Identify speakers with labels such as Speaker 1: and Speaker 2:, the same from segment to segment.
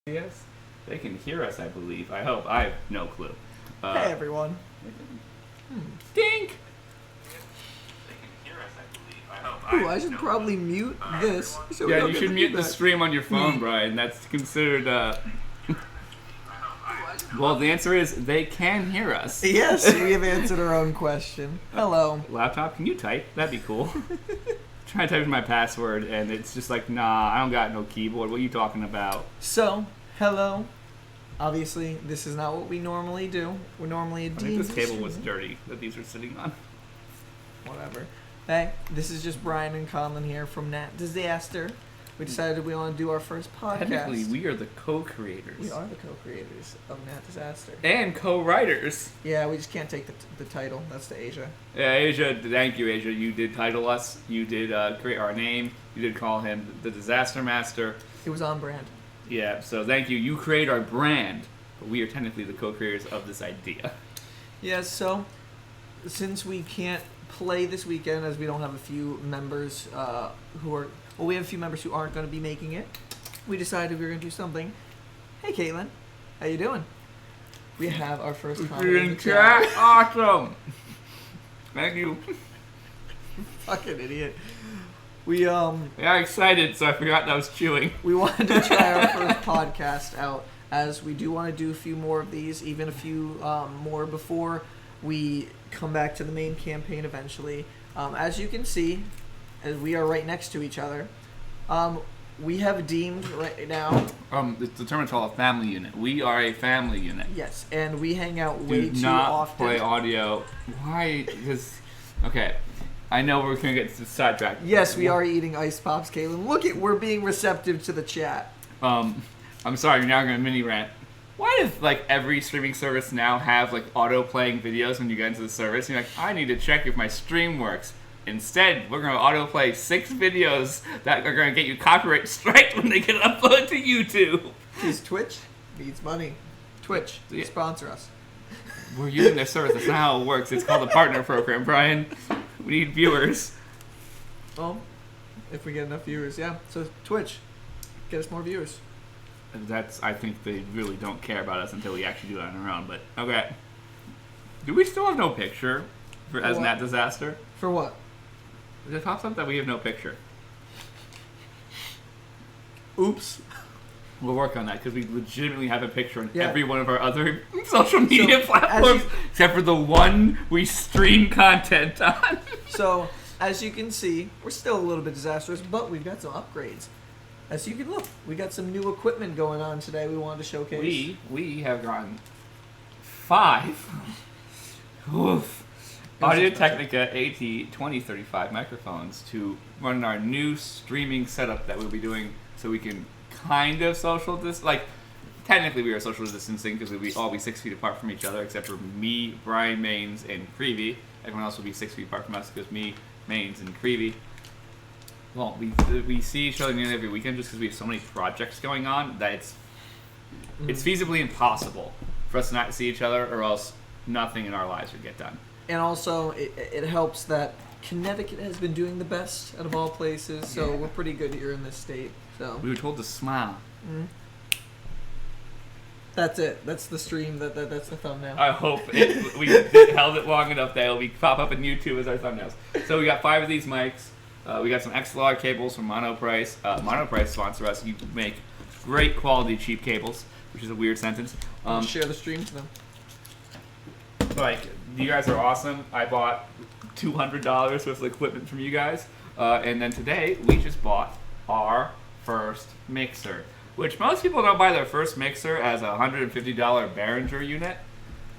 Speaker 1: Yes, they can hear us, I believe. I hope. I have no clue.
Speaker 2: Hey, everyone.
Speaker 1: Dink!
Speaker 2: Ooh, I should probably mute this. So
Speaker 1: Yeah, you should mute the stream on your phone, Bryan. That's considered, Well, the answer is they can hear us.
Speaker 2: Yes, we have answered our own question. Hello.
Speaker 1: Laptop, can you type? That'd be cool. Trying to type in my password, and it's just like, nah, I don't got no keyboard. What are you talking about?
Speaker 2: So, hello. Obviously, this is not what we normally do. We're normally a
Speaker 1: I think this table was dirty that these are sitting on.
Speaker 2: Whatever. Hey, this is just Bryan and Conlan here from Nat Disaster. We decided we want to do our first podcast.
Speaker 1: Technically, we are the co-creators.
Speaker 2: We are the co-creators of Nat Disaster.
Speaker 1: And co-writers.
Speaker 2: Yeah, we just can't take the title. That's to Asia.
Speaker 1: Yeah, Asia, thank you, Asia. You did title us. You did create our name. You did call him the Disaster Master.
Speaker 2: It was on brand.
Speaker 1: Yeah, so thank you. You create our brand, but we are technically the co-creators of this idea.
Speaker 2: Yeah, so since we can't play this weekend, as we don't have a few members who are... Well, we have a few members who aren't going to be making it. We decided we were going to do something. Hey, Caitlin. How you doing? We have our first comment in the chat.
Speaker 1: Awesome. Thank you.
Speaker 2: Fucking idiot. We
Speaker 1: Yeah, excited, so I forgot that I was chewing.
Speaker 2: we wanted to try our first podcast out, as we do want to do a few more of these, even a few more before we come back to the main campaign eventually. As you can see, as we are right next to each other, we have deemed right now.
Speaker 1: The term is called a family unit. We are a family unit.
Speaker 2: Yes, and we hang out way
Speaker 1: Do
Speaker 2: too
Speaker 1: not
Speaker 2: often.
Speaker 1: play audio. Why? Because okay, I know we're gonna get sidetracked.
Speaker 2: Yes, we are eating ice pops, Caitlin. Look at, we're being receptive to the chat.
Speaker 1: I'm sorry. You're now gonna mini rant. Why does like every streaming service now have like auto playing videos when you get into the service? You're like, I need to check if my stream works. Instead, we're going to autoplay 6 videos that are going to get you copyright strike when they get uploaded to YouTube.
Speaker 2: Because Twitch needs money. Twitch,
Speaker 1: Yeah.
Speaker 2: sponsor us.
Speaker 1: We're using their service. That's not how it works. It's called a partner program, Bryan. We need viewers.
Speaker 2: Well, if we get enough viewers, yeah. So Twitch, get us more viewers.
Speaker 1: I think they really don't care about us until we actually do it on our own. But, okay. Do we still have no picture as
Speaker 2: What?
Speaker 1: Nat Disaster?
Speaker 2: For what?
Speaker 1: It pops up that we have no picture.
Speaker 2: Oops.
Speaker 1: We'll work on that because we legitimately have a picture on
Speaker 2: Yeah.
Speaker 1: every one of our other social media
Speaker 2: So,
Speaker 1: platforms, except for the one we stream content on.
Speaker 2: So, as you can see, we're still a little bit disastrous, but we've got some upgrades. As you can look, we got some new equipment going on today we wanted to showcase.
Speaker 1: We have gotten 5 Oof. Audio-Technica AT2035 microphones to run our new streaming setup that we'll be doing so we can kind of social technically we are social distancing because we'll all be 6 feet apart from each other except for me, Bryan, Mains, and Creevy. Everyone else will be 6 feet apart from us because me, Mains, and Creevy. Well, we see each other nearly every weekend just because we have so many projects going on that it's feasibly impossible for us to not see each other or else nothing in our lives would get done.
Speaker 2: And also, it helps that Connecticut has been doing the best out of all places, so we're pretty good here in this state. So
Speaker 1: We were told to smile.
Speaker 2: That's it. That's the stream. That's the thumbnail.
Speaker 1: I hope we held it long enough that it'll pop up in YouTube as our thumbnails. So we got 5 of these mics. We got some XLR cables from Monoprice. Monoprice sponsor us. You make great quality cheap cables, which is a weird sentence.
Speaker 2: Share the stream to them.
Speaker 1: Like, you guys are awesome. I bought $200 worth of equipment from you guys. And then today, we just bought our first mixer, which most people don't buy their first mixer as a $150 Behringer unit.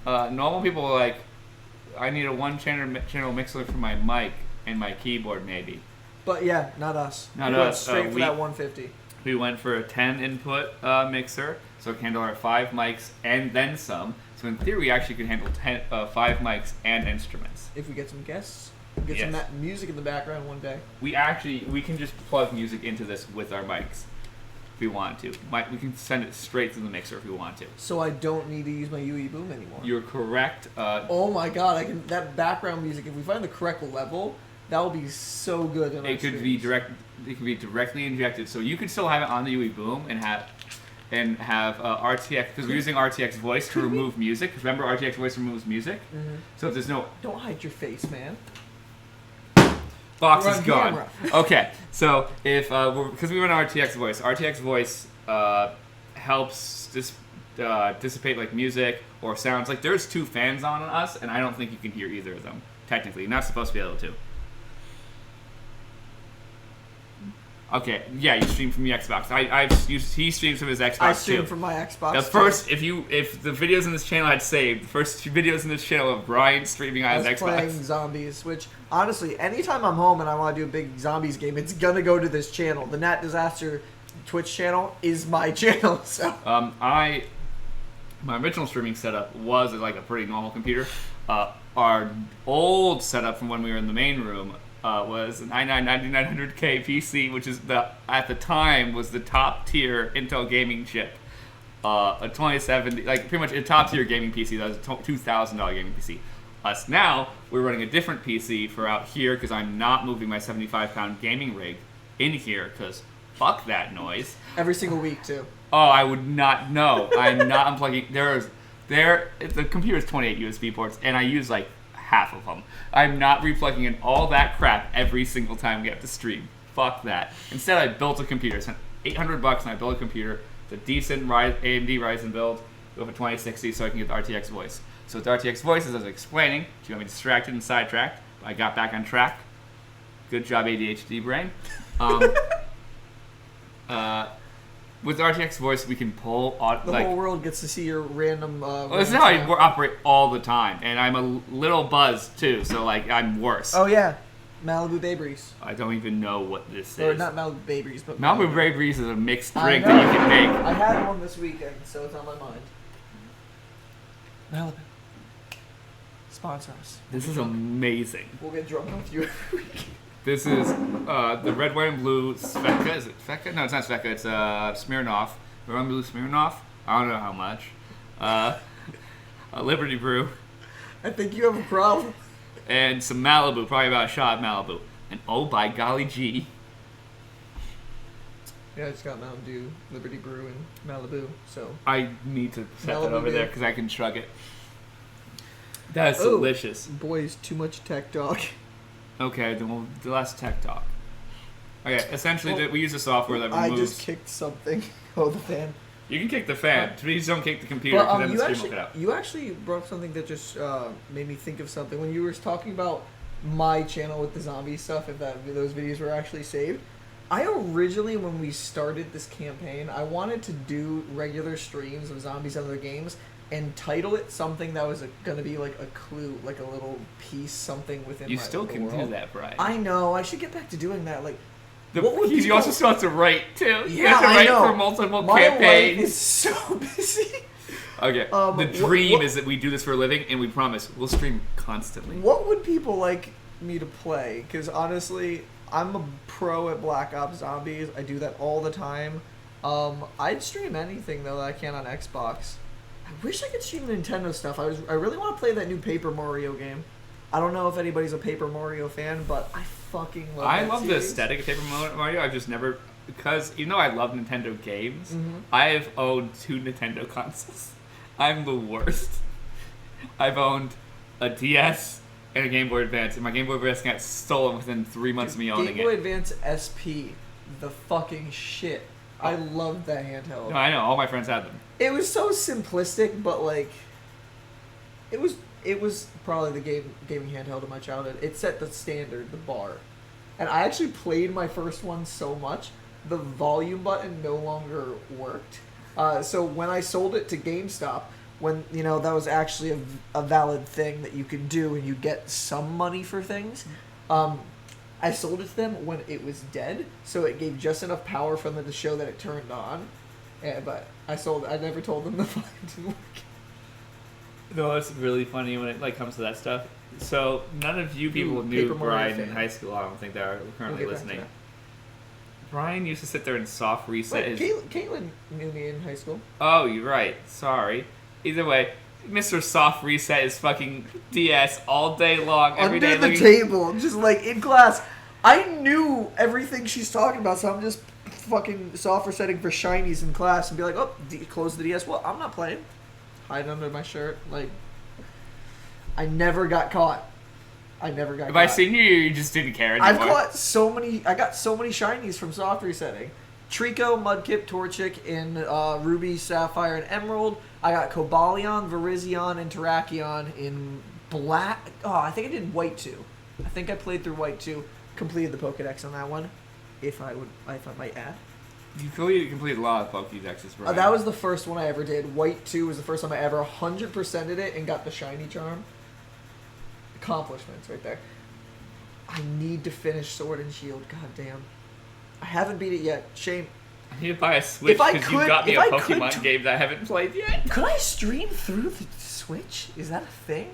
Speaker 1: Normal people are like, I need a 1-channel mixer for my mic and my keyboard, maybe.
Speaker 2: But yeah, not us.
Speaker 1: Not
Speaker 2: we went
Speaker 1: us.
Speaker 2: straight for that 150.
Speaker 1: We went for a 10-input mixer, so it can handle our 5 mics and then some. So in theory, we actually can handle 5 mics and instruments.
Speaker 2: If we get some guests, we'll get
Speaker 1: Yes.
Speaker 2: some that music in the background one day.
Speaker 1: We can just plug music into this with our mics if we want to. We can send it straight to the mixer if we want to.
Speaker 2: So I don't need to use my UE boom anymore.
Speaker 1: You're correct.
Speaker 2: Oh my god, I can. That background music, if we find the correct level, that will be so good. In
Speaker 1: It could be directly injected, so you could still have it on the UE boom and have and have RTX, because we're using RTX Voice to remove music. Because remember, RTX Voice removes music. Mm-hmm. So if there's no...
Speaker 2: Don't hide your face, man.
Speaker 1: Box is gone. Okay, so if because we run RTX Voice helps dissipate like music or sounds. Like there's 2 fans on us, and I don't think you can hear either of them. Technically, you're not supposed to be able to. Okay, yeah, you stream from your Xbox. He streams from his Xbox too.
Speaker 2: I stream from my Xbox.
Speaker 1: If the videos in this channel I'd saved, the first 2 videos in this channel of Bryan streaming on his Xbox.
Speaker 2: Playing zombies, which honestly, anytime I'm home and I want to do a big zombies game, it's gonna go to this channel. The Nat Disaster Twitch channel is my channel. So
Speaker 1: my original streaming setup was like a pretty normal computer. Our old setup from when we were in the main room. Was an i9-9900K PC, which is at the time was the top tier Intel gaming chip. A 2070, like pretty much a top tier gaming PC. That was a $2,000 gaming PC. Us now, we're running a different PC for out here because I'm not moving my 75-pound gaming rig in here because fuck that noise.
Speaker 2: Every single week too.
Speaker 1: Oh, I would not know. I'm not unplugging. The computer has 28 USB ports, and I use like half of them. I'm not replugging in all that crap every single time we have to stream. Fuck that. Instead, I built a computer. I spent $800 and I built a computer. It's a decent AMD Ryzen build with a 2060 so I can get the RTX Voice. So with the RTX Voice, as I was explaining, you got me distracted and sidetracked. I got back on track. Good job, ADHD brain. With the RTX Voice, we can pull...
Speaker 2: The whole world gets to see your random...
Speaker 1: well, this is how I operate all the time. And I'm a little buzzed, too, so, like, I'm worse.
Speaker 2: Oh, yeah. Malibu Bay Breeze.
Speaker 1: I don't even know what this
Speaker 2: Or
Speaker 1: is.
Speaker 2: not Malibu Bay Breeze, but...
Speaker 1: Malibu Bay Breeze is a mixed drink that you can make.
Speaker 2: I had one this weekend, so it's on my mind. Malibu. Sponsor us.
Speaker 1: This is amazing.
Speaker 2: We'll get drunk with you every week.
Speaker 1: This is the red, white, and blue Sveka. Is it Sveka? No, it's not Sveka. It's Smirnoff. Red, white, and blue Smirnoff. I don't know how much. A Liberty Brew.
Speaker 2: I think you have a problem.
Speaker 1: And some Malibu. Probably about a shot of Malibu. And oh, by golly gee.
Speaker 2: Yeah, I just got Mountain Dew, Liberty Brew, and Malibu, so...
Speaker 1: I need to set
Speaker 2: Malibu
Speaker 1: that over there because I can chug it. That is delicious.
Speaker 2: Boys, too much tech talk.
Speaker 1: Okay, then we'll do less tech talk. Okay, essentially, we use a software that removes...
Speaker 2: I just kicked something. Oh, the fan.
Speaker 1: You can kick the fan. Please don't kick the computer, because then the stream will cut out.
Speaker 2: You actually brought something that just made me think of something. When you were talking about my channel with the zombie stuff, if those videos were actually saved, I originally, when we started this campaign, I wanted to do regular streams of zombies and other games, and title it something that was going to be like a clue, like a little piece, something within
Speaker 1: you
Speaker 2: my
Speaker 1: still can
Speaker 2: world.
Speaker 1: do that, Bryan.
Speaker 2: I know. I should get back to doing that. Like,
Speaker 1: you also still have to write, too.
Speaker 2: Yeah,
Speaker 1: you have to write for multiple campaigns.
Speaker 2: My life is so busy.
Speaker 1: Okay, the dream is that we do this for a living, and we promise we'll stream constantly.
Speaker 2: What would people like me to play? Because honestly, I'm a pro at Black Ops Zombies. I do that all the time. I'd stream anything, though, that I can on Xbox. I wish I could stream Nintendo stuff. I really want to play that new Paper Mario game. I don't know if anybody's a Paper Mario fan, but I fucking love that
Speaker 1: the
Speaker 2: series.
Speaker 1: aesthetic of Paper Mario. I've just never... Because even though I love Nintendo games, I have owned 2 Nintendo consoles. I'm the worst. I've owned a DS and a Game Boy Advance, and my Game Boy Advance got stolen within 3 months of me owning it.
Speaker 2: Game Boy Advance SP, the fucking shit. I loved that handheld.
Speaker 1: No, I know. All my friends had them.
Speaker 2: It was so simplistic, but like, it was probably the gaming handheld of my childhood. It set the standard, the bar, and I actually played my first one so much, the volume button no longer worked. So when I sold it to GameStop, when that was actually a valid thing that you could do, and you get some money for things. I sold it to them when it was dead, so it gave just enough power for them to show that it turned on. Yeah, but I never told them the volume didn't work.
Speaker 1: No, it's really funny when it comes to that stuff. So none of you people knew Bryan in high school. I don't think that are currently listening. Bryan used to sit there and soft reset.
Speaker 2: Caitlin knew me in high school.
Speaker 1: Oh, you're right. Sorry. Either way, Mr. Soft Reset is fucking DS all day long, every day.
Speaker 2: Under the table, just like in class. I knew everything she's talking about, so I'm just fucking software setting for shinies in class and be like, oh, close the DS. Well, I'm not playing. Hide under my shirt. Like, I never got caught.
Speaker 1: By senior year, you just didn't care anymore.
Speaker 2: I got so many shinies from soft resetting. Trico, Mudkip, Torchic in Ruby, Sapphire, and Emerald. I got Cobalion, Virizion, and Terrakion in Black. Oh, I think I did White 2. I think I played through White 2. Completed the Pokedex on that one, if I might add.
Speaker 1: You completed a lot of Pokédexes, right?
Speaker 2: That was the first one I ever did. White 2 was the first time I ever 100%ed it and got the shiny charm. Accomplishments right there. I need to finish Sword and Shield. God damn. I haven't beat it yet. Shame.
Speaker 1: I need to buy a Switch because you got me a Pokemon game that I haven't played yet.
Speaker 2: Could I stream through the Switch? Is that a thing?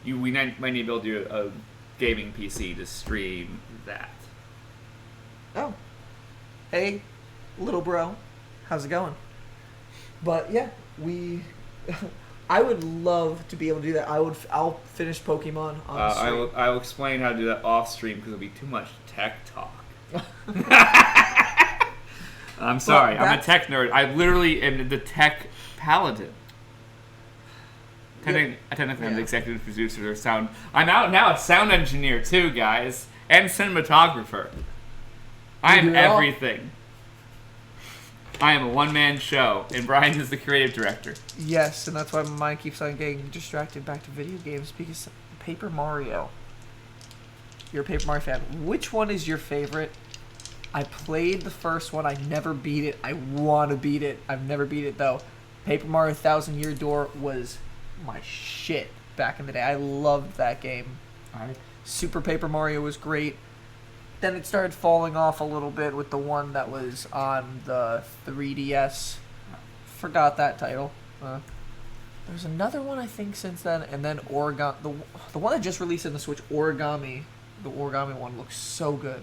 Speaker 1: We might need to build you a gaming PC to stream that.
Speaker 2: Oh. Hey, little bro. How's it going? But yeah, I would love to be able to do that. I'll finish Pokemon on stream.
Speaker 1: I'll explain how to do that off stream because it'll be too much tech talk. I'm sorry. I'm a tech nerd. I literally am the tech paladin. Technically, I'm the executive producer of sound. I'm out now a sound engineer too, guys, and cinematographer. I am everything. I am a one-man show, and Bryan is the creative director.
Speaker 2: Yes, and that's why my mind keeps on getting distracted back to video games, because Paper Mario. You're a Paper Mario fan. Which one is your favorite? I played the first one. I never beat it. I want to beat it. I've never beat it, though. Paper Mario Thousand Year Door was my shit back in the day. I loved that game. Super Paper Mario was great. Then it started falling off a little bit with the one that was on the 3DS. Forgot that title. There's another one I think since then, and then Origami. The one that just released in the Switch, Origami. The Origami one looks so good.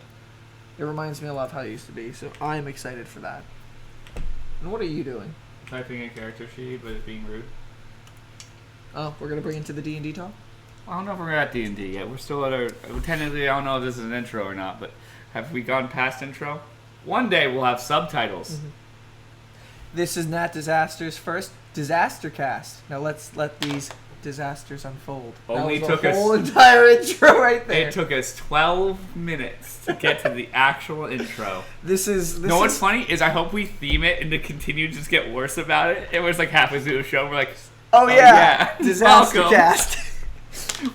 Speaker 2: It reminds me a lot of how it used to be, so I'm excited for that. And what are you doing?
Speaker 1: Typing a character sheet, but it's being rude.
Speaker 2: Oh, we're gonna bring into the D&D talk?
Speaker 1: I don't know if we're at D&D yet. We're still at our... Technically, I don't know if this is an intro or not, but have we gone past intro? One day we'll have subtitles.
Speaker 2: Mm-hmm. This is Nat Disaster's first DisasterCast. Now let's let these disasters unfold.
Speaker 1: Only
Speaker 2: that was
Speaker 1: took
Speaker 2: the
Speaker 1: us...
Speaker 2: whole entire intro right there.
Speaker 1: It took us 12 minutes to get to the actual intro.
Speaker 2: What's
Speaker 1: funny is I hope we theme it and to continue to just get worse about it. It was like halfway through the show, we're like...
Speaker 2: Oh yeah. DisasterCast.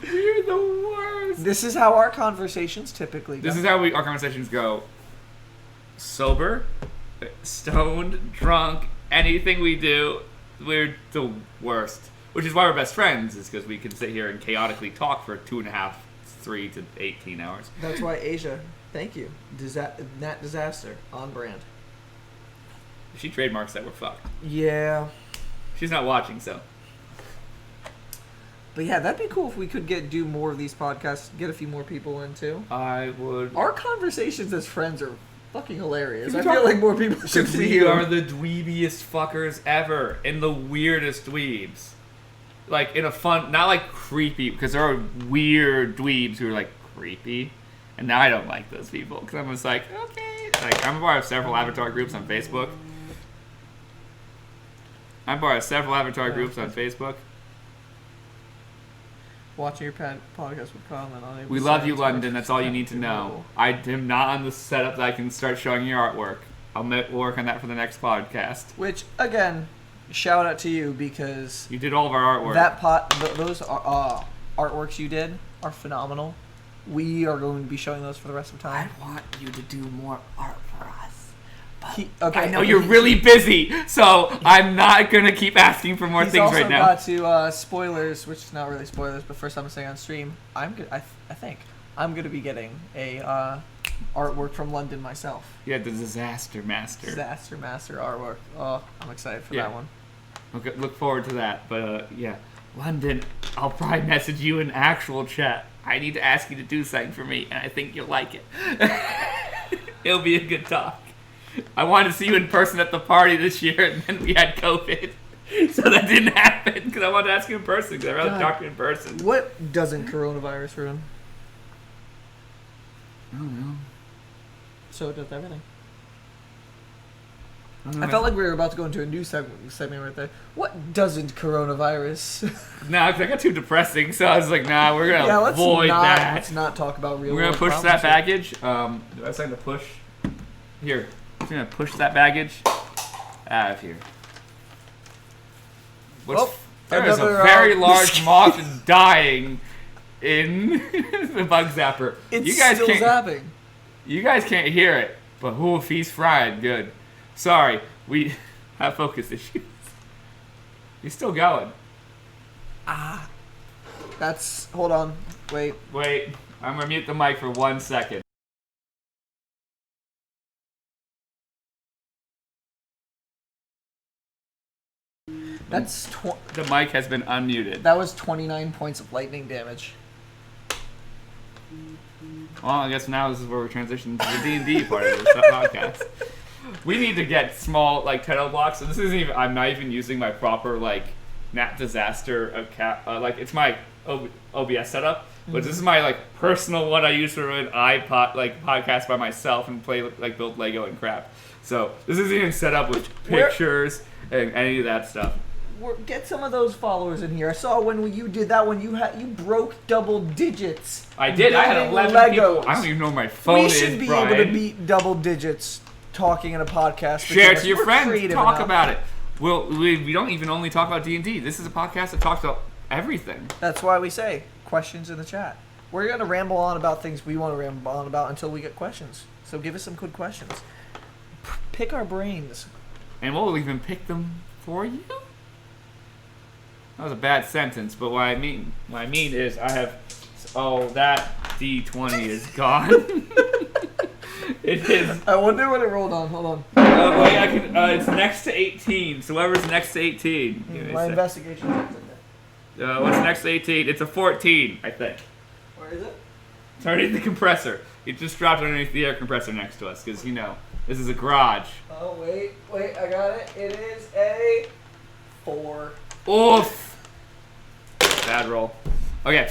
Speaker 1: We're the worst.
Speaker 2: This is how our conversations typically go.
Speaker 1: This is how our conversations go. Sober, stoned, drunk, anything we do, we're the worst. Which is why we're best friends, is because we can sit here and chaotically talk for 2.5, 3 to 18 hours.
Speaker 2: That's why Asia, thank you. Nat Disaster, on brand.
Speaker 1: If she trademarks that, we're fucked.
Speaker 2: Yeah.
Speaker 1: She's not watching, so...
Speaker 2: But yeah, that'd be cool if we could do more of these podcasts, get a few more people in too.
Speaker 1: I would.
Speaker 2: Our conversations as friends are fucking hilarious. I feel like more people should see
Speaker 1: We
Speaker 2: them.
Speaker 1: are the dweebiest fuckers ever, and the weirdest dweebs. Like in a fun, not like creepy, because there are weird dweebs who are like creepy, and now I don't like those people because I'm just like, okay. Like I'm a part of several avatar groups on Facebook.
Speaker 2: Watching your podcast with Conlan.
Speaker 1: We love you, London. That's all you need to know. I am not on the setup that I can start showing your artwork. We'll work on that for the next podcast.
Speaker 2: Which, again, shout out to you because...
Speaker 1: You did all of our artwork.
Speaker 2: Those artworks you did are phenomenal. We are going to be showing those for the rest of time.
Speaker 1: I want you to do more art for us.
Speaker 2: Okay,
Speaker 1: I know you're really busy, so I'm not going to keep asking for more things right now.
Speaker 2: He's also got to spoilers, which is not really spoilers, but first I'm saying on stream, I think I'm going to be getting a artwork from London myself.
Speaker 1: Yeah, the Disaster Master.
Speaker 2: Disaster Master artwork. Oh, I'm excited for that one.
Speaker 1: Okay, look forward to that. But yeah, London, I'll probably message you in actual chat. I need to ask you to do something for me, and I think you'll like it. It'll be a good talk. I wanted to see you in person at the party this year, and then we had COVID. So that didn't happen, because I wanted to ask you in person, because I'd rather talk to you in person.
Speaker 2: What doesn't coronavirus ruin?
Speaker 1: I don't know.
Speaker 2: So does everything. I felt like we were about to go into a new segment right there. What doesn't coronavirus?
Speaker 1: Nah, I got too depressing, so I was like, nah, we're going to avoid that.
Speaker 2: Let's not talk about real
Speaker 1: We're going to push that baggage. Do I have something to push? Here. I'm going to push that baggage out of here. There is a very large moth dying in the bug zapper.
Speaker 2: It's still zapping.
Speaker 1: You guys can't hear it, but oof, he's fried good. Sorry, we have focus issues. He's still going.
Speaker 2: Hold on. Wait.
Speaker 1: I'm gonna mute the mic for 1 second. The mic has been unmuted.
Speaker 2: That was 29 points of lightning damage.
Speaker 1: Well, I guess now this is where we're transitioning to the D&D part of this podcast. We need to get small, title blocks. So this isn't even. I'm not even using my proper Nat Disaster account. It's my OBS setup, but this is my personal one I use for an iPod podcast by myself and play build Lego and crap. So this isn't even set up with pictures and any of that stuff.
Speaker 2: Get some of those followers in here. I saw when you did that one, you broke double digits.
Speaker 1: I did. I had 11
Speaker 2: Legos.
Speaker 1: people. I don't even know where my phone is,
Speaker 2: We should be
Speaker 1: Bryan.
Speaker 2: able to beat double digits talking in a podcast.
Speaker 1: Share it to your friends. Talk
Speaker 2: enough.
Speaker 1: about it. We don't even only talk about D&D. This is a podcast that talks about everything.
Speaker 2: That's why we say questions in the chat. We're going to ramble on about things we want to ramble on about until we get questions. So give us some good questions. Pick our brains.
Speaker 1: And we'll even pick them for you. That was a bad sentence, but what I mean is I have. Oh, that D20 is gone. It is.
Speaker 2: I wonder what it rolled on. Hold on.
Speaker 1: Wait, I can. It's next to 18. So whoever's next to 18.
Speaker 2: My investigation is in
Speaker 1: there. What's next to 18? It's a 14, I think.
Speaker 2: Where is it?
Speaker 1: It's underneath the compressor. It just dropped underneath the air compressor next to us, because this is a garage.
Speaker 2: Oh wait, I got it. It is a 4.
Speaker 1: Oof. Bad roll. Okay.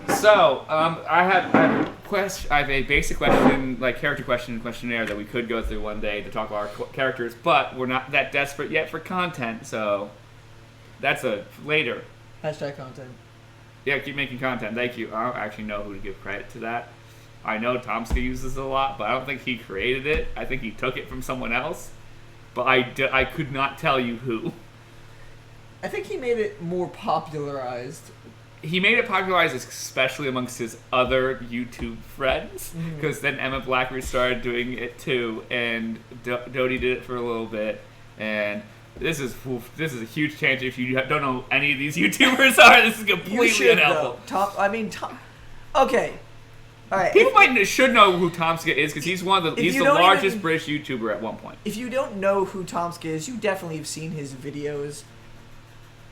Speaker 1: So, I have a basic question, character questionnaire that we could go through one day to talk about our characters, but we're not that desperate yet for content, so that's a later.
Speaker 2: Hashtag content.
Speaker 1: Yeah, keep making content. Thank you. I don't actually know who to give credit to that. I know Tomska uses it a lot, but I don't think he created it. I think he took it from someone else, but I could not tell you who.
Speaker 2: I think he made it more popularized.
Speaker 1: He made it popularized especially amongst his other YouTube friends, because then Emma Blackridge started doing it too, and Dodie did it for a little bit, and this is a huge tangent. If you don't know any of these YouTubers are, this is completely unhelpful.
Speaker 2: Okay. All right.
Speaker 1: People should know who Tomska is, because he's the largest British YouTuber at one point.
Speaker 2: If you don't know who Tomska is, you definitely have seen his videos.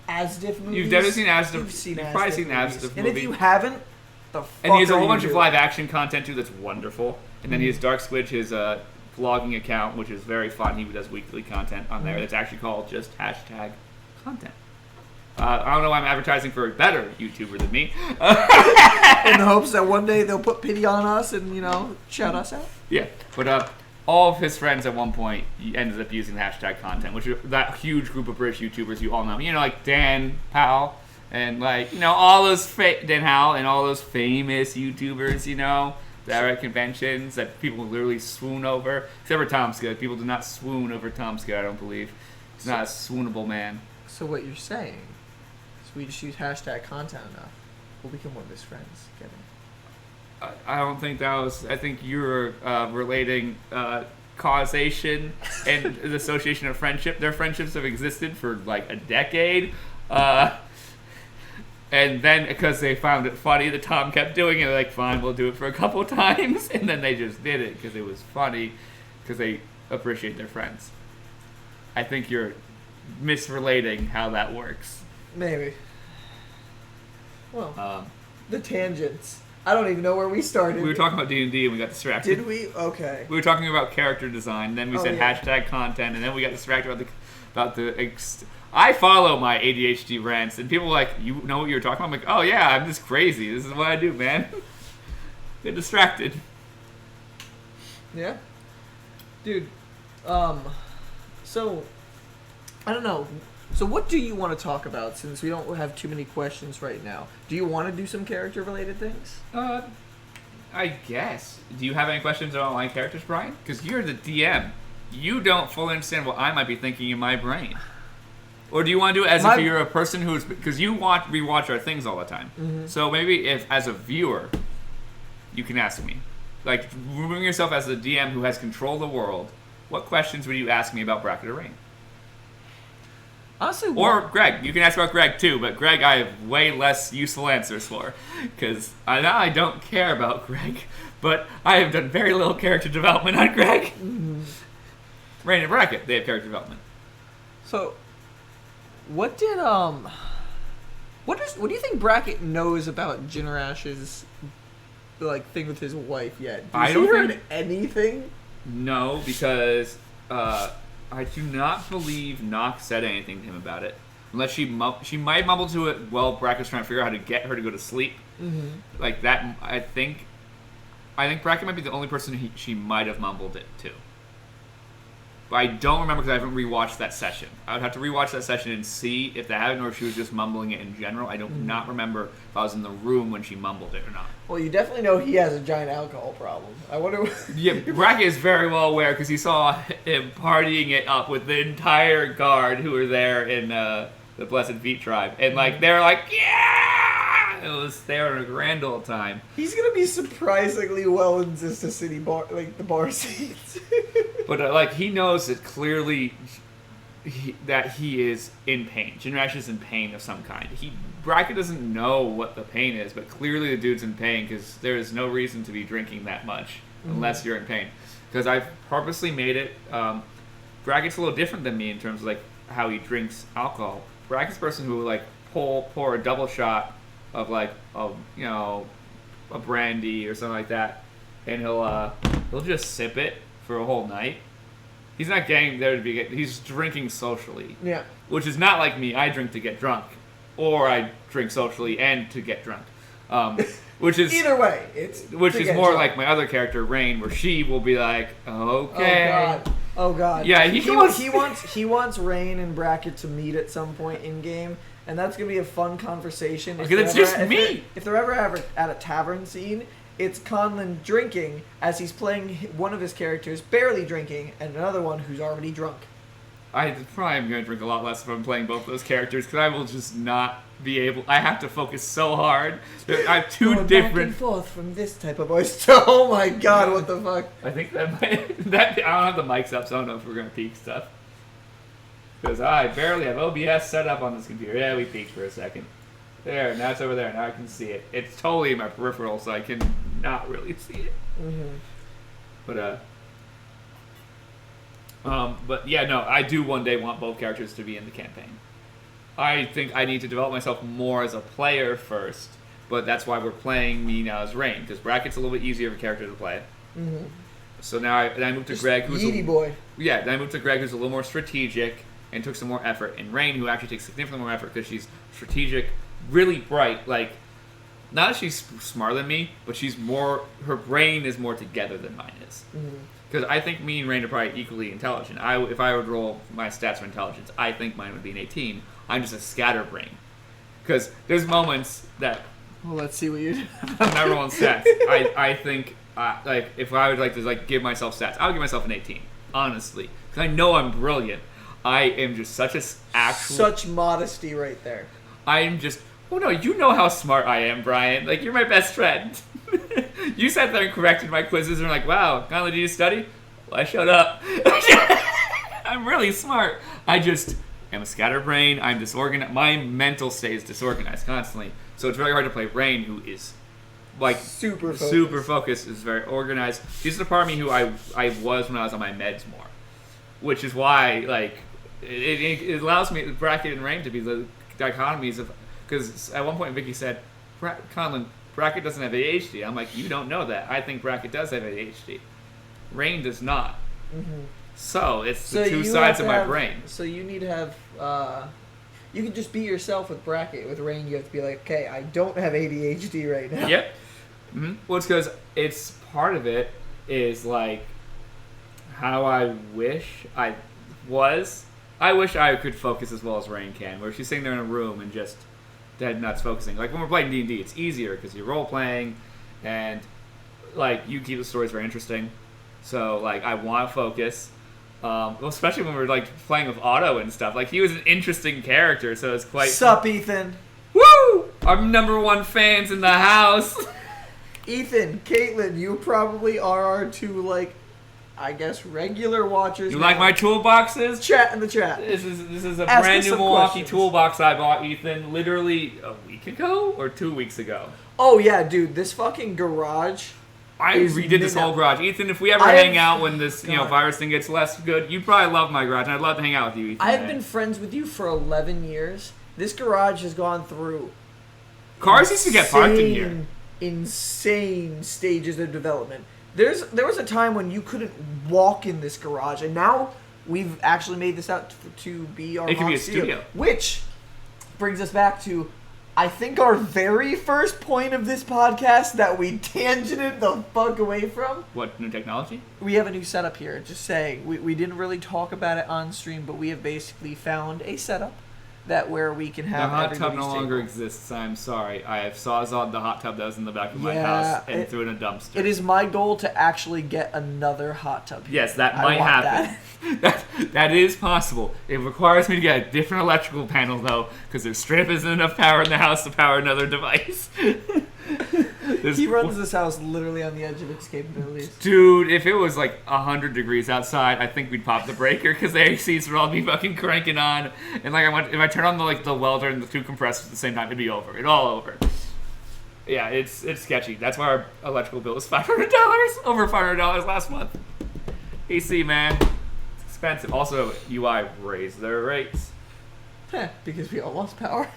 Speaker 2: Asdiff movies.
Speaker 1: You've definitely seen Asdiff. You've probably seen Asdiff movie.
Speaker 2: And if you haven't, the fuck
Speaker 1: and he has a whole
Speaker 2: are
Speaker 1: bunch
Speaker 2: you
Speaker 1: of
Speaker 2: doing?
Speaker 1: live action content too that's wonderful. And then he has Dark Squidge, his vlogging account, which is very fun. He does weekly content on there. That's actually called just #content. I don't know why I'm advertising for a better YouTuber than me.
Speaker 2: In the hopes that one day they'll put pity on us and shout us out.
Speaker 1: Yeah, but all of his friends at one point ended up using the #content, which is that huge group of British YouTubers you all know. Like Dan Powell and all those Dan Howell and all those famous YouTubers, that are at conventions that people literally swoon over. Except for Tomska. People do not swoon over Tomska, I don't believe. He's not a swoonable man.
Speaker 2: So what you're saying is we just use #content enough, we'll become one of his friends. Get it?
Speaker 1: I don't think that was. I think you're relating causation and the association of friendship. Their friendships have existed for a decade. And then, because they found it funny that Tom kept doing it, they're like, fine, we'll do it for a couple times. And then they just did it because it was funny, because they appreciate their friends. I think you're misrelating how that works.
Speaker 2: Maybe. Well, the tangents. I don't even know where we started.
Speaker 1: We were talking about D&D and we got distracted.
Speaker 2: Did we? Okay.
Speaker 1: We were talking about character design, then we said #content, and then we got distracted about the I follow my ADHD rants, and people are like, you know what you were talking about? I'm like, oh yeah, I'm just crazy. This is what I do, man. Get distracted.
Speaker 2: Yeah. Dude, so, I don't know. So what do you want to talk about, since we don't have too many questions right now? Do you want to do some character-related things?
Speaker 1: I guess. Do you have any questions on online characters, Bryan? Because you're the DM. You don't fully understand what I might be thinking in my brain. Or do you want to do it as if you're a person who's... Because you rewatch our things all the time. Mm-hmm. So maybe if, as a viewer, you can ask me. Like, removing yourself as the DM who has control of the world, what questions would you ask me about Bracket or Rain?
Speaker 2: Honestly,
Speaker 1: or Greg. You can ask about Greg, too, but Greg I have way less useful answers for. Because I don't care about Greg, but I have done very little character development on Greg. Mm-hmm. Rain and Bracket, they have character development.
Speaker 2: So... What did what do you think Bracket knows about Jinrash's thing with his wife yet? Has he heard anything?
Speaker 1: No, because I do not believe Nox said anything to him about it. Unless she might mumble to it while Bracket's trying to figure out how to get her to go to sleep. Mm-hmm. Like that, I think Bracket might be the only person she might have mumbled it to. But I don't remember because I haven't rewatched that session. I would have to rewatch that session and see if that happened or if she was just mumbling it in general. I do not remember if I was in the room when she mumbled it or not.
Speaker 2: Well, you definitely know he has a giant alcohol problem. I wonder...
Speaker 1: Yeah, Bracket is very well aware because he saw him partying it up with the entire guard who were there in the Blessed Feet tribe. And, they were like, yeah! They were a grand old time.
Speaker 2: He's going to be surprisingly well in Zista City bar, the bar scenes.
Speaker 1: But, he knows that clearly that he is in pain. Jinrash is in pain of some kind. Bracket doesn't know what the pain is, but clearly the dude's in pain because there is no reason to be drinking that much unless you're in pain. Because I've purposely made it... Bracket's a little different than me in terms of, how he drinks alcohol. Bracket's a person who will, pour a double shot of, a brandy or something like that, and he'll just sip it for a whole night. He's not getting there to be... He's drinking socially.
Speaker 2: Yeah.
Speaker 1: Which is not like me. I drink to get drunk. Or I drink socially and to get drunk. Which is...
Speaker 2: Either way, it's...
Speaker 1: Which is more drunk. Like my other character, Rain, where she will be like, okay...
Speaker 2: Oh, God.
Speaker 1: Yeah,
Speaker 2: he wants Rain and Bracket to meet at some point in-game, and that's going to be a fun conversation.
Speaker 1: Because it's just me!
Speaker 2: If they're ever at a tavern scene... It's Conlan drinking as he's playing one of his characters barely drinking and another one who's already drunk.
Speaker 1: I probably am going to drink a lot less if I'm playing both those characters because I will just not be able... I have to focus so hard. I have two
Speaker 2: Going
Speaker 1: different...
Speaker 2: back and forth from this type of voice to... Oh my god, what the fuck?
Speaker 1: I think that might... I don't have the mics up, so I don't know if we're going to peek stuff. Because I barely have OBS set up on this computer. Yeah, we peeked for a second. There, now it's over there. Now I can see it. It's totally in my peripheral, so I can not really see it. Mm-hmm. But yeah, no, I do one day want both characters to be in the campaign. I think I need to develop myself more as a player first, but that's why we're playing me now as Rain, because Bracket's a little bit easier of a character to play. Mm-hmm. So now I moved to Greg, who's then I moved to Greg, who's a little more strategic and took some more effort, and Rain, who actually takes significantly more effort because she's strategic, really bright, not that she's smarter than me, but her brain is more together than mine is. Because I think me and Rain are probably equally intelligent. If I would roll my stats for intelligence, I think mine would be an 18. I'm just a scatterbrain. Because there's moments that...
Speaker 2: Well, let's see what you do.
Speaker 1: I'm not rolling stats. I think, if I would to give myself stats, I would give myself an 18, honestly. Because I know I'm brilliant. I am just
Speaker 2: Such modesty right there.
Speaker 1: I am just... Oh, no, you know how smart I am, Bryan. You're my best friend. You sat there and corrected my quizzes and were like, wow, Conlan, did you study? Well, I showed up. I'm really smart. I just am a scatterbrain. I'm disorganized. My mental state is disorganized constantly. So it's very hard to play Rain, who is, super focused, is very organized. She's the part of me who I was when I was on my meds more. Which is why, it allows me, Bracket and Rain, to be the dichotomies of... Because at one point Vicky said, Conlan, Bracket doesn't have ADHD. I'm like, you don't know that. I think Bracket does have ADHD. Rain does not. Mm-hmm. So it's the two sides of my brain.
Speaker 2: So you need to have... you can just be yourself with Bracket. With Rain, you have to be like, okay, I don't have ADHD right now.
Speaker 1: Yep. Mm-hmm. Well, it's because part of it is how I wish I was. I wish I could focus as well as Rain can, where she's sitting there in a room and just dead nuts focusing. Like when we're playing D&D, it's easier because you're role playing, and like you keep the stories very interesting. So like I want to focus, especially when we're like playing with Otto and stuff. Like he was an interesting character, so it's quite.
Speaker 2: Sup, Ethan?
Speaker 1: Woo! Our #1 fans in the house.
Speaker 2: Ethan, Caitlin, you probably are our two, like, I guess, regular watchers.
Speaker 1: You
Speaker 2: now.
Speaker 1: like my toolboxes?
Speaker 2: Chat in the chat.
Speaker 1: This is a
Speaker 2: Ask
Speaker 1: brand
Speaker 2: us
Speaker 1: new
Speaker 2: some
Speaker 1: Milwaukee
Speaker 2: questions.
Speaker 1: toolbox I bought, Ethan, literally a week ago or 2 weeks ago.
Speaker 2: Oh, yeah, dude, this fucking garage.
Speaker 1: I redid this whole garage. Ethan, if we ever hang out when this virus thing gets less good, you'd probably love my garage, and I'd love to hang out with you, Ethan.
Speaker 2: I've been friends with you for 11 years. This garage has gone through
Speaker 1: cars used to get parked in here.
Speaker 2: Insane stages of development. There was a time when you couldn't walk in this garage, and now we've actually made this out to be our
Speaker 1: It could be a studio.
Speaker 2: Which brings us back to, I think, our very first point of this podcast that we tangented the fuck away from.
Speaker 1: What, new technology?
Speaker 2: We have a new setup here. Just saying, we didn't really talk about it on stream, but we have basically found a setup that where we can have
Speaker 1: the hot tub
Speaker 2: everybody's
Speaker 1: no longer
Speaker 2: table.
Speaker 1: exists. I'm sorry. I have sawzawed the hot tub that was in the back of my house and threw it in a dumpster.
Speaker 2: It is my goal to actually get another hot tub here.
Speaker 1: Yes, that might happen. That is possible. It requires me to get a different electrical panel, though, because there straight up isn't enough power in the house to power another device.
Speaker 2: He runs this house literally on the edge of its capabilities.
Speaker 1: Dude, if it was like 100 degrees outside, I think we'd pop the breaker because the ACs would all be fucking cranking on. And like, if I turn on the welder and the two compressors at the same time, it'd be over. It'd all over. Yeah, it's sketchy. That's why our electrical bill was $500, over $500 last month. AC, man, it's expensive. Also, UI raised their rates.
Speaker 2: Because we all lost power.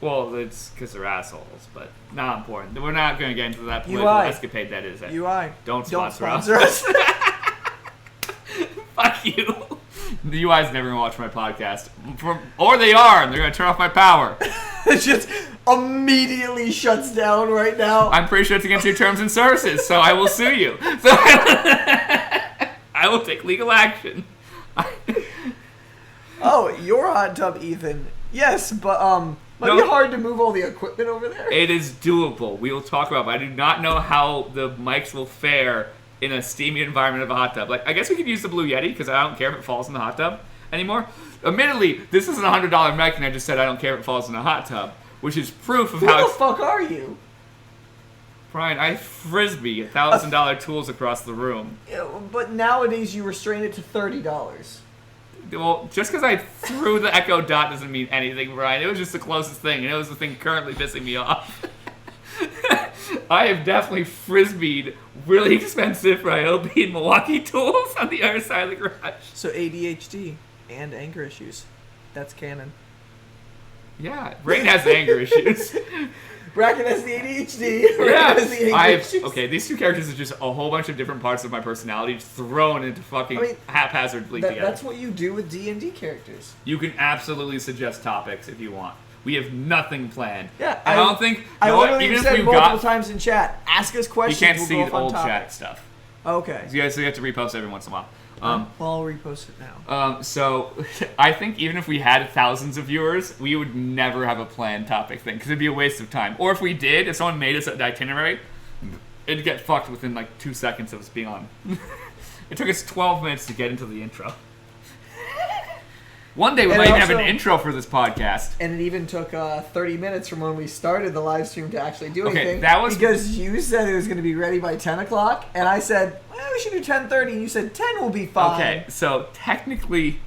Speaker 1: Well, it's because they're assholes, but not important. We're not going to get into that political escapade that is it.
Speaker 2: UI.
Speaker 1: Don't sponsor us. Fuck you. The UI's never going to watch my podcast. Or they are, and they're going to turn off my power.
Speaker 2: It just immediately shuts down right now.
Speaker 1: I'm pretty sure it's against your terms and services, so I will sue you. So I will take legal action.
Speaker 2: Oh, your hot tub, Ethan. Yes, but might be hard to move all the equipment over there.
Speaker 1: It is doable. We will talk about it, but I do not know how the mics will fare in a steamy environment of a hot tub. Like, I guess we could use the Blue Yeti, because I don't care if it falls in the hot tub anymore. Admittedly, this is a $100 mic, and I just said I don't care if it falls in a hot tub, which is proof of
Speaker 2: Who
Speaker 1: how...
Speaker 2: the fuck are you?
Speaker 1: Bryan, I frisbee $1,000 tools across the room.
Speaker 2: But nowadays you restrain it to $30.
Speaker 1: Well, just because I threw the Echo Dot doesn't mean anything, Bryan. It was just the closest thing, and it was the thing currently pissing me off. I have definitely frisbeed really expensive Ryobi and Milwaukee tools on the other side of the garage.
Speaker 2: So ADHD and anger issues. That's canon.
Speaker 1: Yeah, Rain has anger issues.
Speaker 2: Bracken has the ADHD.
Speaker 1: Yeah,
Speaker 2: has the anger issues.
Speaker 1: okay, these two characters are just a whole bunch of different parts of my personality just thrown into fucking haphazardly together.
Speaker 2: That's what you do with D&D characters.
Speaker 1: You can absolutely suggest topics if you want. We have nothing planned.
Speaker 2: Yeah,
Speaker 1: I don't think...
Speaker 2: I literally
Speaker 1: even
Speaker 2: said
Speaker 1: if
Speaker 2: multiple times in chat, ask us questions.
Speaker 1: You can't
Speaker 2: we'll
Speaker 1: see
Speaker 2: go
Speaker 1: the
Speaker 2: off on
Speaker 1: old
Speaker 2: topic.
Speaker 1: chat stuff.
Speaker 2: Okay.
Speaker 1: So you have to repost every once in a while.
Speaker 2: Well, I'll repost it now.
Speaker 1: So I think even if we had thousands of viewers, we would never have a planned topic thing because it'd be a waste of time. Or if we did, if someone made us an itinerary, it'd get fucked within like 2 seconds of us being on. It took us 12 minutes to get into the intro. One day we might even have an intro for this podcast.
Speaker 2: And it even took 30 minutes from when we started the live stream to actually do anything.
Speaker 1: That was
Speaker 2: because you said it was going to be ready by 10 o'clock, and I said, well, we should do 10:30, and you said 10 will be fine.
Speaker 1: Okay, so technically,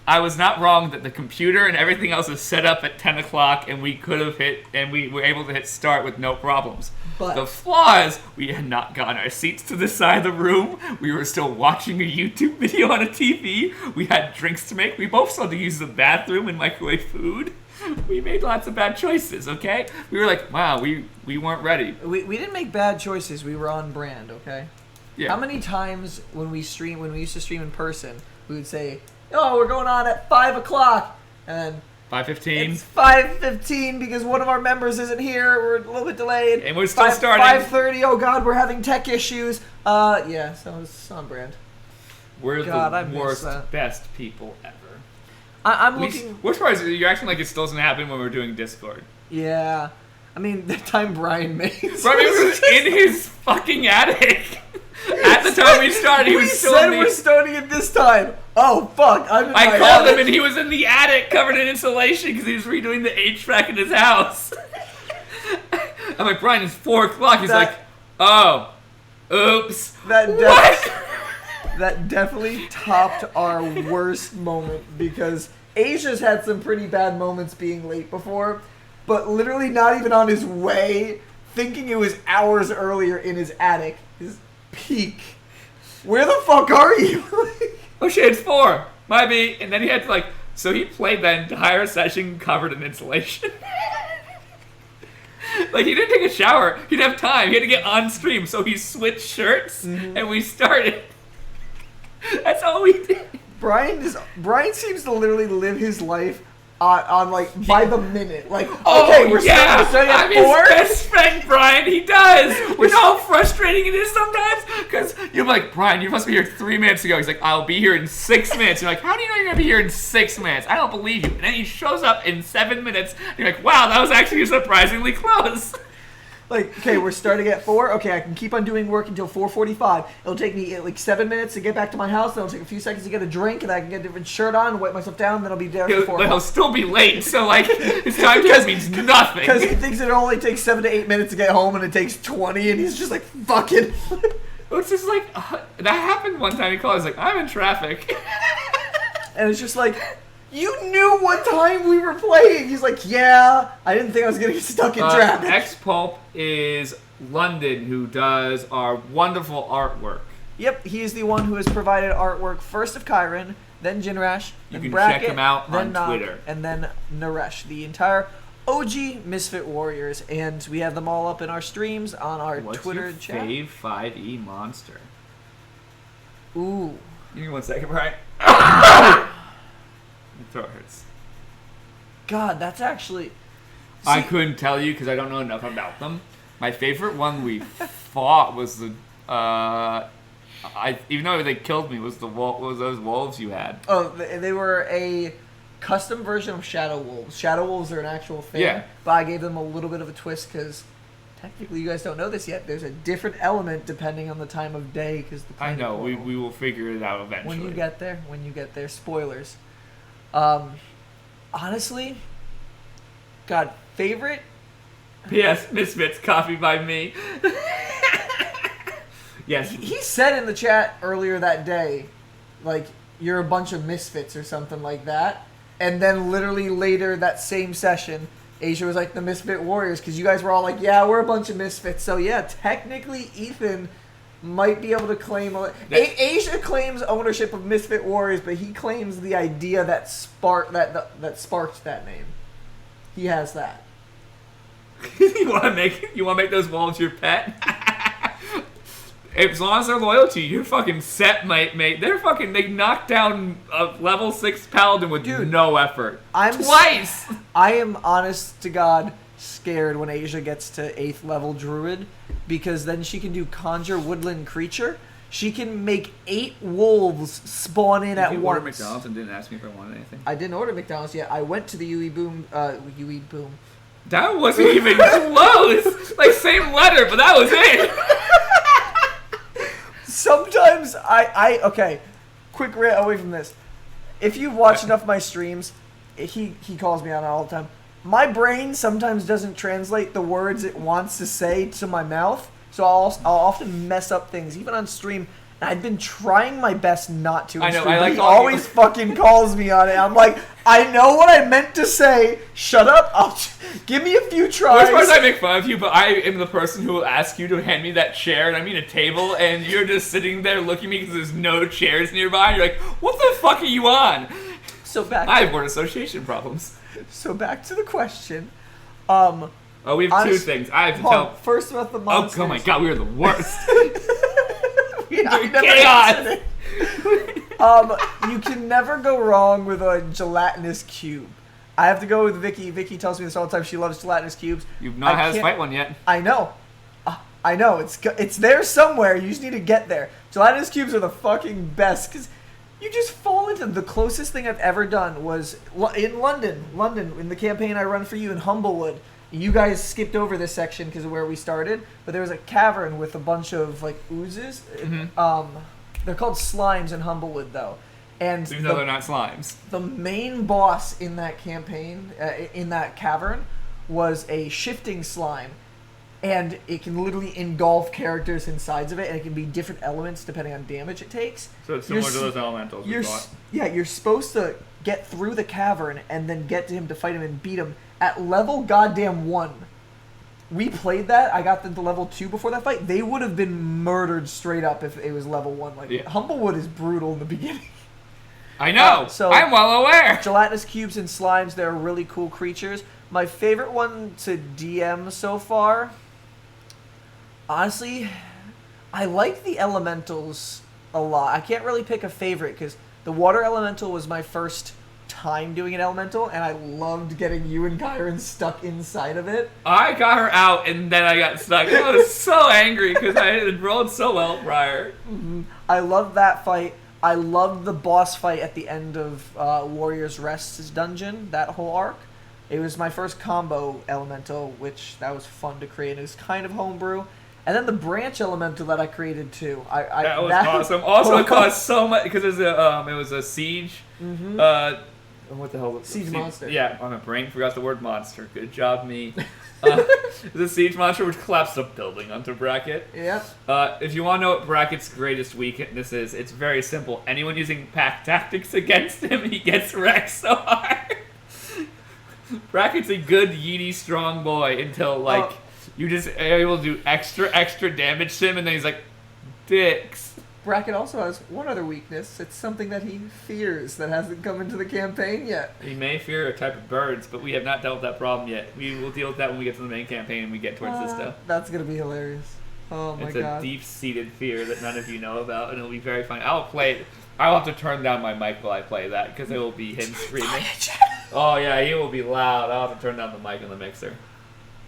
Speaker 1: I was not wrong that the computer and everything else was set up at 10 o'clock, and we were able to hit start with no problems.
Speaker 2: But
Speaker 1: the flaw is we had not gotten our seats to the side of the room. We were still watching a YouTube video on a TV. We had drinks to make. We both still had to use the bathroom and microwave food. We made lots of bad choices, okay? We were like, wow, we weren't ready.
Speaker 2: We didn't make bad choices. We were on brand, okay?
Speaker 1: Yeah.
Speaker 2: How many times when we used to stream in person, we would say, oh, we're going on at 5 o'clock, and then
Speaker 1: 5:15.
Speaker 2: It's 5:15 because one of our members isn't here. We're a little bit delayed.
Speaker 1: And we're still starting.
Speaker 2: 5:30. Oh God, we're having tech issues. Yeah, so it's on brand.
Speaker 1: We're
Speaker 2: God, I
Speaker 1: the
Speaker 2: miss
Speaker 1: worst,
Speaker 2: that.
Speaker 1: best people ever.
Speaker 2: I'm looking.
Speaker 1: Worst part is you're acting like it still doesn't happen when we're doing Discord.
Speaker 2: Yeah. I mean, the time Bryan made.
Speaker 1: Bryan was in his fucking attic. At the time we started, he was still
Speaker 2: said
Speaker 1: in the...
Speaker 2: we're starting at this time. Oh, fuck. I'm in my
Speaker 1: I called him
Speaker 2: attic.
Speaker 1: and he was in the attic covered in insulation because he was redoing the HVAC in his house. I'm like, Bryan, it's 4 o'clock. He's like, oh, oops.
Speaker 2: That definitely topped our worst moment because Asia's had some pretty bad moments being late before, but literally not even on his way, thinking it was hours earlier in his attic, his peak. Where the fuck are you?
Speaker 1: Oh shit, it's 4. Might be. And then he had to like, so he played that entire session covered in insulation. Like, he didn't take a shower. He didn't have time. He had to get on stream, so he switched shirts, and we started. That's all we did.
Speaker 2: Bryan seems to literally live his life on like by the minute. Like,
Speaker 1: Oh,
Speaker 2: okay, we're
Speaker 1: yeah.
Speaker 2: starting at
Speaker 1: I'm his
Speaker 2: 4.
Speaker 1: best friend, Bryan. He does. You know how frustrating it is sometimes? Because you're like, Bryan, you must be here 3 minutes ago. He's like, I'll be here in 6 minutes. You're like, how do you know you're going to be here in 6 minutes? I don't believe you. And then he shows up in 7 minutes. And you're like, wow, that was actually surprisingly close.
Speaker 2: Like, okay, we're starting at 4. Okay, I can keep on doing work until 4:45. It'll take me like 7 minutes to get back to my house. Then it'll take a few seconds to get a drink, and I can get a different shirt on and wipe myself down. Then I'll be there for 4
Speaker 1: But he'll
Speaker 2: o'clock.
Speaker 1: still be late. So, like, his time test means nothing.
Speaker 2: Because he thinks it only takes 7 to 8 minutes to get home, and it takes 20, and he's just like, fucking.
Speaker 1: It's just like, that happened one time. He called. He's like, I'm in traffic.
Speaker 2: And it's just like, you knew what time we were playing. He's like, yeah, I didn't think I was going to get stuck in traffic.
Speaker 1: X-Pulp is London, who does our wonderful artwork.
Speaker 2: Yep, he is the one who has provided artwork first of Kyron, then Jinrash,
Speaker 1: You
Speaker 2: then
Speaker 1: can
Speaker 2: Bracket,
Speaker 1: check him out
Speaker 2: then
Speaker 1: on
Speaker 2: Nog,
Speaker 1: Twitter.
Speaker 2: and then Naresh, the entire OG Misfit Warriors. And we have them all up in our streams on our
Speaker 1: What's
Speaker 2: Twitter
Speaker 1: your
Speaker 2: chat.
Speaker 1: fave 5e monster?
Speaker 2: Ooh.
Speaker 1: Give me 1 second, Bryan. My throat hurts.
Speaker 2: God, that's actually...
Speaker 1: I couldn't tell you because I don't know enough about them. My favorite one we fought was the... even though they killed me, was those wolves you had.
Speaker 2: Oh, they were a custom version of Shadow Wolves. Shadow Wolves are an actual thing.
Speaker 1: Yeah.
Speaker 2: But I gave them a little bit of a twist because technically you guys don't know this yet. There's a different element depending on the time of day. Because
Speaker 1: I know. We will figure it out eventually.
Speaker 2: when you get there, spoilers. Honestly, God, favorite?
Speaker 1: P.S. Misfits, coffee by me. Yes.
Speaker 2: He said in the chat earlier that day, like, you're a bunch of misfits or something like that. And then literally later that same session, Asia was like, the Misfit Warriors, because you guys were all like, yeah, we're a bunch of misfits. So yeah, technically Ethan might be able to claim... Asia claims ownership of Misfit Warriors, but he claims the idea that sparked that name. He has that.
Speaker 1: you want to make those wolves your pet? As long as they're loyal to you, you're fucking set, mate. They knocked down a level 6 paladin with no effort. Twice!
Speaker 2: I am honest to God scared when Asia gets to 8th level druid, because then she can do conjure woodland creature. She can make 8 wolves spawn in at once.
Speaker 1: You ordered McDonald's and didn't ask me if I wanted anything?
Speaker 2: I didn't order McDonald's yet. I went to the Yui Boom.
Speaker 1: That wasn't even close. Like, same letter, but that was it.
Speaker 2: Sometimes okay, quick rant away from this. If you've watched enough of my streams, he calls me on it all the time. My brain sometimes doesn't translate the words it wants to say to my mouth, so I'll often mess up things, even on stream. And I've been trying my best not to.
Speaker 1: I know.
Speaker 2: Stream,
Speaker 1: I like
Speaker 2: he always fucking calls me on it. I'm like, I know what I meant to say. Shut up. Give me a few tries.
Speaker 1: As far as I make fun of you, but I am the person who will ask you to hand me that chair, and I mean a table, and you're just sitting there looking at me because there's no chairs nearby. You're like, what the fuck are you on?
Speaker 2: So back.
Speaker 1: I have word association problems.
Speaker 2: So back to the question.
Speaker 1: Oh, we have two things. I have to tell.
Speaker 2: First about the monsters.
Speaker 1: Oh my god, we are the worst.
Speaker 2: Chaos. You can never go wrong with a gelatinous cube. I have to go with Vicky. Vicky tells me this all the time. She loves gelatinous cubes.
Speaker 1: You've not had us fight one yet.
Speaker 2: I know. I know. It's there somewhere. You just need to get there. Gelatinous cubes are the fucking best because You just fall into the closest thing I've ever done was in London, in the campaign I run for you in Humblewood. You guys skipped over this section because of where we started, but there was a cavern with a bunch of like oozes. Mm-hmm. They're called slimes in Humblewood, though. And
Speaker 1: even though they're not slimes.
Speaker 2: The main boss in that campaign, in that cavern, was a shifting slime. And it can literally engulf characters inside of it, and it can be different elements depending on damage it takes.
Speaker 1: So it's similar to those elementals we bought.
Speaker 2: Yeah, you're supposed to get through the cavern and then get to him to fight him and beat him at level goddamn 1. We played that. I got them to level 2 before that fight. They would have been murdered straight up if it was level 1. Like Humblewood is brutal in the beginning.
Speaker 1: I know. So I'm well aware.
Speaker 2: Gelatinous cubes and slimes, they're really cool creatures. My favorite one to DM so far, honestly, I like the elementals a lot. I can't really pick a favorite because the water elemental was my first time doing an elemental, and I loved getting you and Kyron stuck inside of it.
Speaker 1: I got her out, and then I got stuck. I was so angry because I had rolled so well prior.
Speaker 2: Mm-hmm. I loved that fight. I loved the boss fight at the end of Warrior's Rest's dungeon, that whole arc. It was my first combo elemental, which that was fun to create. It was kind of homebrew. And then the branch elemental that I created too.
Speaker 1: That was awesome. Also, it cost so much because it was a siege.
Speaker 2: Mm-hmm.
Speaker 1: What the hell was it?
Speaker 2: Siege monster.
Speaker 1: Yeah, my brain forgot the word monster. Good job, me. It's a siege monster which collapsed a building onto Bracket.
Speaker 2: Yep.
Speaker 1: If you want to know what Bracket's greatest weakness is, it's very simple. Anyone using pack tactics against him, he gets wrecked so hard. Bracket's a good, yeety, strong boy until, you just are able to do extra damage to him, and then he's like, dicks.
Speaker 2: Bracket also has one other weakness. It's something that he fears that hasn't come into the campaign yet.
Speaker 1: He may fear a type of birds, but we have not dealt with that problem yet. We will deal with that when we get to the main campaign and we get towards this stuff.
Speaker 2: That's going to be hilarious. Oh my god.
Speaker 1: It's a deep-seated fear that none of you know about, and it'll be very funny. I'll have to turn down my mic while I play that, because it will be him screaming. Oh yeah, he will be loud. I'll have to turn down the mic in the mixer.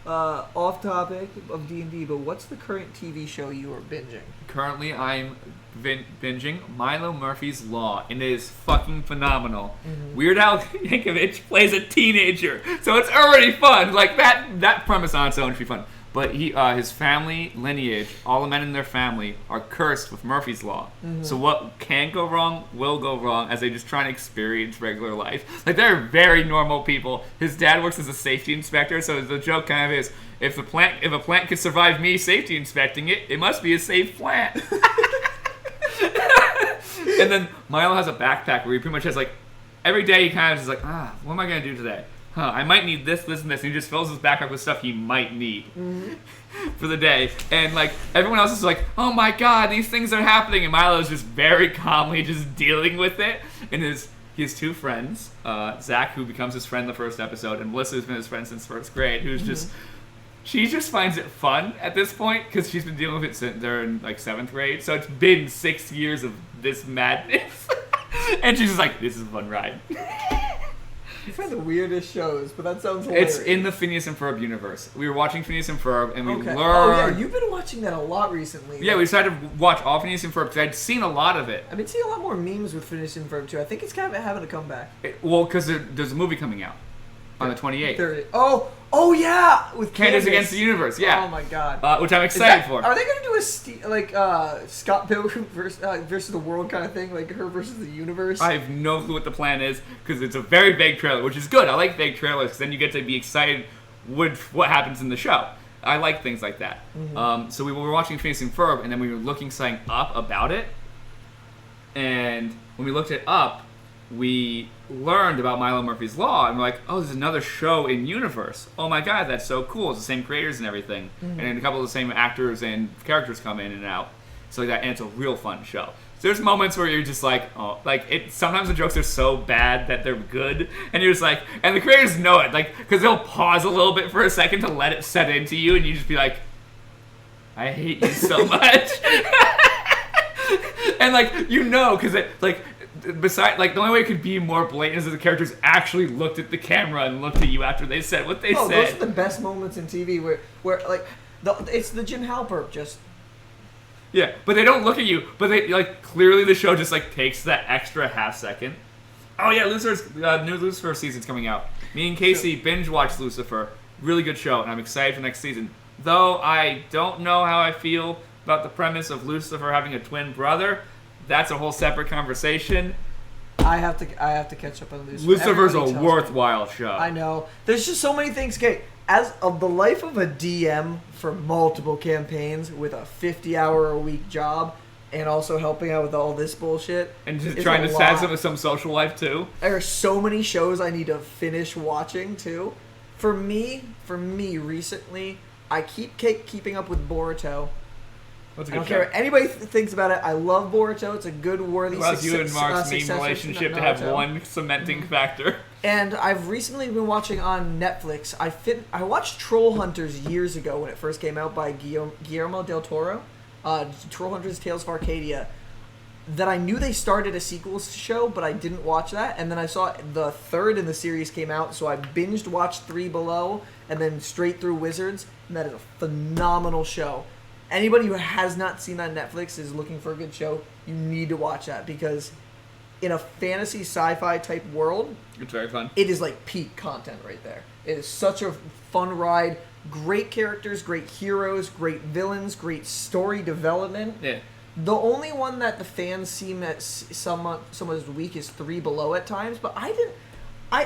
Speaker 2: Off topic of D&D, but what's the current TV show you are binging?
Speaker 1: Currently, I'm binging Milo Murphy's Law, and it is fucking phenomenal. Mm-hmm. Weird Al Yankovic plays a teenager, so it's already fun. Like, that premise on its own should be fun. But his family lineage, all the men in their family, are cursed with Murphy's Law. Mm-hmm. So what can go wrong will go wrong as they just try and experience regular life. Like, they're very normal people. His dad works as a safety inspector, so the joke kind of is, if a plant could survive me safety inspecting it, it must be a safe plant. And then Milo has a backpack where he pretty much has, like, every day he kind of is like, what am I going to do today? I might need this, and this. And he just fills his backpack with stuff he might need for the day. And, like, everyone else is like, oh my god, these things are happening. And Milo's just very calmly just dealing with it. And he has two friends, Zach, who becomes his friend in the first episode, and Melissa, who's been his friend since first grade, who's just... She just finds it fun at this point because she's been dealing with it since they're in, like, 7th grade. So it's been 6 years of this madness. And she's just like, this is a fun ride.
Speaker 2: It's one of the weirdest shows, but that sounds hilarious.
Speaker 1: It's in the Phineas and Ferb universe. We were watching Phineas and Ferb, and we learned...
Speaker 2: Oh, yeah, you've been watching that a lot recently.
Speaker 1: Yeah, we decided to watch all Phineas and Ferb because I'd seen a lot of it.
Speaker 2: I've been seeing a lot more memes with Phineas and Ferb, too. I think it's kind of having a comeback.
Speaker 1: Because there's a movie coming out on the 28th.
Speaker 2: Oh yeah! With
Speaker 1: Candace Against the Universe, yeah.
Speaker 2: Oh my god.
Speaker 1: Which I'm excited for.
Speaker 2: Are they going to do a Scott Pilgrim versus the world kind of thing? Like her versus the universe?
Speaker 1: I have no clue what the plan is because it's a very vague trailer, which is good. I like vague trailers because then you get to be excited with what happens in the show. I like things like that. Mm-hmm. So we were watching Phineas and Ferb, and then we were looking something up about it. And when we looked it up, we learned about Milo Murphy's Law, and we're like, oh, there's another show in universe. Oh my god, that's so cool. It's the same creators and everything. Mm-hmm. And a couple of the same actors and characters come in and out. So like that, and it's a real fun show. So there's moments where you're just like, oh, like, sometimes the jokes are so bad that they're good, and you're just like, and the creators know it, like, because they'll pause a little bit for a second to let it set into you, and you just be like, I hate you so much. And like, you know, because it, like, besides, like, the only way it could be more blatant is if the characters actually looked at the camera and looked at you after they said what they said.
Speaker 2: Those are the best moments in TV where like, it's the Jim Halpert just...
Speaker 1: Yeah, but they don't look at you. But they like clearly the show just like takes that extra half second. Oh yeah, Lucifer's new Lucifer season's coming out. Me and Casey binge watched Lucifer. Really good show, and I'm excited for next season. Though I don't know how I feel about the premise of Lucifer having a twin brother. That's a whole separate conversation.
Speaker 2: I have to catch up on Lucifer.
Speaker 1: Lucifer's a worthwhile show.
Speaker 2: I know. There's just so many things. Okay, as of the life of a DM for multiple campaigns with a 50-hour-a-week job and also helping out with all this bullshit.
Speaker 1: And just trying to have some social life, too.
Speaker 2: There are so many shows I need to finish watching, too. For me, recently, I keep keeping up with Boruto.
Speaker 1: What's a
Speaker 2: I
Speaker 1: good
Speaker 2: don't
Speaker 1: show?
Speaker 2: care what anybody thinks about it. I love Boruto. It's a good, worthy
Speaker 1: Well, you and Mark's meme
Speaker 2: successor
Speaker 1: relationship to
Speaker 2: Naruto.
Speaker 1: have one cementing factor.
Speaker 2: And I've recently been watching on Netflix. I watched Troll Hunters years ago when it first came out by Guillermo del Toro. Troll Hunters Tales of Arcadia. That I knew they started a sequel show, but I didn't watch that. And then I saw the third in the series came out, so I binged watched Three Below and then straight through Wizards. And that is a phenomenal show. Anybody who has not seen that on Netflix is looking for a good show. You need to watch that because in a fantasy sci-fi type world,
Speaker 1: It's very fun.
Speaker 2: it is like peak content right there. It is such a fun ride. Great characters, great heroes, great villains, great story development.
Speaker 1: Yeah.
Speaker 2: The only one that the fans seem at somewhat weak is Three Below at times, but I didn't. I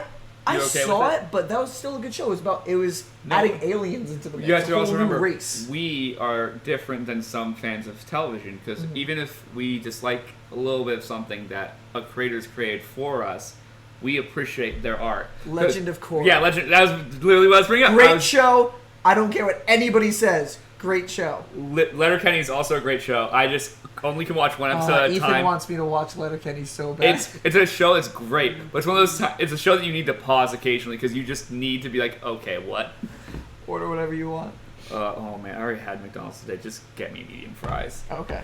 Speaker 1: You okay
Speaker 2: saw
Speaker 1: with
Speaker 2: it, but that was still a good show. It was adding aliens into the mix.
Speaker 1: You have to
Speaker 2: a whole
Speaker 1: also
Speaker 2: new
Speaker 1: remember,
Speaker 2: race.
Speaker 1: we are different than some fans of television because even if we dislike a little bit of something that a creator's created for us, we appreciate their art.
Speaker 2: Legend of Korra.
Speaker 1: Yeah, Legend. That was literally what I was bringing up.
Speaker 2: Great show. I don't care what anybody says. Great show.
Speaker 1: Letterkenny is also a great show. I just only can watch one episode at a
Speaker 2: Ethan
Speaker 1: time.
Speaker 2: wants me to watch Letterkenny so bad.
Speaker 1: It's a show that's great, but it's one of those. It's a show that you need to pause occasionally because you just need to be like, okay, what?
Speaker 2: Order whatever you want.
Speaker 1: Oh man, I already had McDonald's today. Just get me medium fries.
Speaker 2: Okay.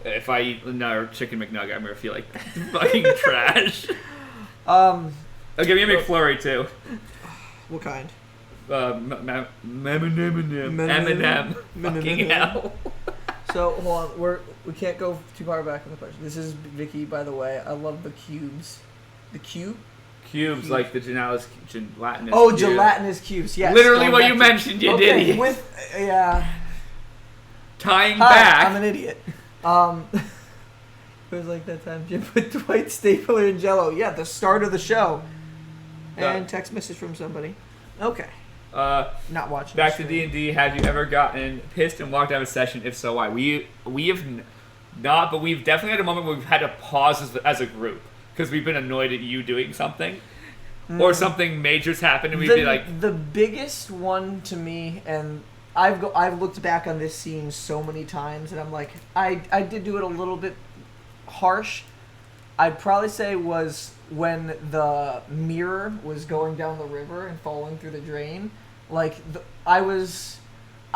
Speaker 1: If I eat another chicken McNugget, I'm gonna feel like fucking trash.
Speaker 2: Um,
Speaker 1: Oh, give me a McFlurry too.
Speaker 2: what kind?
Speaker 1: M&M. Fucking
Speaker 2: M&M.
Speaker 1: hell.
Speaker 2: So hold on, we can't go too far back in the question. This is Vicky, by the way. I love the cubes. The cube?
Speaker 1: Cubes like the gelatinous.
Speaker 2: Oh,
Speaker 1: cube.
Speaker 2: gelatinous cubes. Yes.
Speaker 1: Literally
Speaker 2: going
Speaker 1: what
Speaker 2: back
Speaker 1: you
Speaker 2: to-
Speaker 1: mentioned, you
Speaker 2: okay,
Speaker 1: idiot.
Speaker 2: Yeah.
Speaker 1: Tying
Speaker 2: Hi,
Speaker 1: back.
Speaker 2: I'm an idiot. It was like that time Jim put Dwight Stapler in Jello. Yeah, the start of the show. And text message from somebody. Okay. Not watching.
Speaker 1: Back to D&D. Have you ever gotten pissed and walked out of a session? If so, why? We have not, but we've definitely had a moment where we've had to pause as a group because we've been annoyed at you doing something, or something major's happened, and we'd be like,
Speaker 2: the biggest one to me, and I've looked back on this scene so many times, and I'm like, I did do it a little bit harsh. I'd probably say was when the mirror was going down the river and falling through the drain. Like, I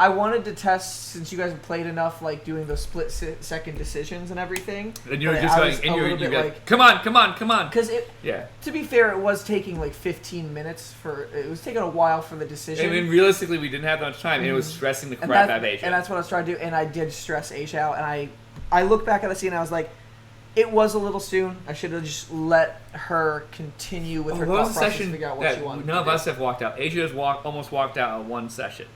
Speaker 2: wanted to test, since you guys have played enough, like, doing the split-second decisions and everything.
Speaker 1: and you were
Speaker 2: but
Speaker 1: just
Speaker 2: I
Speaker 1: going,
Speaker 2: was
Speaker 1: and
Speaker 2: a
Speaker 1: you're
Speaker 2: little bit
Speaker 1: like,
Speaker 2: like,
Speaker 1: come on.
Speaker 2: because
Speaker 1: Yeah.
Speaker 2: to be fair, it was taking like 15 minutes it was taking a while for the decision.
Speaker 1: And then realistically, we didn't have that much time, and it was stressing the
Speaker 2: And
Speaker 1: crap out of Asia.
Speaker 2: And that's what I was trying to do, and I did stress Asia out, and I look back at the scene and I was like, it was a little soon. I should have just let her continue with her
Speaker 1: what was
Speaker 2: thought
Speaker 1: the
Speaker 2: process
Speaker 1: session
Speaker 2: to figure out what
Speaker 1: that
Speaker 2: she wanted
Speaker 1: none
Speaker 2: to
Speaker 1: of
Speaker 2: do.
Speaker 1: us have walked out? Asia has almost walked out on one session.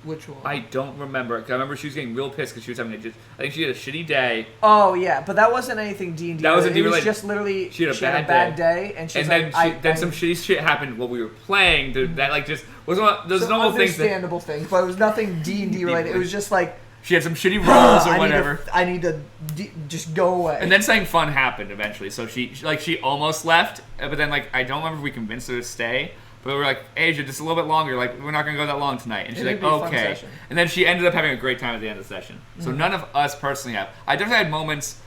Speaker 2: Which one?
Speaker 1: I don't remember. 'Cause I remember she was getting real pissed because she was having I think she had a shitty day.
Speaker 2: Oh yeah, but that wasn't anything D&D.
Speaker 1: That wasn't
Speaker 2: it was
Speaker 1: related.
Speaker 2: just literally
Speaker 1: She had a
Speaker 2: a
Speaker 1: bad
Speaker 2: day, and she's
Speaker 1: And
Speaker 2: like,
Speaker 1: then some shitty shit happened while we were playing. That like just was one. Those normal things.
Speaker 2: understandable things, but it was nothing D&D related. It was just like,
Speaker 1: She had some shitty rolls or whatever.
Speaker 2: I need to just go away.
Speaker 1: And then something fun happened eventually. So she almost left, but then like I don't remember if we convinced her to stay. But we were like, Asia, just a little bit longer. Like, we're not going to go that long tonight. And she's
Speaker 2: It'd
Speaker 1: like,
Speaker 2: be a fun
Speaker 1: okay.
Speaker 2: session.
Speaker 1: And then she ended up having a great time at the end of the session. So none of us personally have. I definitely had moments.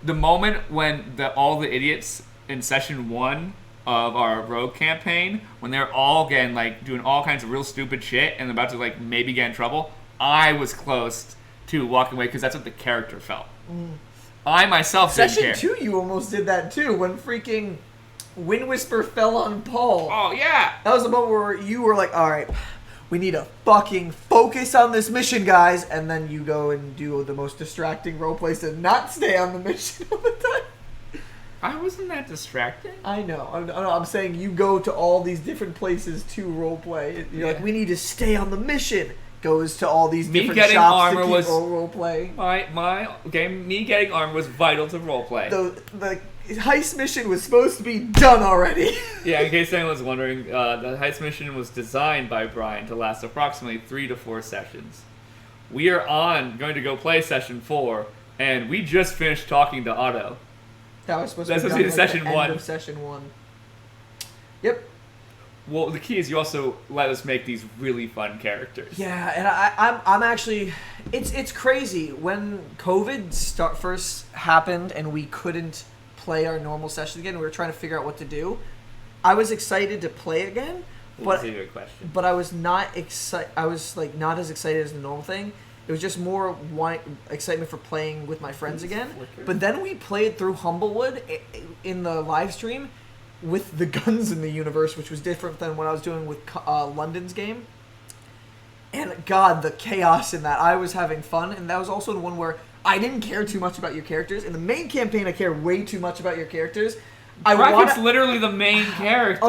Speaker 1: The moment when all the idiots in session 1 of our rogue campaign, when they're all again like doing all kinds of real stupid shit and about to like maybe get in trouble, I was close to walking away because that's what the character felt. I myself didn't care.
Speaker 2: Session 2, you almost did that too, when freaking Wind Whisper fell on Paul.
Speaker 1: Oh, yeah.
Speaker 2: That was the moment where you were like, all right, we need to fucking focus on this mission, guys. And then you go and do the most distracting roleplays to not stay on the mission all the time.
Speaker 1: I wasn't that distracting.
Speaker 2: I know. I'm saying you go to all these different places to roleplay. You're like, we need to stay on the mission. Goes to all these different shops to keep roleplay.
Speaker 1: Me getting armor was vital to roleplay.
Speaker 2: The heist mission was supposed to be done already.
Speaker 1: Yeah, in case anyone's wondering, the heist mission was designed by Bryan to last approximately 3 to 4 sessions. We are going to go play session 4, and we just finished talking to Otto.
Speaker 2: That was supposed to be
Speaker 1: session
Speaker 2: the
Speaker 1: 1.
Speaker 2: End of session 1. Yep.
Speaker 1: Well, the key is you also let us make these really fun characters.
Speaker 2: Yeah, and I'm actually, it's crazy when COVID first happened and we couldn't play our normal sessions again. We were trying to figure out what to do. I was excited to play again, but
Speaker 1: That's a good question.
Speaker 2: But I was not excited. I was like not as excited as the normal thing. It was just more excitement for playing with my friends again. But then we played through Humblewood in the live stream with the guns in the universe, which was different than what I was doing with London's game. And God, the chaos in that. I was having fun, and that was also the one where I didn't care too much about your characters. In the main campaign, I care way too much about your characters.
Speaker 1: Brackett's literally the main character.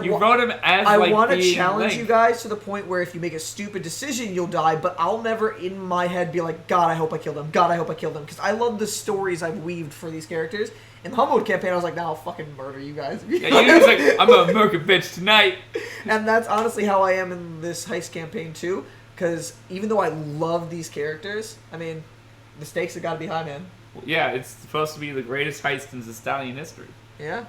Speaker 1: You wrote him as
Speaker 2: I want to challenge
Speaker 1: Link.
Speaker 2: you guys to the point where if you make a stupid decision, you'll die. But I'll never, in my head, be like, God, I hope I killed him. God, I hope I killed him. Because I love the stories I've weaved for these characters. In the Humblewood campaign, I was like, nah, I'll fucking murder you guys.
Speaker 1: Yeah, you was like, I'm gonna murder a bitch tonight.
Speaker 2: And that's honestly how I am in this heist campaign too. Because even though I love these characters, I mean, the stakes have got to be high, man.
Speaker 1: Yeah, it's supposed to be the greatest heist in Stallion history.
Speaker 2: Yeah.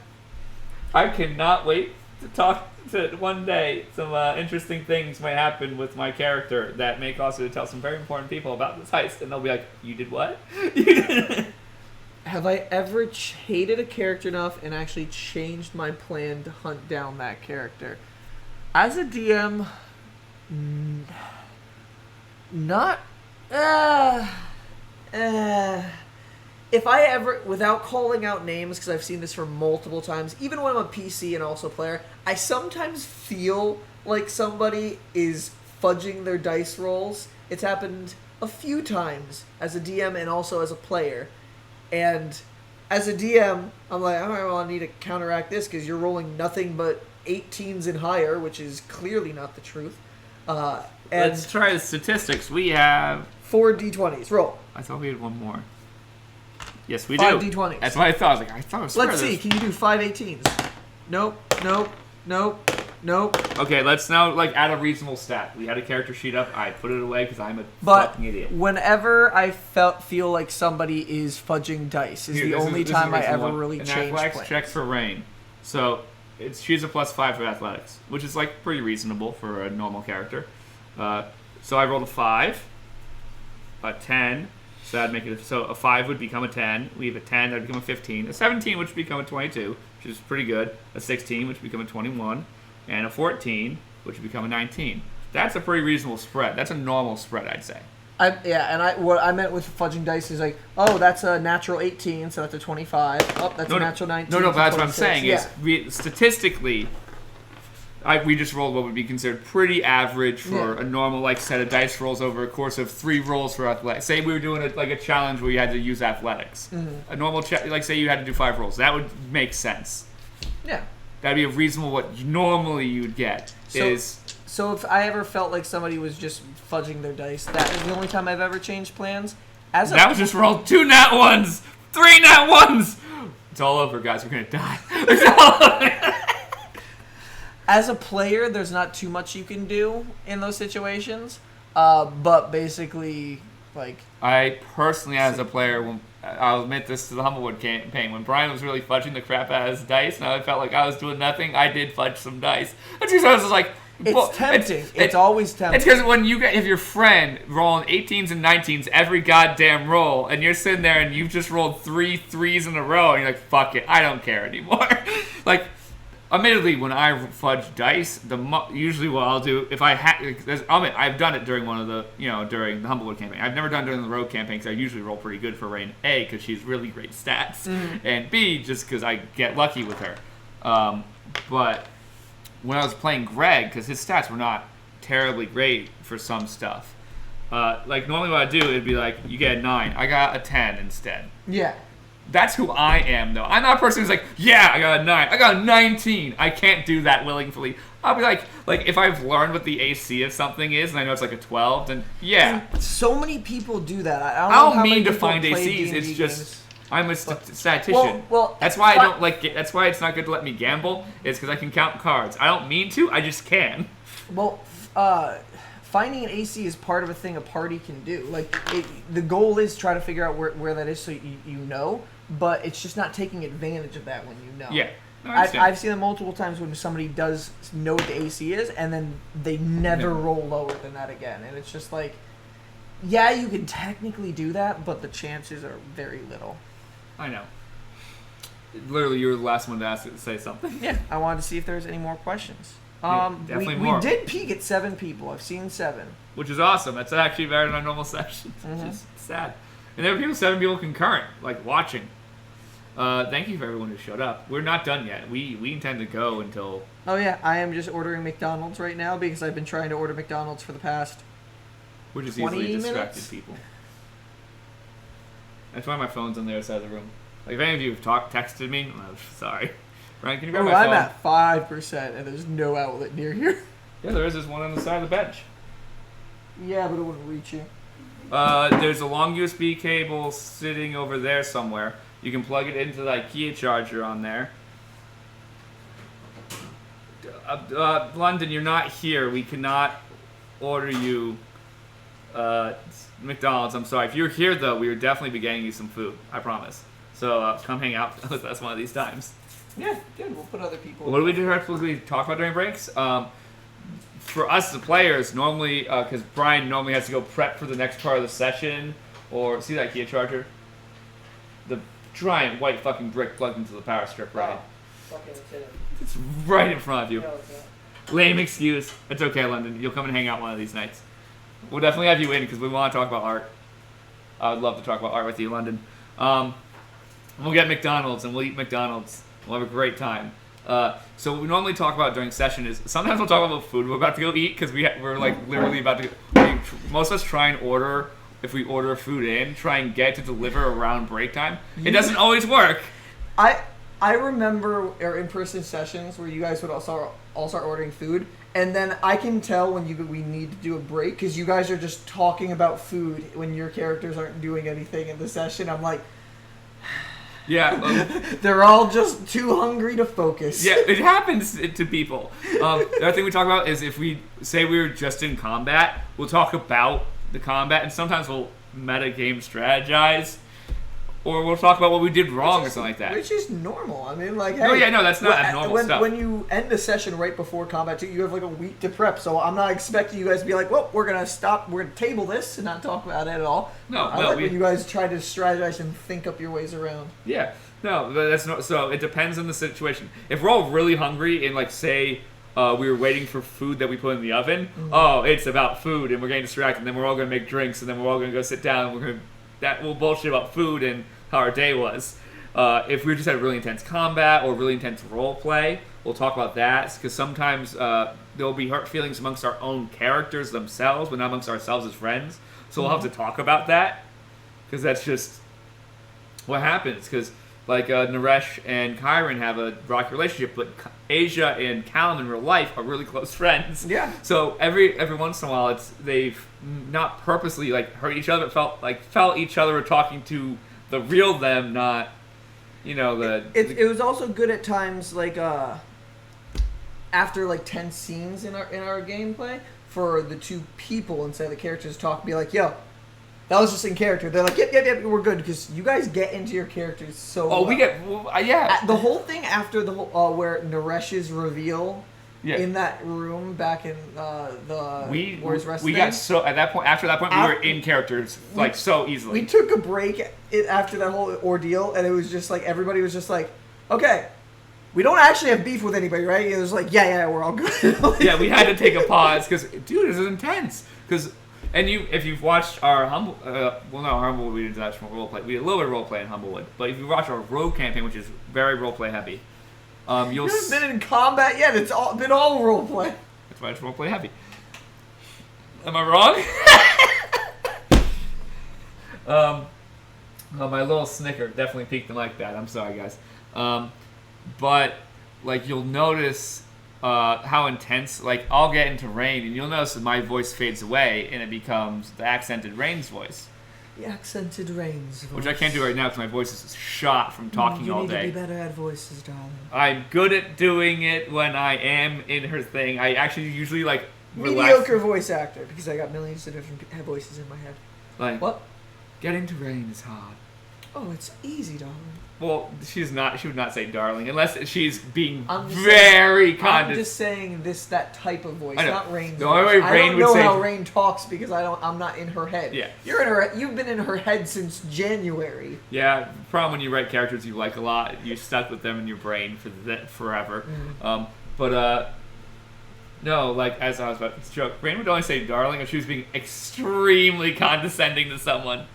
Speaker 1: I cannot wait to talk to one day some interesting things might happen with my character that may cause you to tell some very important people about this heist, and they'll be like, you did what?
Speaker 2: Have I ever hated a character enough and actually changed my plan to hunt down that character? As a DM, not... If I ever, without calling out names, because I've seen this for multiple times, even when I'm a PC and also player, I sometimes feel like somebody is fudging their dice rolls. It's happened a few times as a DM and also as a player. And as a DM, I'm like, all right, well, I need to counteract this because you're rolling nothing but 18s and higher, which is clearly not the truth. And
Speaker 1: let's try the statistics. We have
Speaker 2: 4 d20s. Roll.
Speaker 1: I thought we had one more. Yes, we
Speaker 2: 5
Speaker 1: do.
Speaker 2: 5 d20s.
Speaker 1: That's what I thought. I was like, I thought it was
Speaker 2: Let's see. Can you do 5 18s? Nope. Nope. Nope. Nope.
Speaker 1: Okay, let's now add a reasonable stat. We had a character sheet up. I put it away because I'm a fucking idiot.
Speaker 2: Whenever I feel like somebody is fudging dice, is the only time I ever really changed plans.
Speaker 1: Athletics check for Rain. So she's a +5 for athletics, which is pretty reasonable for a normal character. So I rolled a 5, a 10. So that'd make it. So a 5 would become a 10. We have a 10 that'd become a 15. A 17 which would become a 22, which is pretty good. A 16 which would become a 21, and a 14 which would become a 19. That's a pretty reasonable spread. That's a normal spread, I'd say.
Speaker 2: What I meant with fudging dice is that's a natural 18, so that's a 25. Oh, that's a natural 19.
Speaker 1: No, but that's what I'm saying is statistically. We just rolled what would be considered pretty average for a normal set of dice rolls over a course of 3 rolls for athletics. Say we were doing a challenge where you had to use athletics. Mm-hmm. A normal say you had to do 5 rolls. That would make sense.
Speaker 2: Yeah.
Speaker 1: That'd be a reasonable what normally you would get.
Speaker 2: So if I ever felt like somebody was just fudging their dice, that is the only time I've ever changed plans. That
Speaker 1: was just rolled 2 nat 1s, 3 nat 1s. It's all over, guys. We're gonna die.
Speaker 2: As a player, there's not too much you can do in those situations, but basically,
Speaker 1: I personally, as a player, I'll admit this to the Humblewood campaign, when Bryan was really fudging the crap out of his dice, and I felt like I was doing nothing, I did fudge some dice. And so I was just like...
Speaker 2: It's tempting. It's always tempting.
Speaker 1: It's because when if your friend rolling 18s and 19s every goddamn roll, and you're sitting there and you've just rolled 3 3s in a row, and you're like, fuck it, I don't care anymore. Admittedly, when I fudge dice, usually what I'll do if I've done it during one of the during the Humblewood campaign. I've never done it during the Rogue campaign because I usually roll pretty good for Rain. A, because she's really great stats, and B, just because I get lucky with her. But when I was playing Greg, because his stats were not terribly great for some stuff. Like normally what I do, it'd be like, you get a 9. I got a 10 instead.
Speaker 2: Yeah.
Speaker 1: That's who I am, though. I'm not a person who's like, yeah, I got a 9. I got a 19. I can't do that willingly. I'll be like if I've learned what the AC of something is, and I know it's like a 12, then yeah.
Speaker 2: And so many people do that. I
Speaker 1: don't mean to find ACs. It's just I'm a statistician.
Speaker 2: Well,
Speaker 1: that's why I don't like. That's why it's not good to let me gamble. It's because I can count cards. I don't mean to. I just can.
Speaker 2: Well, finding an AC is part of a thing a party can do. Like the goal is try to figure out where that is, so you know. But it's just not taking advantage of that when you know.
Speaker 1: Yeah. No,
Speaker 2: I've seen it multiple times when somebody does know what the AC is, and then they never roll lower than that again. And it's just like, yeah, you can technically do that, but the chances are very little.
Speaker 1: I know. Literally, you were the last one to ask it to say something.
Speaker 2: Yeah, I wanted to see if there was any more questions.
Speaker 1: Definitely more.
Speaker 2: We did peak at 7 people. I've seen 7.
Speaker 1: Which is awesome. That's actually better than our normal sessions, which is sad. And there were 7 people concurrent, like watching. Thank you for everyone who showed up. We're not done yet. We intend to go until...
Speaker 2: Oh yeah, I am just ordering McDonald's right now because I've been trying to order McDonald's for the past
Speaker 1: We're just
Speaker 2: 20
Speaker 1: easily distracted
Speaker 2: minutes?
Speaker 1: people. That's why my phone's on the other side of the room. Like if any of you have texted me, I'm sorry. Bryan, can you grab my phone?
Speaker 2: I'm at 5% and there's no outlet near here.
Speaker 1: Yeah, there is. There's one on the side of the bench.
Speaker 2: Yeah, but it wouldn't reach you.
Speaker 1: There's a long USB cable sitting over there somewhere. You can plug it into the IKEA charger on there. London, you're not here. We cannot order you McDonald's. I'm sorry. If you're here, though, we would definitely be getting you some food. I promise. So come hang out with us one of these times.
Speaker 2: Yeah, good. We'll put other people.
Speaker 1: What do we typically talk about during breaks? For us, the players, normally, because Bryan normally has to go prep for the next part of the session, or see that IKEA charger? The giant white fucking brick plugged into the power strip, right? It's right in front of you. Lame excuse. It's okay, London. You'll come and hang out one of these nights. We'll definitely have you in because we want to talk about art. I would love to talk about art with you, London. We'll get McDonald's and we'll eat McDonald's. We'll have a great time. So what we normally talk about during session is sometimes we'll talk about food we're about to go eat because we're like literally about to go. Most of us try and order, if we order food in, try and get to deliver around break time. It doesn't always work.
Speaker 2: I remember our in-person sessions where you guys would all start ordering food, and then I can tell when we need to do a break because you guys are just talking about food when your characters aren't doing anything in the session. I'm like,
Speaker 1: yeah,
Speaker 2: they're all just too hungry to focus.
Speaker 1: Yeah, it happens to people. The other thing we talk about is if we say we were just in combat, we'll talk about the combat, and sometimes we'll meta-game strategize. Or we'll talk about what we did wrong or something like that.
Speaker 2: Which is normal. I mean, like, hey.
Speaker 1: No, that's not abnormal stuff.
Speaker 2: When you end the session right before combat, too, you have like a week to prep. So I'm not expecting you guys to be like, well, we're going to table this and not talk about it at all. When you guys try to strategize and think up your ways around.
Speaker 1: Yeah. No, that's not. So it depends on the situation. If we're all really hungry and, like, say, we were waiting for food that we put in the oven, it's about food and we're getting distracted, and then we're all going to make drinks, and then we're all going to go sit down, and we'll bullshit about food and how our day was. If we just had really intense combat or really intense role play, we'll talk about that, because sometimes there'll be hurt feelings amongst our own characters themselves, but not amongst ourselves as friends. So we'll have to talk about that, because that's just what happens. Because like Naresh and Kyron have a rocky relationship, but Asia and Callum in real life are really close friends. Yeah. So every once in a while, they've not purposely like hurt each other, but felt each other were talking to the real them, not,
Speaker 2: It was also good at times, like after like 10 scenes in our gameplay, for the two people instead of the characters talk, be like, yo, that was just in character. They're like, yep, we're good, because you guys get into your characters so well.
Speaker 1: Yeah.
Speaker 2: The whole thing after the whole where Naresh's reveal. Yeah. In that room back in the Wars Wrestling.
Speaker 1: We got so at that point. After that point, we were in characters so easily.
Speaker 2: We took a break after that whole ordeal, and it was just like everybody was just like, "Okay, we don't actually have beef with anybody, right?" It was like, "Yeah, we're all good."
Speaker 1: Yeah, we had to take a pause because, dude, this is intense. If you've watched our Humblewood, we did that role play. We did a little bit of role play in Humblewood, but if you watch our Rogue campaign, which is very role play heavy. You haven't
Speaker 2: been in combat yet. It's been all roleplay.
Speaker 1: That's why it's roleplay heavy. Am I wrong? Well, my little snicker definitely peaked in like that. I'm sorry, guys. But like you'll notice how intense. Like I'll get into Rain, and you'll notice that my voice fades away, and it becomes the accented Rain's voice.
Speaker 2: The accented Rain's voice.
Speaker 1: Which I can't do right now because my voice is shot from talking all day.
Speaker 2: You need to be better at voices, darling.
Speaker 1: I'm good at doing it when I am in her thing. I actually usually like
Speaker 2: mediocre voice actor because I got millions of different voices in my head.
Speaker 1: Like
Speaker 2: what?
Speaker 1: Getting to Rain is hard.
Speaker 2: Oh, it's easy, darling.
Speaker 1: Well, she's not. She would not say darling unless she's being
Speaker 2: I'm just saying that type of voice, not Rain's.
Speaker 1: The only way Rain would say.
Speaker 2: I don't know how Rain talks because I'm not in her head.
Speaker 1: Yeah.
Speaker 2: You've been in her head since January.
Speaker 1: Yeah. The problem when you write characters you like a lot, you're stuck with them in your brain forever. No, like as I was about to joke, Rain would only say darling if she was being extremely condescending to someone.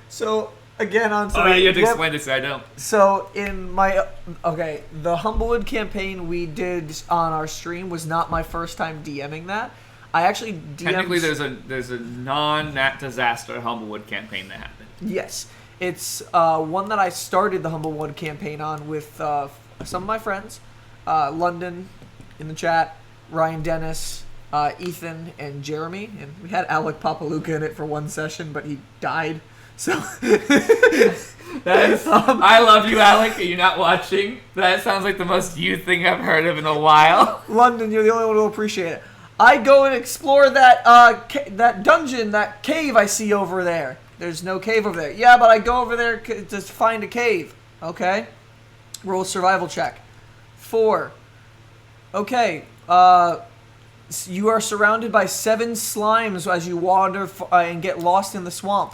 Speaker 2: So. Again, on
Speaker 1: sorry. Oh, you have to explain this. I don't.
Speaker 2: So in the Humblewood campaign we did on our stream was not my first time DMing that. I actually DM'd...
Speaker 1: Technically, there's a non-Nat Disaster Humblewood campaign that happened.
Speaker 2: Yes, it's one that I started the Humblewood campaign on with some of my friends, London in the chat, Ryan Dennis, Ethan, and Jeremy, and we had Alec Papaluca in it for one session, but he died. So
Speaker 1: I love you, Alec. Are you not watching? That sounds like the most you thing I've heard of in a while.
Speaker 2: London, you're the only one who will appreciate it. I go and explore that that dungeon, that cave I see over there. There's no cave over there. Yeah, but I go over there to find a cave. Okay. Roll a survival check. 4. Okay. You are surrounded by 7 slimes as you wander and get lost in the swamp.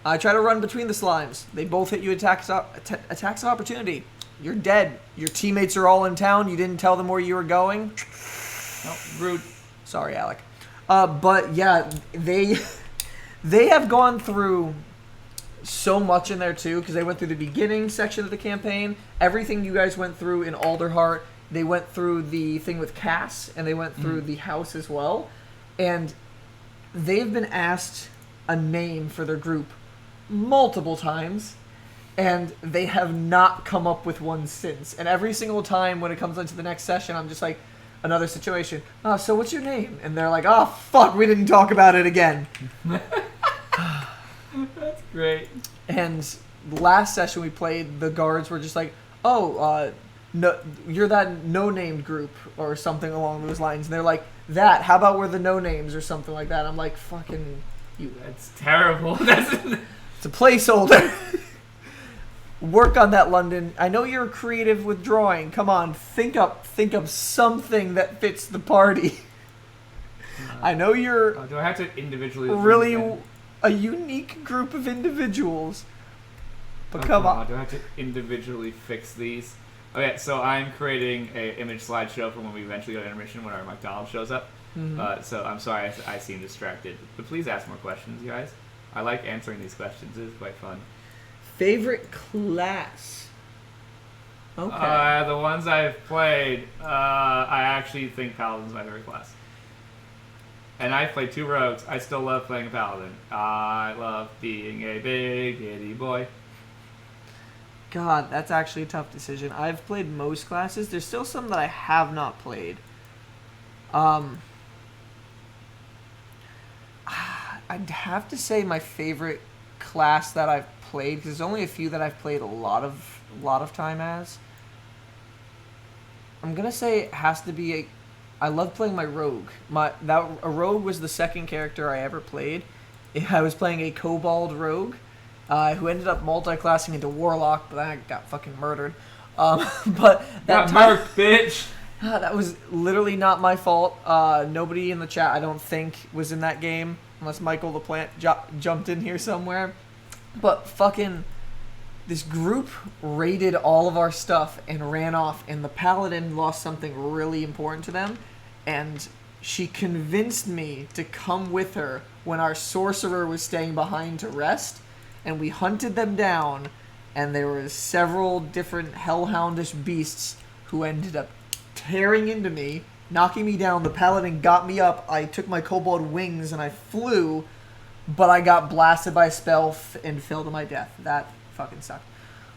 Speaker 2: I try to run between the slimes. They both hit you attacks of opportunity. You're dead. Your teammates are all in town. You didn't tell them where you were going.
Speaker 1: Oh, rude.
Speaker 2: Sorry, Alec. But yeah, they have gone through so much in there too because they went through the beginning section of the campaign. Everything you guys went through in Alderheart. They went through the thing with Cass, and they went through the house as well. And they've been asked a name for their group multiple times, and they have not come up with one since. And every single time when it comes into the next session, I'm just like, another situation. Oh, so what's your name? And they're like, oh, fuck, we didn't talk about it again.
Speaker 1: That's great.
Speaker 2: And last session we played, the guards were just like, oh, no, you're that no-named group or something along those lines. And they're like, that, how about we're the no-names or something like that? I'm like, fucking you.
Speaker 1: That's terrible.
Speaker 2: It's a placeholder. Work on that, London. I know you're creative with drawing. Come on, think up something that fits the party. I know you're.
Speaker 1: Do I have to individually?
Speaker 2: Really, a unique group of individuals. But come on.
Speaker 1: Do I have to individually fix these? Okay, so I'm creating an image slideshow for when we eventually go to intermission when our McDonald's shows up.
Speaker 2: Mm-hmm.
Speaker 1: So I'm sorry I seem distracted. But please ask more questions, you guys. I like answering these questions. It's quite fun.
Speaker 2: Favorite class? Okay.
Speaker 1: The ones I've played, I actually think Paladin's my favorite class. And I've played 2 rogues. I still love playing a Paladin. I love being a big giddy boy.
Speaker 2: God, that's actually a tough decision. I've played most classes. There's still some that I have not played. I'd have to say my favorite class that I've played, because there's only a few that I've played a lot of time as. I'm gonna say it has to be I love playing my rogue. A rogue was the second character I ever played. I was playing a kobold rogue, who ended up multi-classing into warlock, but then I got fucking murdered. But that
Speaker 1: bitch.
Speaker 2: That was literally not my fault. Nobody in the chat, I don't think, was in that game, unless Michael the Plant jumped in here somewhere. But fucking, this group raided all of our stuff and ran off, and the paladin lost something really important to them, and she convinced me to come with her when our sorcerer was staying behind to rest, and we hunted them down, and there were several different hellhoundish beasts who ended up tearing into me knocking me down. The paladin got me up. I took my kobold wings and I flew, but I got blasted by a spell and fell to my death. That fucking sucked.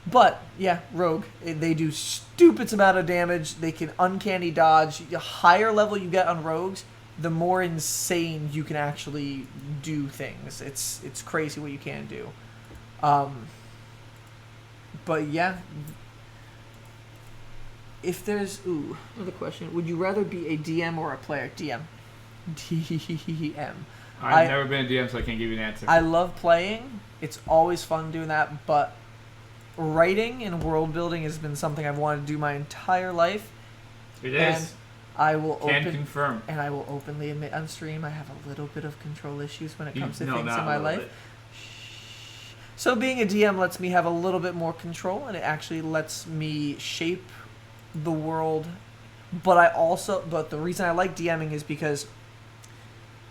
Speaker 2: But, yeah, rogue. They do stupid amount of damage. They can uncanny dodge. The higher level you get on rogues, the more insane you can actually do things. It's crazy what you can do. But, yeah. If there's... Ooh, another question. Would you rather be a DM or a player? DM. DM.
Speaker 1: I've never been a DM, so I can't give you an answer.
Speaker 2: I love playing. It's always fun doing that, but... writing and world building has been something I've wanted to do my entire life.
Speaker 1: It is.
Speaker 2: I will
Speaker 1: confirm.
Speaker 2: And I will openly admit on stream I have a little bit of control issues when it comes to things in
Speaker 1: not
Speaker 2: my
Speaker 1: a little
Speaker 2: life.
Speaker 1: bit.
Speaker 2: So being a DM lets me have a little bit more control, and it actually lets me shape the world. But the reason I like DMing is because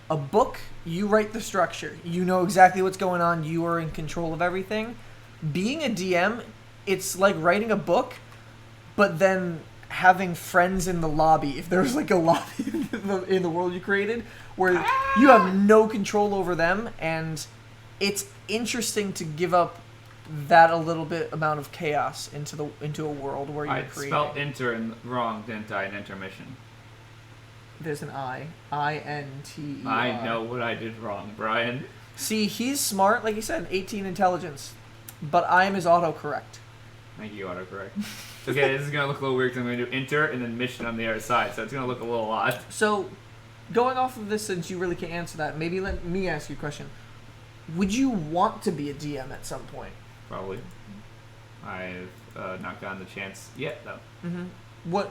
Speaker 2: a book, you write the structure. You know exactly what's going on. You are in control of everything. Being a DM, it's like writing a book, but then having friends in the lobby. If there was like a lobby in the world you created, where you have no control over them, and it's interesting to give up that a little bit amount of chaos into a world where you're creating. I
Speaker 1: spelled enter wrong, didn't I? An intermission.
Speaker 2: There's an I. I-N-T-E-R.
Speaker 1: I know what I did wrong, Bryan.
Speaker 2: See, he's smart, like you said, 18 intelligence. But I am his autocorrect.
Speaker 1: Thank you, autocorrect. Okay, this is going to look a little weird because I'm going to do enter and then mission on the other side, so it's going to look a little odd.
Speaker 2: So, going off of this, since you really can't answer that, maybe let me ask you a question. Would you want to be a DM at some point?
Speaker 1: Probably. I've not gotten the chance yet, though.
Speaker 2: Mm-hmm.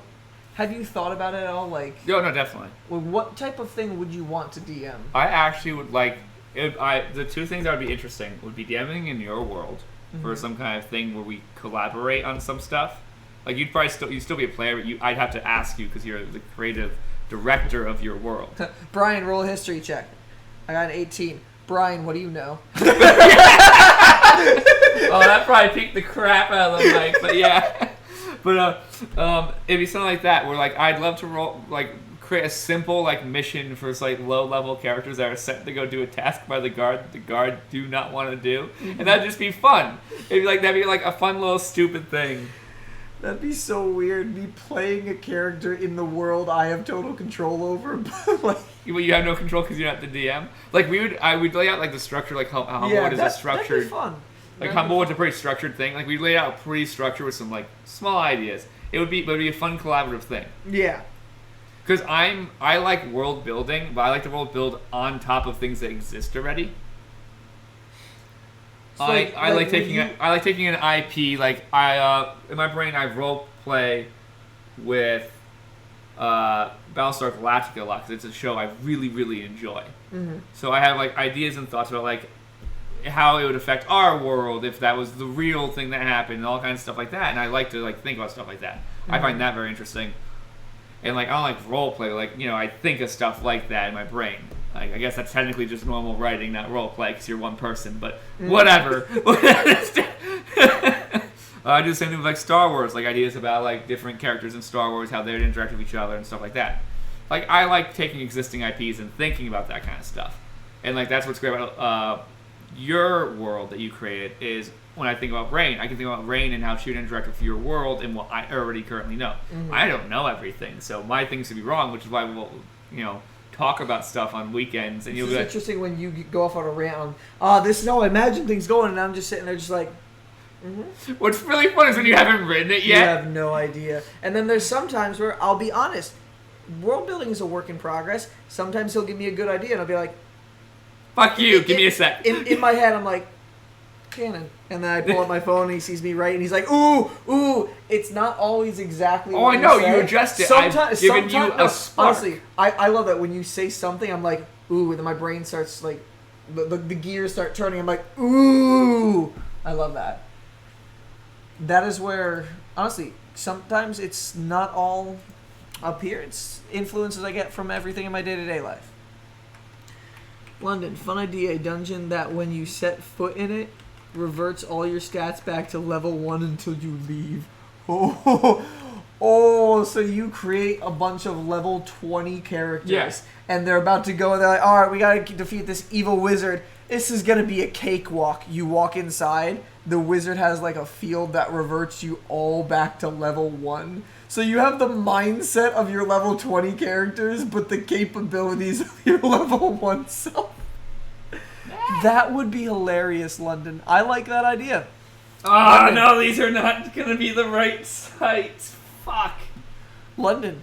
Speaker 2: Have you thought about it at all? Like,
Speaker 1: no, definitely.
Speaker 2: What type of thing would you want to DM?
Speaker 1: I actually would like... the two things that would be interesting would be DMing in your world for some kind of thing where we collaborate on some stuff. Like you'd still be a player, but I'd have to ask you because you're the creative director of your world.
Speaker 2: Bryan, roll a history check. I got an 18. Bryan, what do you know?
Speaker 1: Oh, that probably piqued the crap out of the mic, but yeah. But it'd be something like that where like I'd love to roll like. Create a simple like mission for like low level characters that are set to go do a task by the guard that the guard do not want to do, and that'd just be fun. That'd be like a fun little stupid thing.
Speaker 2: That'd be so weird. Me playing a character in the world I have total control over, but like
Speaker 1: you have no control because you're not the DM. Like I would lay out like the structure, like how Humblewood is a structured.
Speaker 2: That'd be fun.
Speaker 1: Like Humblewood's a pretty structured thing. Like we'd lay out a pretty structure with some like small ideas. It'd be a fun collaborative thing.
Speaker 2: Yeah.
Speaker 1: Because I like world building, but I like to world build on top of things that exist already. So I like taking an IP. Like in my brain, I role play with Battlestar Galactica a lot because it's a show I really really enjoy. Mm-hmm. So I have like ideas and thoughts about like how it would affect our world if that was the real thing that happened and all kinds of stuff like that. And I like to like think about stuff like that. Mm-hmm. I find that very interesting. And like I don't like role play, like I think of stuff like that in my brain. Like I guess that's technically just normal writing, not role play, because you're one person. But whatever. I do the same thing with like Star Wars, like ideas about like different characters in Star Wars, how they'd interact with each other and stuff like that. Like I like taking existing IPs and thinking about that kind of stuff. And like that's what's great about your world that you created is. When I think about Rain, I can think about Rain and how she would interact with your world and what I already currently know. Mm-hmm. I don't know everything, so my things could be wrong, which is why we'll, talk about stuff on weekends. And you'll be like,
Speaker 2: interesting when you go off on a rant on, this is how I imagine things going, and I'm just sitting there just like,
Speaker 1: What's really fun is when you haven't written it yet.
Speaker 2: You have no idea. And then there's some times where, I'll be honest, world building is a work in progress. Sometimes he'll give me a good idea, and I'll be like,
Speaker 1: fuck you, give me a sec.
Speaker 2: In my head, I'm like, canon. And then I pull up my phone and he sees me write and he's like, ooh, it's not always exactly what
Speaker 1: I know, you adjust it. I've given you a spark.
Speaker 2: Honestly, I love that when you say something, I'm like, ooh, and then my brain starts like, the gears start turning. I'm like, ooh, I love that. That is where, honestly, sometimes it's not all up here. It's influences I get from everything in my day-to-day life. London, fun idea, a dungeon that when you set foot in it, reverts all your stats back to level 1 until you leave. Oh, so you create a bunch of level 20 characters,
Speaker 1: Yes.
Speaker 2: and they're about to go, and they're like, all right, we gotta defeat this evil wizard. This is gonna be a cakewalk. You walk inside, the wizard has like a field that reverts you all back to level 1. So you have the mindset of your level 20 characters, but the capabilities of your level 1 self. That would be hilarious, London. I like that idea.
Speaker 1: Oh, no, these are not going to be the right sites. Fuck.
Speaker 2: London.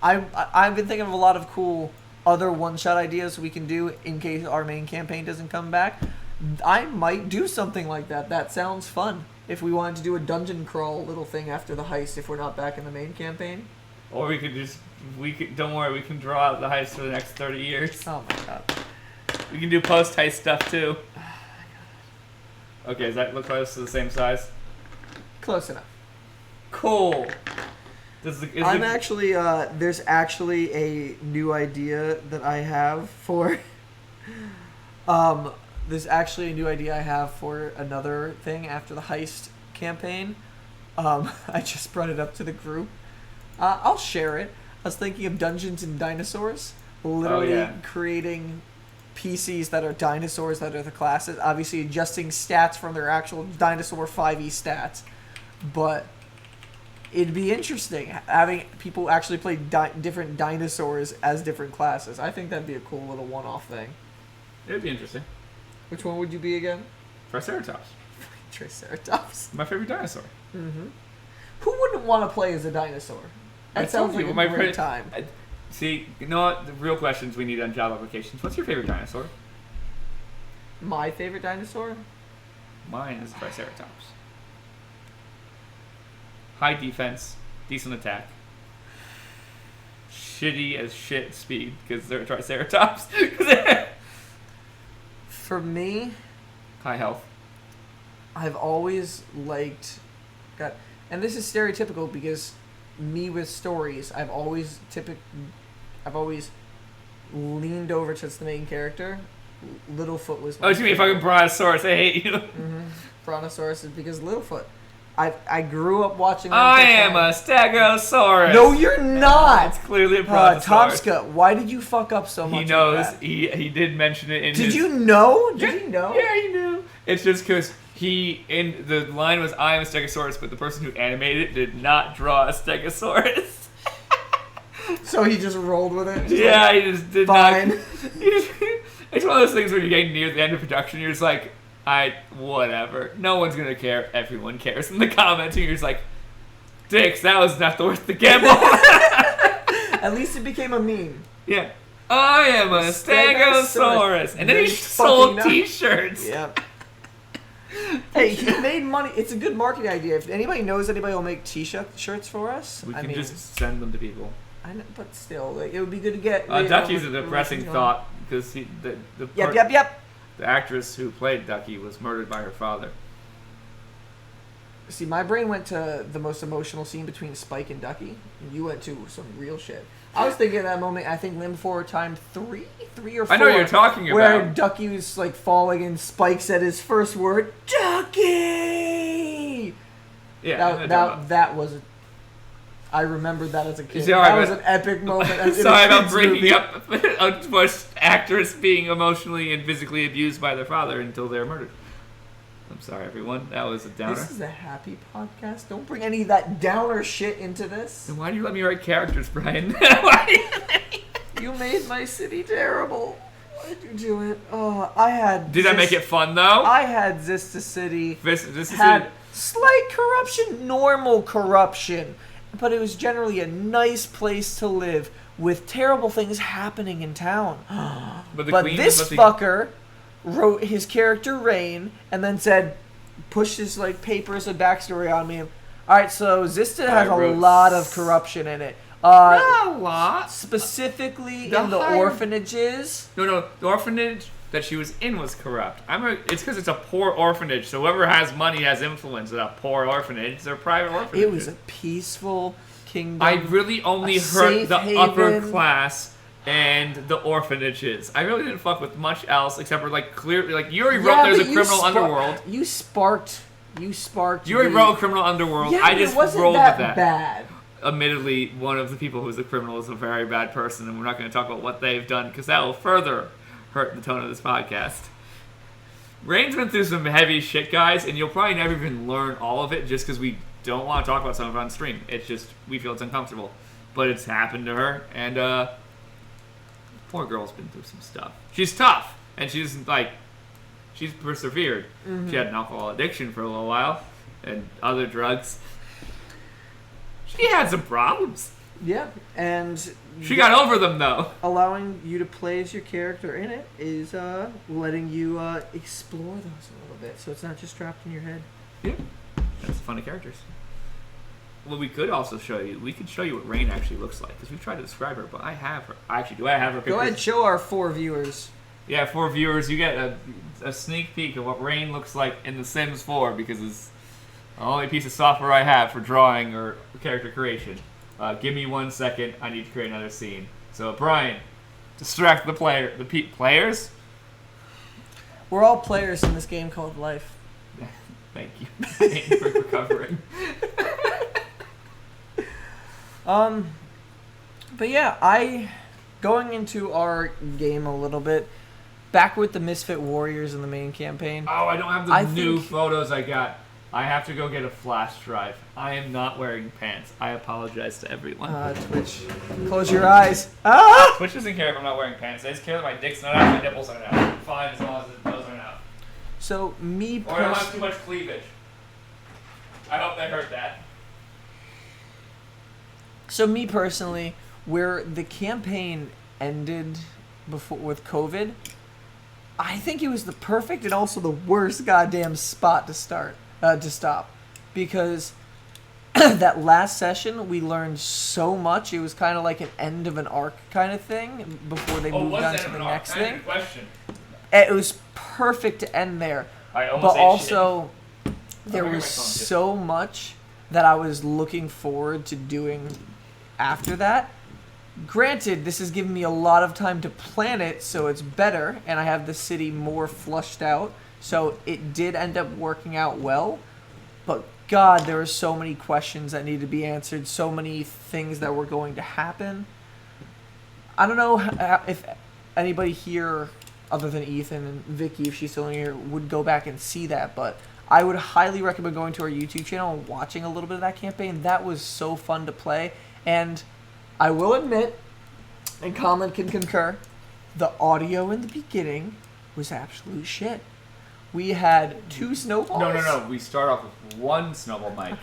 Speaker 2: I've been thinking of a lot of cool other one-shot ideas we can do in case our main campaign doesn't come back. I might do something like that. That sounds fun. If we wanted to do a dungeon crawl little thing after the heist if we're not back in the main campaign.
Speaker 1: Or we could just, don't worry, we can draw out the heist for the next 30 years.
Speaker 2: Oh my god.
Speaker 1: We can do post-heist stuff too. Okay, does that look close to the same size?
Speaker 2: Close enough.
Speaker 1: Cool.
Speaker 2: Actually, there's actually a new idea that I have for, there's actually a new idea I have for another thing after the heist campaign. I just brought it up to the group. I'll share it. I was thinking of Dungeons and Dinosaurs. Literally creating PCs that are dinosaurs that are the classes. Obviously adjusting stats from their actual dinosaur 5e stats. But it'd be interesting having people actually play different dinosaurs as different classes. I think that'd be a cool little one-off thing.
Speaker 1: It'd be interesting.
Speaker 2: Which one would you be again?
Speaker 1: Triceratops.
Speaker 2: Triceratops.
Speaker 1: My favorite dinosaur.
Speaker 2: Mm-hmm. Who wouldn't want to play as a dinosaur? That sounds like a great time.
Speaker 1: See, you know what? The real questions we need on job applications. What's your favorite dinosaur?
Speaker 2: My favorite dinosaur?
Speaker 1: Mine is Triceratops. High defense, decent attack. Shitty as shit speed because they're Triceratops.
Speaker 2: For me,
Speaker 1: high health.
Speaker 2: I've always liked, and this is stereotypical because me with stories, I've always leaned over towards the main character. Littlefoot was my
Speaker 1: you mean fucking Brontosaurus? I hate you.
Speaker 2: Mm-hmm. Brontosaurus is because Littlefoot. I grew up watching.
Speaker 1: I am a Stegosaurus.
Speaker 2: No, you're not.
Speaker 1: It's clearly a Brontosaurus.
Speaker 2: Tomska, why did you fuck up so much?
Speaker 1: He knows. He did mention it in.
Speaker 2: Did you know? Did he know?
Speaker 1: Yeah, he knew. It's just because the line was "I am a Stegosaurus," but the person who animated it did not draw a Stegosaurus.
Speaker 2: So he just rolled with it.
Speaker 1: He just did
Speaker 2: Fine.
Speaker 1: not. It's one of those things where you're getting near the end of production, you're just like, whatever. No one's gonna care. Everyone cares in the comments, and you're just like, dicks, that was not worth the gamble.
Speaker 2: At least it became a meme.
Speaker 1: Yeah. I am a Stegosaurus. And then he sold t-shirts.
Speaker 2: Yep. Hey, he made money. It's a good marketing idea. If anybody knows anybody will make t-shirts for us,
Speaker 1: we can just send them to people.
Speaker 2: I know, but still, like, it would be good to get.
Speaker 1: Ducky's a depressing thought because the actress who played Ducky was murdered by her father.
Speaker 2: See, my brain went to the most emotional scene between Spike and Ducky, and you went to some real shit. I was thinking at that moment, I think Limb Forward time 3 or 4.
Speaker 1: I know what you're talking about.
Speaker 2: Where Ducky was like falling and Spike said his first word, Ducky!
Speaker 1: Yeah,
Speaker 2: that was I remembered that as a kid.
Speaker 1: Sorry,
Speaker 2: that was an epic moment.
Speaker 1: Sorry about bringing up a actress being emotionally and physically abused by their father until they're murdered. I'm sorry, everyone. That was a downer.
Speaker 2: This is a happy podcast. Don't bring any of that downer shit into this.
Speaker 1: Then why do you let me write characters, Bryan?
Speaker 2: You made my city terrible. Why did you do it? I had...
Speaker 1: Did that make it fun, though?
Speaker 2: I had Zista City.
Speaker 1: Zista
Speaker 2: had slight corruption, normal corruption. But it was generally a nice place to live with terrible things happening in town. But this fucker wrote his character Rain and then pushed his like papers and backstory on me. All right, so Zista has a lot of corruption in it.
Speaker 1: Not a lot.
Speaker 2: Specifically in the orphanages.
Speaker 1: No, the orphanage that she was in was corrupt. It's because it's a poor orphanage, so whoever has money has influence in a poor orphanage. They're private orphanages.
Speaker 2: It was a peaceful kingdom.
Speaker 1: I really only hurt the upper class and the orphanages. I really didn't fuck with much else except for clearly you already wrote there's a criminal underworld.
Speaker 2: You already
Speaker 1: wrote a criminal underworld.
Speaker 2: Yeah,
Speaker 1: I just
Speaker 2: it wasn't
Speaker 1: rolled
Speaker 2: that
Speaker 1: with that.
Speaker 2: Bad.
Speaker 1: admittedly, one of the people who's a criminal is a very bad person, and we're not going to talk about what they've done because that will further hurt the tone of this podcast. Rain's been through some heavy shit, guys, and you'll probably never even learn all of it just because we don't want to talk about some of it on stream. It's just, we feel it's uncomfortable. But it's happened to her, and poor girl's been through some stuff. She's tough, and she's persevered. Mm-hmm. She had an alcohol addiction for a little while, and other drugs. She had some problems.
Speaker 2: Yeah, and
Speaker 1: she got over them, though.
Speaker 2: Allowing you to play as your character in it is letting you explore those a little bit, so it's not just trapped in your head.
Speaker 1: Yeah, that's the fun of characters. Well, we could also show you. We could show you what Rain actually looks like because we've tried to describe her, but I have her. Actually, do I have her pictures?
Speaker 2: Go ahead, show our 4 viewers.
Speaker 1: Yeah, 4 viewers. You get a sneak peek of what Rain looks like in The Sims 4 because it's the only piece of software I have for drawing or character creation. Give me 1 second. I need to create another scene. So, Bryan, distract the players.
Speaker 2: We're all players in this game called life.
Speaker 1: Thank you for recovering.
Speaker 2: But yeah, going into our game a little bit, back with the Misfit Warriors in the main campaign.
Speaker 1: Oh, I don't have the new photos I got. I have to go get a flash drive. I am not wearing pants. I apologize to everyone.
Speaker 2: Twitch, close your eyes. Ah!
Speaker 1: Twitch doesn't care if I'm not wearing pants. They just care that my dick's not out, my nipples aren't out. I'm fine as long as those aren't out.
Speaker 2: So, me
Speaker 1: personally... Or I don't have too much cleavage. I hope they heard that.
Speaker 2: So me personally, where the campaign ended before with COVID, I think it was the perfect and also the worst goddamn spot to stop, because that last session we learned so much. It was kind of like an end of an arc kind of thing before they moved on to the next thing. It was perfect to end there, but also there was so much that I was looking forward to doing after that. Granted, this has given me a lot of time to plan it, so it's better, and I have the city more flushed out, so it did end up working out well. But God, there were so many questions that needed to be answered, so many things that were going to happen. I don't know if anybody here, other than Ethan and Vicky, if she's still in here, would go back and see that, but I would highly recommend going to our YouTube channel and watching a little bit of that campaign. That was so fun to play. And I will admit, and Conlan can concur, the audio in the beginning was absolute shit. We had 2 snowballs.
Speaker 1: No. We start off with 1 snowball mic,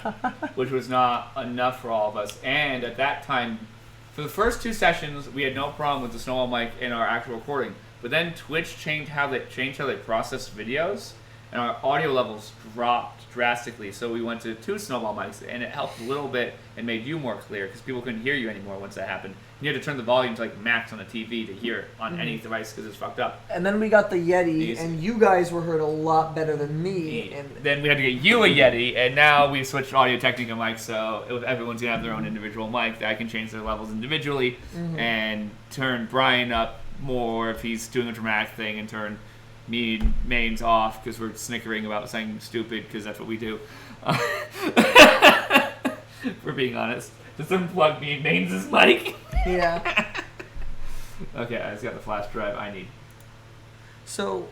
Speaker 1: which was not enough for all of us. And at that time, for the first 2 sessions, we had no problem with the snowball mic in our actual recording. But then Twitch changed how they process videos, and our audio levels dropped drastically. So we went to 2 snowball mics, and it helped a little bit and made you more clear because people couldn't hear you anymore once that happened. You had to turn the volume to like max on a TV to hear it on any device because it's fucked up.
Speaker 2: And then we got the Yeti, and you guys were heard a lot better than me. And
Speaker 1: then we had to get you a Yeti, and now we've switched Audio Technica mics, so everyone's gonna have their own individual mic that I can change their levels individually and turn Bryan up more if he's doing a dramatic thing, and turn me and Mains off because we're snickering about saying stupid because that's what we do. We're being honest. Just unplug me and Mains' mic.
Speaker 2: Yeah.
Speaker 1: Okay, I just got the flash drive I need.
Speaker 2: So,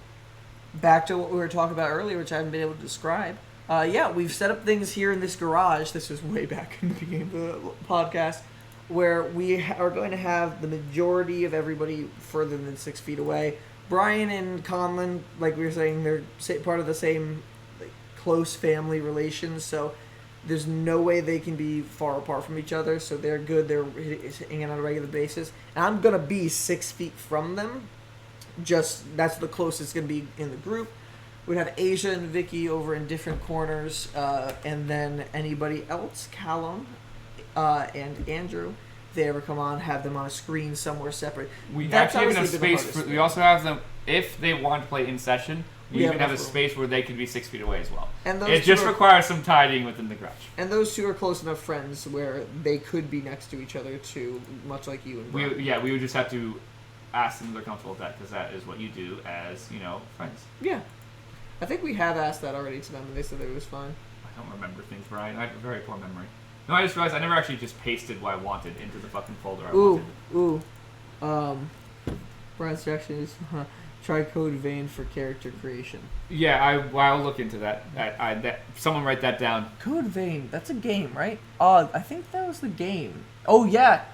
Speaker 2: back to what we were talking about earlier, which I haven't been able to describe. Yeah, we've set up things here in this garage. This was way back in the beginning of the podcast, where we are going to have the majority of everybody further than 6 feet away. Bryan and Conlan, like we were saying, they're part of the same close family relations, so there's no way they can be far apart from each other, so they're good. They're hanging on a regular basis. And I'm going to be 6 feet from them. That's the closest it's going to be in the group. We'd have Asia and Vicky over in different corners, and then anybody else, Callum and Andrew, if they ever come on, have them on a screen somewhere separate.
Speaker 1: We actually have a space. We also have them, if they want to play in session, we even have a space where they can be 6 feet away as well. And it just requires some tidying within the garage.
Speaker 2: And those 2 are close enough friends where they could be next to each other too, much like you and Bryan.
Speaker 1: We would just have to ask them if they're comfortable with that, because that is what you do as, friends.
Speaker 2: Yeah. I think we have asked that already to them, and they said it was fine.
Speaker 1: I don't remember things, Bryan. I have a very poor memory. No, I just realized I never actually just pasted what I wanted into the fucking folder I wanted.
Speaker 2: Brian's direction is try code vein for character creation.
Speaker 1: Yeah, I'll look into that. Someone write that down.
Speaker 2: Code vein, that's a game, right? I think that was the game. Oh yeah,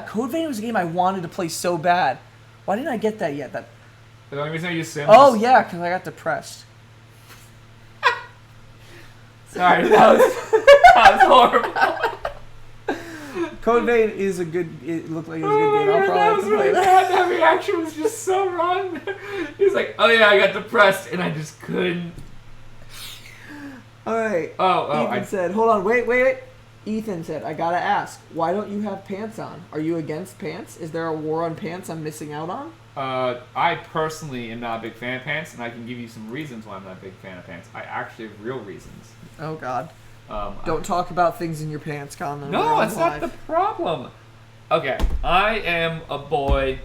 Speaker 2: Code vein was a game I wanted to play so bad. Why didn't I get that yet?
Speaker 1: The only reason I use Sims.
Speaker 2: Oh yeah, because I got depressed.
Speaker 1: Sorry, that was horrible.
Speaker 2: Code vein is a good. It looked like it was a good game. I'll probably have to play that.
Speaker 1: That reaction was just so wrong. He was like, "Oh yeah, I got depressed," and I just couldn't.
Speaker 2: All right. Ethan said, "Hold on, wait." Ethan said, "I gotta ask, why don't you have pants on? Are you against pants? Is there a war on pants I'm missing out on?"
Speaker 1: I personally am not a big fan of pants, and I can give you some reasons why I'm not a big fan of pants. I actually have real reasons.
Speaker 2: Oh God. Don't talk about things in your pants, Conlan.
Speaker 1: No, that's not the problem. Okay, I am a boy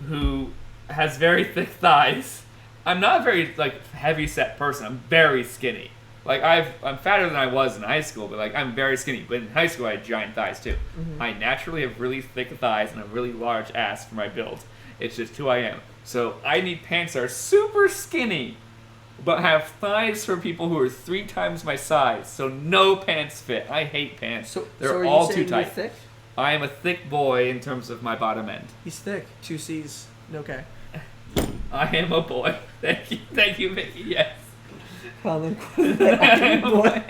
Speaker 1: who has very thick thighs. I'm not a very heavy set person. I'm very skinny. I'm fatter than I was in high school, but I'm very skinny. But in high school, I had giant thighs too. Mm-hmm. I naturally have really thick thighs and a really large ass for my build. It's just who I am. So I need pants that are super skinny, but have thighs for people who are 3 times my size. So no pants fit. I hate pants. They're all too tight.
Speaker 2: You're thick?
Speaker 1: I am a thick boy in terms of my bottom end.
Speaker 2: He's thick. 2 C's. Okay.
Speaker 1: I am a boy. Thank you, Mickey. Yes.
Speaker 2: Conlan, boy.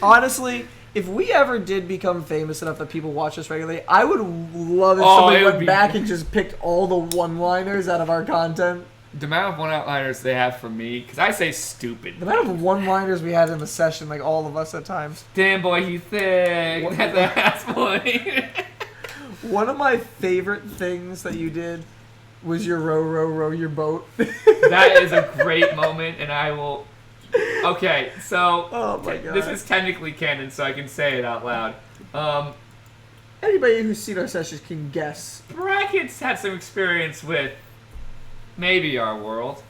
Speaker 2: Honestly, if we ever did become famous enough that people watch us regularly, I would love if somebody went back and just picked all the one-liners out of our content.
Speaker 1: The amount of one-liners they have for me, because I say stupid.
Speaker 2: The amount of one-liners we had in the session, all of us at times.
Speaker 1: Damn boy, you thick. That's the ass boy.
Speaker 2: One of my favorite things that you did was your row your boat.
Speaker 1: That is a great moment, and I will... Okay, so...
Speaker 2: Oh my God.
Speaker 1: This is technically canon, so I can say it out loud.
Speaker 2: Anybody who's seen our sessions can guess.
Speaker 1: Brackets had some experience with maybe our world.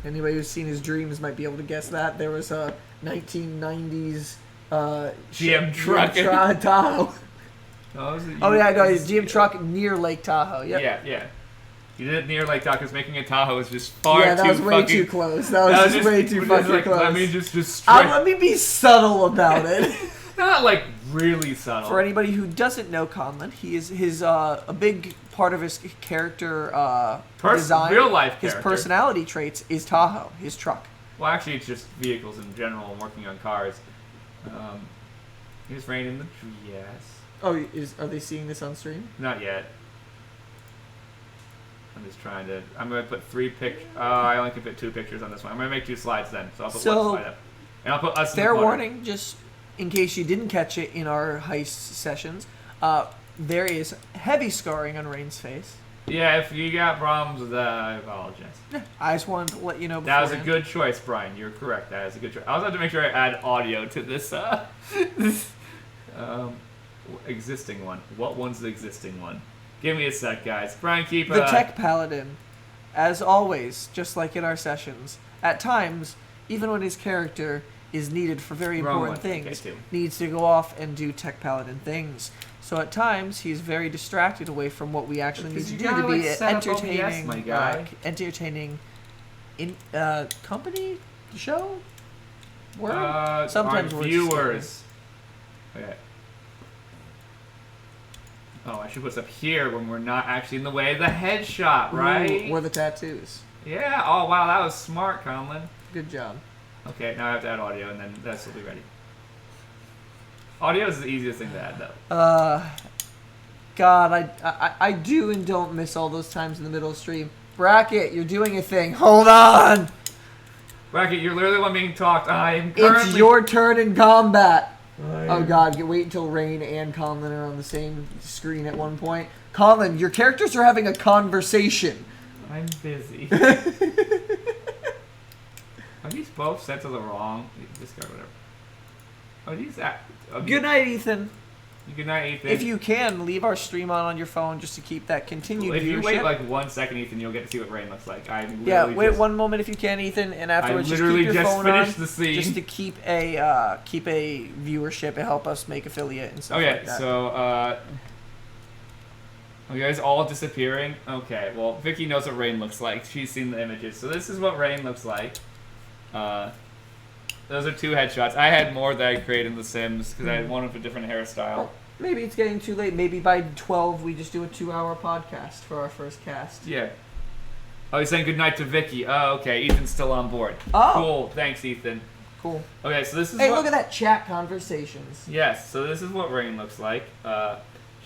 Speaker 2: Anybody who's seen his dreams might be able to guess that. There was a 1990s
Speaker 1: GM truck.
Speaker 2: Tahoe. GM truck near Lake Tahoe. Yep.
Speaker 1: Yeah. You did it near Lake Tahoe because making a Tahoe is just far too
Speaker 2: that was way too close. That was just way too fucking close.
Speaker 1: Let me just
Speaker 2: let me be subtle about it.
Speaker 1: Not really subtle.
Speaker 2: For anybody who doesn't know Conlan, he is a big part of his character design,
Speaker 1: real life character.
Speaker 2: His personality traits is Tahoe, his truck.
Speaker 1: Well, actually, it's just vehicles in general and working on cars. He's raining the yes.
Speaker 2: Oh, are they seeing this on stream?
Speaker 1: Not yet. I'm just trying to... I'm going to put 3 pictures... I only can fit 2 pictures on this one. I'm going to make 2 slides then, so I'll put 1 slide up. And I'll put us in the
Speaker 2: fair
Speaker 1: corner.
Speaker 2: warning, just in case you didn't catch it in our heist sessions, there is heavy scarring on Rain's face.
Speaker 1: Yeah, if you got problems with that, I apologize.
Speaker 2: I just wanted to let you know
Speaker 1: That was a good choice, Brian. You're correct. That is a good choice. I also have to make sure I add audio to this existing one. What one's the existing one? Give me a sec, guys. Brian, keep...
Speaker 2: The Tech Paladin, as always, just like in our sessions, at times, even when his character is needed for very important things, needs to go off and do Tech Paladin things. So at times, he's very distracted away from what we actually need to do to be entertaining, entertaining company, show, word? Sometimes
Speaker 1: our viewers. Okay. Oh, I should put this up here when we're not actually in the way of the headshot, right?
Speaker 2: Or the tattoos.
Speaker 1: Yeah. Oh, wow. That was smart, Conlan.
Speaker 2: Good job.
Speaker 1: Okay, now I have to add audio, and then this will be ready. Audio is the easiest thing to add,
Speaker 2: though. God, I do and don't miss all those times in the middle of stream. Bracket, you're doing a thing. Hold on!
Speaker 1: Bracket, you're literally one being talked. I am currently...
Speaker 2: It's your turn in combat. Oh God, wait until Rain and Conlan are on the same screen at one point. Conlan, your characters are having a conversation.
Speaker 1: I'm busy. Are these both set to the wrong? Discard whatever. Oh, these...
Speaker 2: Good night, Ethan.
Speaker 1: Good night, Ethan.
Speaker 2: If you can, leave our stream on your phone just to keep that continued
Speaker 1: If you
Speaker 2: viewership.
Speaker 1: wait like 1 second, Ethan, you'll get to see what rain looks like.
Speaker 2: Wait 1 moment if you can, Ethan, and afterwards just keep your phone on
Speaker 1: the scene.
Speaker 2: just to keep a viewership and help us make affiliate and stuff like that.
Speaker 1: So are you guys all disappearing? Okay, well, Vicky knows what rain looks like. She's seen the images. So this is what rain looks like. Those are 2 headshots. I had more that I created in The Sims because I had one with a different hairstyle.
Speaker 2: Maybe it's getting too late. Maybe by 12 we just do a 2-hour podcast for our first cast.
Speaker 1: Yeah. Oh, he's saying goodnight to Vicky. Oh, okay. Ethan's still on board.
Speaker 2: Oh.
Speaker 1: Cool. Thanks, Ethan.
Speaker 2: Cool.
Speaker 1: Okay, so this is
Speaker 2: Hey, look at that chat conversations.
Speaker 1: Yes, so this is what Rain looks like.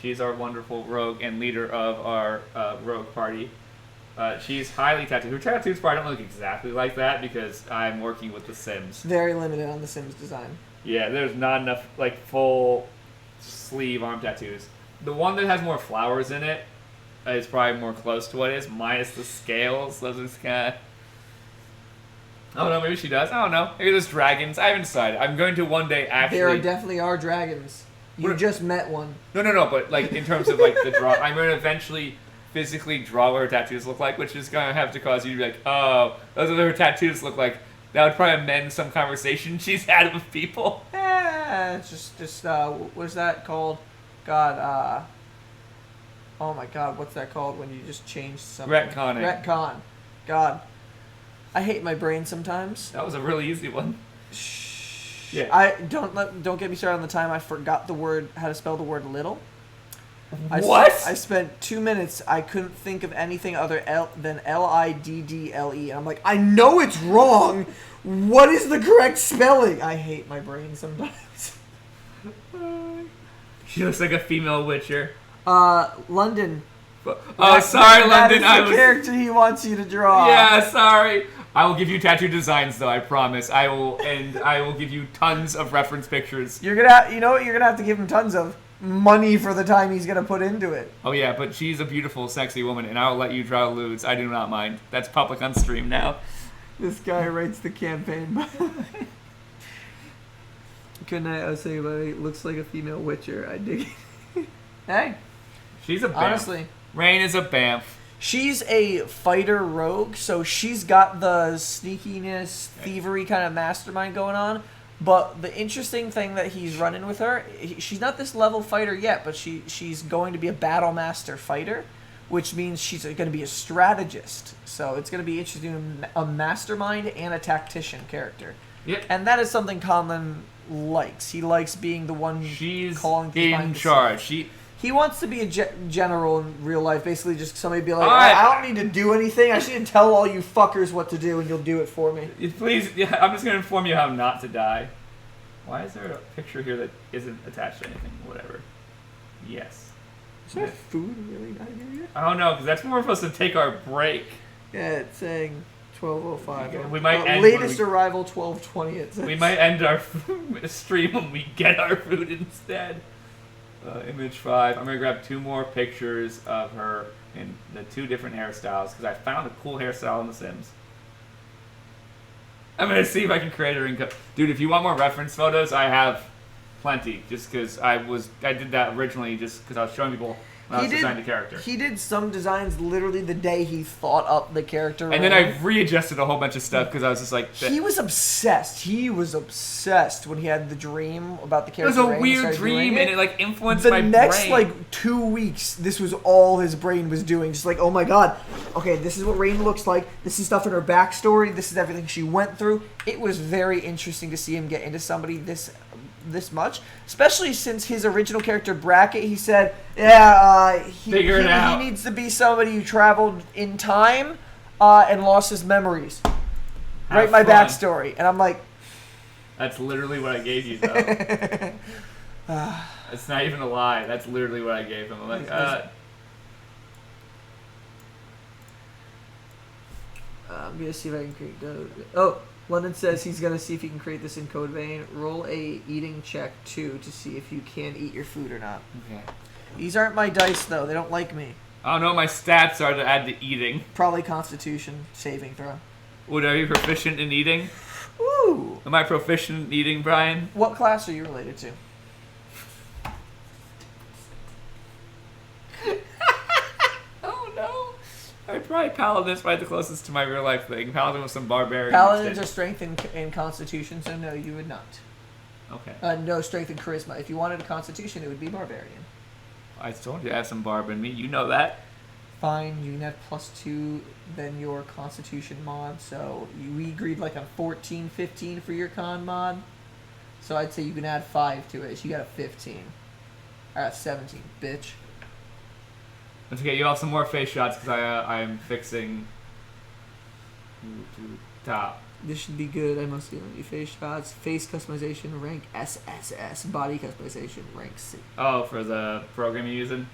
Speaker 1: She's our wonderful rogue and leader of our rogue party. She's highly tattooed. Her tattoos probably don't look exactly like that because I'm working with The Sims.
Speaker 2: Very limited on The Sims design.
Speaker 1: Yeah, there's not enough like full sleeve arm tattoos. The one that has more flowers in it is probably more close to what it is, minus the scales. Those are kind of... Oh no, maybe she does. I don't know. Maybe there's dragons. I haven't decided. I'm going to one day actually...
Speaker 2: There definitely are dragons. You just met one.
Speaker 1: No, but like in terms of like the draw, I'm going to eventually physically draw what her tattoos look like, which is going to have to cause you to be like, oh, those are what her tattoos look like. That would probably amend some conversation she's had with people.
Speaker 2: It's just what's that called? God, oh my God, what's that called when you just change something?
Speaker 1: Retconning.
Speaker 2: Retcon. God, I hate my brain sometimes.
Speaker 1: That was a really easy one.
Speaker 2: Yeah. Don't get me started on the time I forgot how to spell the word little.
Speaker 1: What?
Speaker 2: I spent 2 minutes. I couldn't think of anything other than Liddle. I'm like, I know it's wrong. What is the correct spelling? I hate my brain sometimes.
Speaker 1: She looks like a female Witcher.
Speaker 2: London.
Speaker 1: Oh, sorry, London.
Speaker 2: That is the character he wants you to draw.
Speaker 1: Yeah, sorry. I will give you tattoo designs, though. I promise. I will give you tons of reference pictures.
Speaker 2: You know what? You're gonna have to give him tons of money for the time he's gonna put into it.
Speaker 1: Oh yeah, but she's a beautiful, sexy woman, and I will let you draw lewds. I do not mind. That's public on stream now.
Speaker 2: This guy writes the campaign. Good night. I was saying about it. Looks like a female Witcher. I dig it. Hey,
Speaker 1: she's a bamf.
Speaker 2: Honestly,
Speaker 1: Rain is a bamf.
Speaker 2: She's a fighter rogue, so she's got the sneakiness, thievery kind of mastermind going on. But the interesting thing that he's running with her, she's not this level fighter yet, but she's going to be a battle master fighter, which means she's going to be a strategist. So it's going to be interesting, a mastermind and a tactician character.
Speaker 1: Yep.
Speaker 2: And that is something Conlan likes. He likes being the one calling things
Speaker 1: in charge.
Speaker 2: He wants to be a general in real life, basically just somebody be like, I don't need to do anything. I just need to tell all you fuckers what to do, and you'll do it for me.
Speaker 1: Please, yeah, I'm just going to inform you how not to die. Why is there a picture here that isn't attached to anything? Whatever. Yes.
Speaker 2: Is that food really not here yet?
Speaker 1: I don't know, because that's when we're supposed to take our break.
Speaker 2: Yeah, it's saying 12:05.
Speaker 1: We might end
Speaker 2: latest arrival 12:20. It says.
Speaker 1: We might end our stream when we get our food instead. Image 5. I'm going to grab 2 more pictures of her in the 2 different hairstyles because I found a cool hairstyle in The Sims. I'm going to see if I can create her income. Dude, if you want more reference photos, I have plenty. Just because I did that originally just because I was showing people when I was designing the character.
Speaker 2: He did some designs literally the day he thought up the character.
Speaker 1: And then I readjusted a whole bunch of stuff because I was just like...
Speaker 2: He was obsessed. He was obsessed when he had the dream about the character.
Speaker 1: It was a weird dream and it like influenced my brain.
Speaker 2: The next like 2 weeks, this was all his brain was doing. Just like, oh my god, okay, this is what Rain looks like. This is stuff in her backstory. This is everything she went through. It was very interesting to see him get into somebody this much, especially since his original character Bracket, he said, he needs to be somebody who traveled in time and lost his memories. Write my backstory. And I'm like,
Speaker 1: that's literally what I gave you, though. It's not even a lie. That's literally what I gave him. I'm like,
Speaker 2: I'm gonna see if I can create those. Oh, London says he's gonna see if he can create this in Code Vein. Roll a eating check 2 to see if you can eat your food or not.
Speaker 1: Okay.
Speaker 2: These aren't my dice though. They don't like me.
Speaker 1: I don't know what my stats are to add to eating.
Speaker 2: Probably Constitution saving throw.
Speaker 1: Would I be proficient in eating?
Speaker 2: Ooh.
Speaker 1: Am I proficient in eating, Brian?
Speaker 2: What class are you related to?
Speaker 1: probably Paladin's probably the closest to my real life thing. Paladin with some barbarian.
Speaker 2: Paladins are strength and constitution, so no, you would not.
Speaker 1: Okay.
Speaker 2: No strength and charisma. If you wanted a constitution, it would be barbarian.
Speaker 1: I told you I have some barb in me. You know that.
Speaker 2: Fine, you can have +2 than your constitution mod, so we agreed like on 14, 15 for your con mod. So I'd say you can add 5 to it. So you got a 15. I got 17, bitch.
Speaker 1: That's okay. You have some more face shots because I'm fixing. Top.
Speaker 2: This should be good. I must give you face shots, face customization, rank SSS, body customization, rank C.
Speaker 1: Oh, for the program you're using?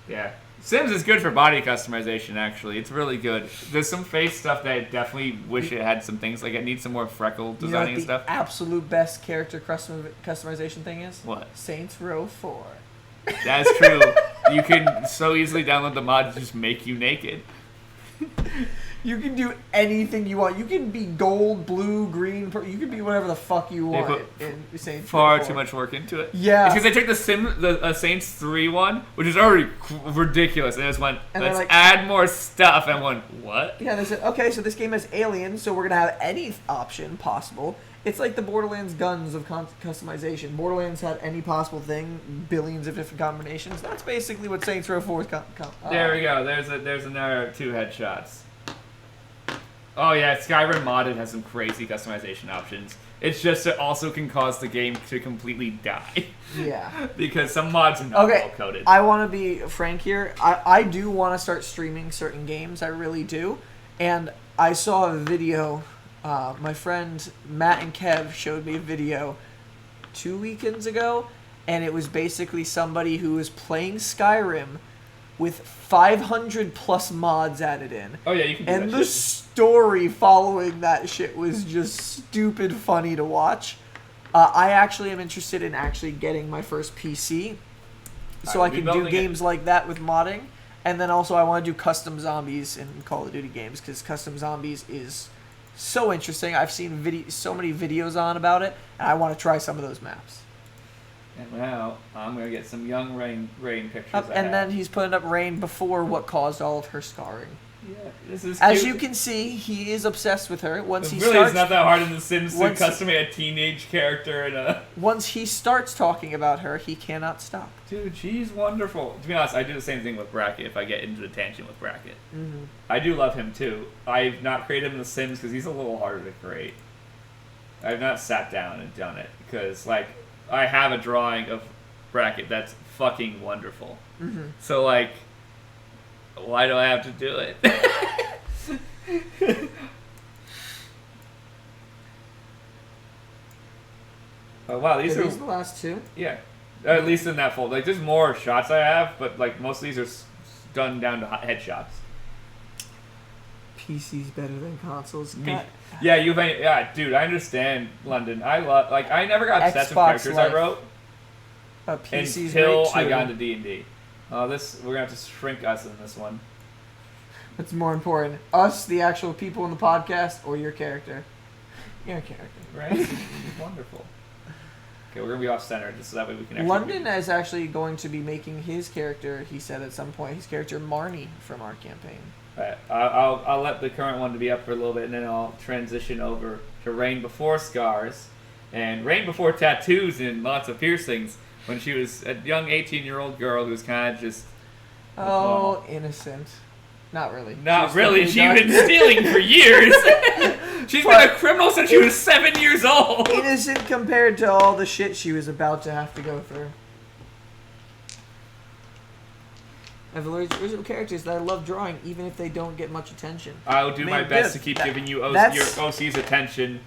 Speaker 1: Yeah. Sims is good for body customization, actually. It's really good. There's some face stuff that I definitely wish it had some things. Like, it needs some more freckle designing and stuff.
Speaker 2: The absolute best character customization thing is?
Speaker 1: What?
Speaker 2: Saints Row 4.
Speaker 1: That's true. You can so easily download the mod to just make you naked.
Speaker 2: You can do anything you want. You can be gold, blue, green. You can be whatever the fuck you want in Saints Row 4.
Speaker 1: Far too much work into it.
Speaker 2: Yeah.
Speaker 1: It's because they took the Saints 3 one, which is already ridiculous, and just went, let's add more stuff, and went, what?
Speaker 2: Yeah, they said, okay, so this game has aliens, so we're going to have any option possible. It's like the Borderlands guns of customization. Borderlands had any possible thing, billions of different combinations. That's basically what Saints Row 4 is.
Speaker 1: There we go. There's another 2 headshots. Oh yeah, Skyrim modded has some crazy customization options. It's just it also can cause the game to completely die.
Speaker 2: Yeah.
Speaker 1: Because some mods are not well coded.
Speaker 2: I want to be frank here. I do want to start streaming certain games. I really do. And I saw a video. My friend Matt and Kev showed me a video 2 weekends ago. And it was basically somebody who was playing Skyrim with 500 plus mods added in.
Speaker 1: Oh yeah, you can do
Speaker 2: and
Speaker 1: that
Speaker 2: the
Speaker 1: shit.
Speaker 2: Story following that shit was just stupid funny to watch. I actually am interested in actually getting my first PC so I can do games like that with modding. And then also I want to do custom zombies in Call of Duty games because custom zombies is so interesting. I've seen so many videos on about it, and I want to try some of those maps.
Speaker 1: And now I'm gonna get some young Rain pictures.
Speaker 2: And then he's putting up Rain before what caused all of her scarring.
Speaker 1: Yeah, this is
Speaker 2: As
Speaker 1: cute.
Speaker 2: you can see, he is obsessed with her. Once he
Speaker 1: really,
Speaker 2: starts,
Speaker 1: it's not that hard in The Sims to customize a teenage character and a.
Speaker 2: Once he starts talking about her, he cannot stop.
Speaker 1: Dude, she's wonderful. To be honest, I do the same thing with Bracket. If I get into the tangent with Bracket,
Speaker 2: Mm-hmm.
Speaker 1: I do love him too. I've not created him in The Sims because he's a little harder to create. I've not sat down and done it because, like, I have a drawing of Bracket that's fucking wonderful.
Speaker 2: Mm-hmm.
Speaker 1: So, like, why do I have to do it? Oh wow, these are
Speaker 2: the last 2.
Speaker 1: Yeah, at least in that fold. Like, there's more shots I have, but like most of these are done down to headshots.
Speaker 2: PC's better than consoles.
Speaker 1: Yeah, dude, I understand, London. I never got obsessed with characters
Speaker 2: Life.
Speaker 1: I wrote
Speaker 2: PC's
Speaker 1: until
Speaker 2: great
Speaker 1: I
Speaker 2: too.
Speaker 1: got into D&D. We're gonna have to shrink us in this one.
Speaker 2: What's more important, us, the actual people in the podcast, or your character? Your character,
Speaker 1: Right? Wonderful. Okay, we're gonna be off center just so that way we can.
Speaker 2: London is actually going to be making his character. He said at some point his character Marnie from our campaign.
Speaker 1: Right. I'll let the current one to be up for a little bit, and then I'll transition over to Rain Before Scars, and Rain Before Tattoos and lots of piercings. When she was a young 18-year-old girl who was kind of just...
Speaker 2: innocent. Not really.
Speaker 1: Not really. She's been stealing for years. She's been a criminal since she was 7 years old.
Speaker 2: Innocent compared to all the shit she was about to have to go through. I have original characters that I love drawing, even if they don't get much attention.
Speaker 1: I'll do my best to keep giving you your OC's attention,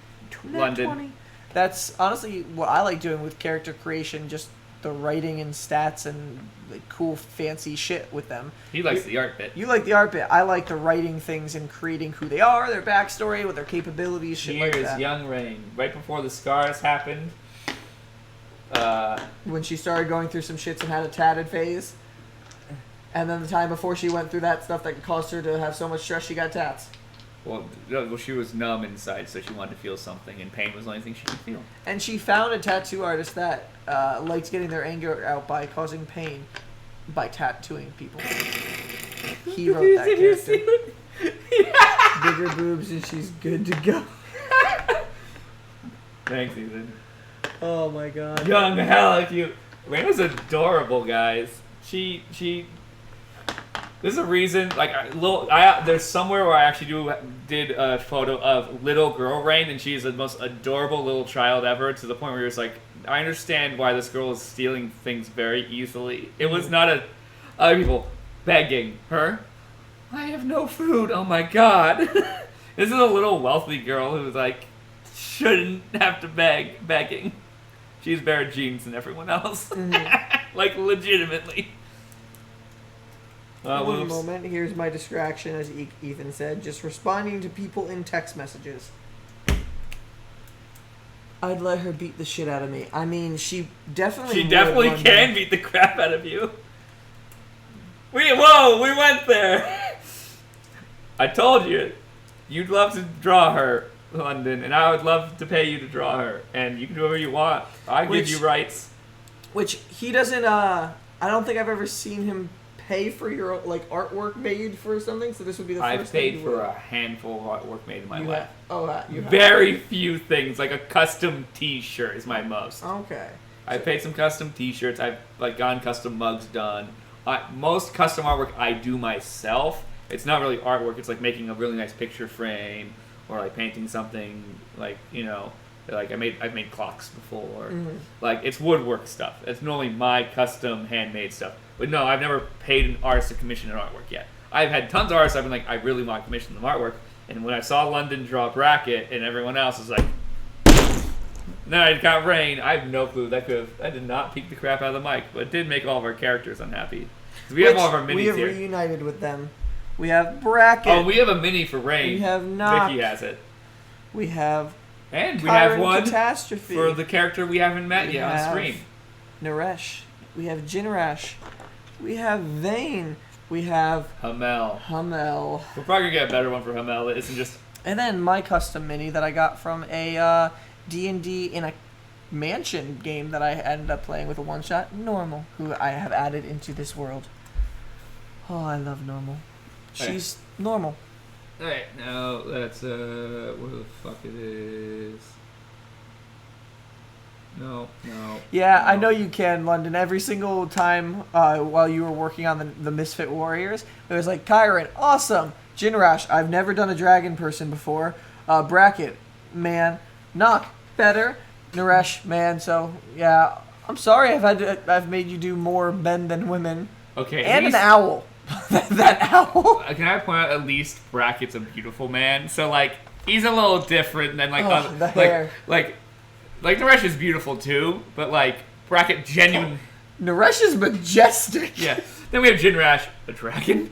Speaker 1: London.
Speaker 2: 20. That's honestly what I like doing with character creation, just the writing and stats and like cool fancy shit with them.
Speaker 1: He likes the art bit.
Speaker 2: You like the art bit. I like the writing things and creating who they are, their backstory, what their capabilities, shit like that.
Speaker 1: Here's young Rain, right before the scars happened.
Speaker 2: When she started going through some shits and had a tatted phase. And then the time before she went through that stuff that caused her to have so much stress, she got tats.
Speaker 1: Well, she was numb inside, so she wanted to feel something, and pain was the only thing she could feel.
Speaker 2: And she found a tattoo artist that liked getting their anger out by causing pain by tattooing people. He wrote that character. Bigger boobs and she's good to go.
Speaker 1: Thanks, Ethan.
Speaker 2: Oh my god.
Speaker 1: Young, hella cute. Raina's adorable, guys. She. There's a reason, like, there's somewhere where I actually did a photo of little girl Rain, and she's the most adorable little child ever, to the point where it's like, I understand why this girl is stealing things very easily. It was not other people begging her. I have no food, oh my god. This is a little wealthy girl who's like, shouldn't have to begging. She's better genes than everyone else. Like, legitimately.
Speaker 2: One moment. Here's my distraction, as Ethan said. Just responding to people in text messages. I'd let her beat the shit out of me. I mean, she definitely
Speaker 1: can beat the crap out of you. We went there. I told you. You'd love to draw her, London, and I would love to pay you to draw her. And you can do whatever you want. I give you rights.
Speaker 2: Which he doesn't, I don't think I've ever seen him pay for your artwork made for something, so this would be the first
Speaker 1: I've paid for a handful of artwork made in my life.
Speaker 2: You have.
Speaker 1: Very few things, like a custom T-shirt is my most.
Speaker 2: Okay.
Speaker 1: I've paid some custom T-shirts. I've gotten custom mugs done. Most custom artwork I do myself. It's not really artwork. It's like making a really nice picture frame or like painting something like I've made clocks before. Like, it's woodwork stuff. It's normally my custom handmade stuff. But no, I've never paid an artist to commission an artwork yet. I've had tons of artists I've been like, I really want to commission them artwork. And when I saw London draw Bracket and everyone else was like, no, I got Rain. I have no clue. That did not pique the crap out of the mic, but it did make all of our characters unhappy. We have all of our minis here.
Speaker 2: We have reunited with them. We have Bracket.
Speaker 1: Oh, we have a mini for Rain.
Speaker 2: We have Knock.
Speaker 1: Vicky has it.
Speaker 2: We have.
Speaker 1: And we have one
Speaker 2: Catastrophe.
Speaker 1: for the character we haven't met yet on screen.
Speaker 2: Naresh. We have Jinrash. We have Vane. We have
Speaker 1: Hamel. We're probably gonna get a better one for Hamel. It isn't just.
Speaker 2: And then my custom mini that I got from a D&D in a mansion game that I ended up playing with a one-shot, Normal, who I have added into this world. Oh, I love Normal. She's normal.
Speaker 1: Alright, now that's where the fuck it is. No.
Speaker 2: Yeah, I know you can, London. Every single time while you were working on the Misfit Warriors, it was like, Kyron, awesome. Jinrash, I've never done a dragon person before. Bracket, man. Knock, better. Naresh, man. So, yeah, I'm sorry I've made you do more men than women.
Speaker 1: Okay.
Speaker 2: And an owl. That owl.
Speaker 1: Can I point out, at least Bracket's a beautiful man? So, like, he's a little different than, like,
Speaker 2: the hair.
Speaker 1: Like, Naresh is beautiful, too, but, like, Bracket genuine...
Speaker 2: Naresh is majestic.
Speaker 1: Yeah. Then we have Jinrash, a dragon.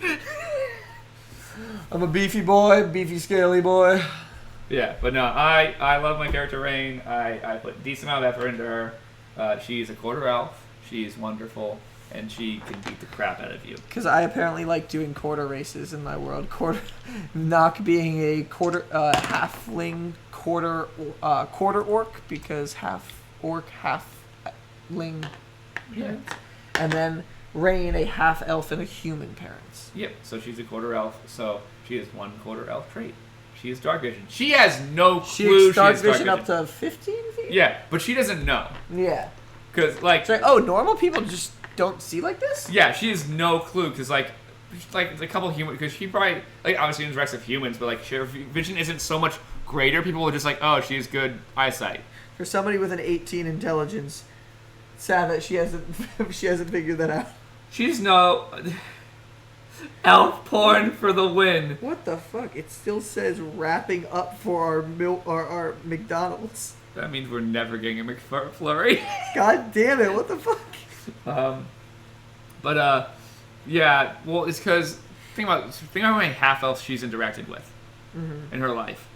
Speaker 2: I'm a beefy boy, beefy scaly boy.
Speaker 1: Yeah, but no, I love my character Rain. I put a decent amount of effort into her. She's a quarter elf. She's wonderful. And she can beat the crap out of you.
Speaker 2: Because I apparently like doing quarter races in my world. Knock being a halfling, quarter orc, because half orc, half ling parents. Yeah. And then Rain, a half elf and a human parents.
Speaker 1: Yep, so she's a quarter elf, so she has one quarter elf trait. She has dark vision. She has no clue
Speaker 2: she has dark vision up to 15 feet?
Speaker 1: Yeah, but she doesn't know.
Speaker 2: Yeah.
Speaker 1: Because, like...
Speaker 2: normal people just don't see like this?
Speaker 1: Yeah, she has no clue, because, like a couple humans, because she probably, like, obviously interacts with humans, but, like, her vision isn't so much greater. People are just like, oh, she has good eyesight.
Speaker 2: For somebody with an 18 intelligence, sad that she hasn't figured that out.
Speaker 1: She's no... Elf porn for the win.
Speaker 2: What the fuck? It still says wrapping up for our McDonald's.
Speaker 1: That means we're never getting a McFlurry.
Speaker 2: God damn it, what the fuck?
Speaker 1: Yeah, well, it's because think about how many half elves she's interacted with in her life,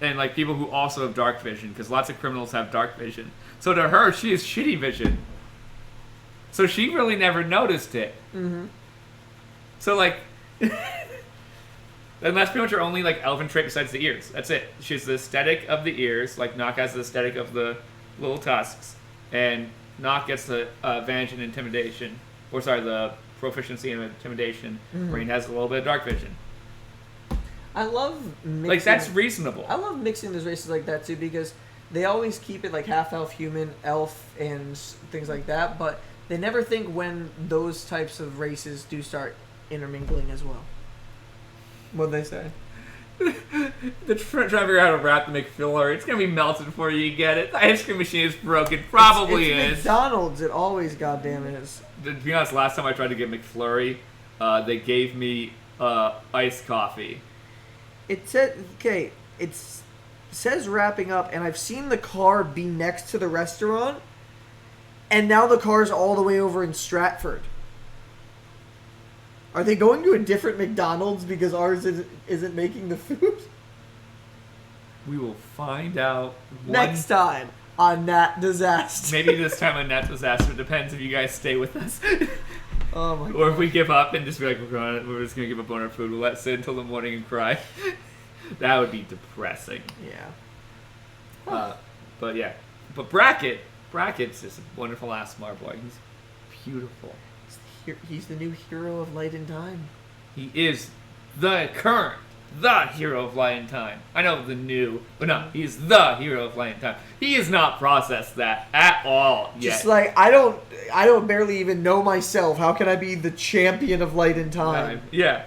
Speaker 1: and like people who also have dark vision, because lots of criminals have dark vision. So to her, she has shitty vision. So she really never noticed it. So like, and that's pretty much her only like elven trait besides the ears. That's it. She has the aesthetic of the ears, like Nock has the aesthetic of the little tusks, and Nock gets the advantage in intimidation, or sorry, the proficiency in intimidation.
Speaker 2: Mhm.
Speaker 1: Bryan has a little bit of dark vision.
Speaker 2: I love mixing,
Speaker 1: Like, that's reasonable.
Speaker 2: I love mixing those races like that too because they always keep it like half elf, human, elf, and things like that. But they never think when those types of races do start intermingling as well. What'd they say?
Speaker 1: They're trying to figure out how to wrap the McFlurry. It's gonna be melted before you get it. The ice cream machine is broken. Probably
Speaker 2: it's
Speaker 1: is.
Speaker 2: McDonald's. It always goddamn is.
Speaker 1: To be honest, last time I tried to get McFlurry, they gave me iced coffee.
Speaker 2: It said okay. It says wrapping up, and I've seen the car be next to the restaurant, and now the car's all the way over in Stratford. Are they going to a different McDonald's because ours isn't making the food?
Speaker 1: We will find out
Speaker 2: Next time on Nat Disaster.
Speaker 1: Maybe this time on Nat Disaster. Depends if you guys stay with us.
Speaker 2: Oh my god.
Speaker 1: Or if we give up and just be like, we're just going to give up on our food. We'll let it sit until the morning and cry. That would be depressing.
Speaker 2: Yeah.
Speaker 1: But yeah. But Bracket's just a wonderful ass boy. He's beautiful.
Speaker 2: He's the new hero of Light and Time.
Speaker 1: He is the hero of Light and Time. I know the new, but no, he's the hero of Light and Time. He has not processed that at all yet.
Speaker 2: Just like I don't barely even know myself. How can I be the champion of Light and Time?
Speaker 1: Yeah,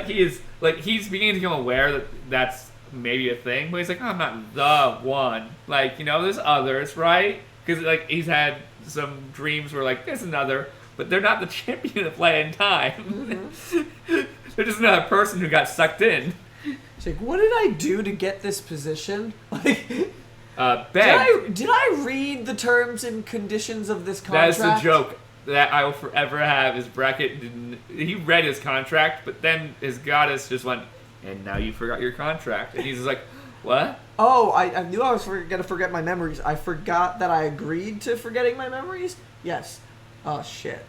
Speaker 1: he's beginning to become aware that that's maybe a thing, but he's like, oh, I'm not the one. Like, there's others, right? Because he's had some dreams where there's another. But they're not the champion of Light and Time. Mm-hmm. They're just another person who got sucked in.
Speaker 2: It's like, what did I do to get this position? Did I read the terms and conditions of this contract?
Speaker 1: That's the joke that I will forever have. Is Bracket he read his contract, but then his goddess just went, and now you forgot your contract. And he's just like, what?
Speaker 2: Oh, I knew I was going to forget my memories. I forgot that I agreed to forgetting my memories? Yes. Oh, shit.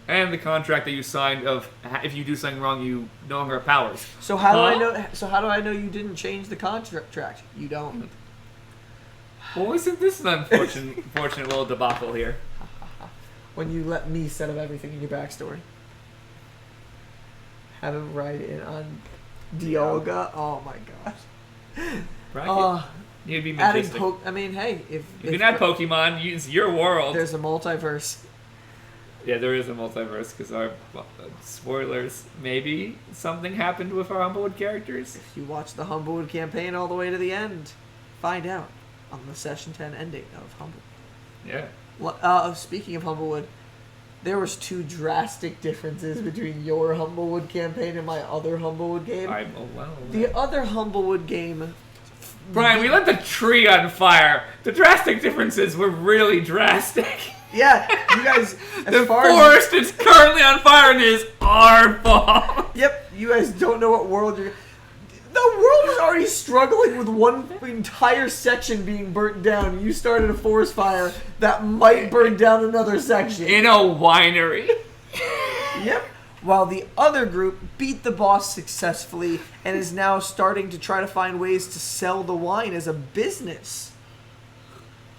Speaker 1: And the contract that you signed of if you do something wrong, you no longer have powers.
Speaker 2: So how do I know? So how do I know you didn't change the contract? You don't.
Speaker 1: Well, isn't this an unfortunate little debacle here?
Speaker 2: When you let me set up everything in your backstory. Have him write in on Dialga. Oh my gosh.
Speaker 1: Bracket. You'd be
Speaker 2: adding
Speaker 1: majestic.
Speaker 2: hey, if
Speaker 1: you can add Pokemon, use your world.
Speaker 2: There's a multiverse.
Speaker 1: Yeah, there is a multiverse because our spoilers. Maybe something happened with our Humblewood characters.
Speaker 2: If you watch the Humblewood campaign all the way to the end, find out on the Session 10 ending of Humblewood.
Speaker 1: Yeah.
Speaker 2: Well, speaking of Humblewood, there was 2 drastic differences between your Humblewood campaign and my other Humblewood game. The other Humblewood game.
Speaker 1: Bryan, we lit the tree on fire. The drastic differences were really drastic.
Speaker 2: Yeah, you guys.
Speaker 1: The forest is currently on fire and it is our fault.
Speaker 2: Yep, you guys don't know what world you're. The world was already struggling with one entire section being burnt down. You started a forest fire that might burn down another section.
Speaker 1: In a winery.
Speaker 2: Yep. While the other group beat the boss successfully and is now starting to try to find ways to sell the wine as a business.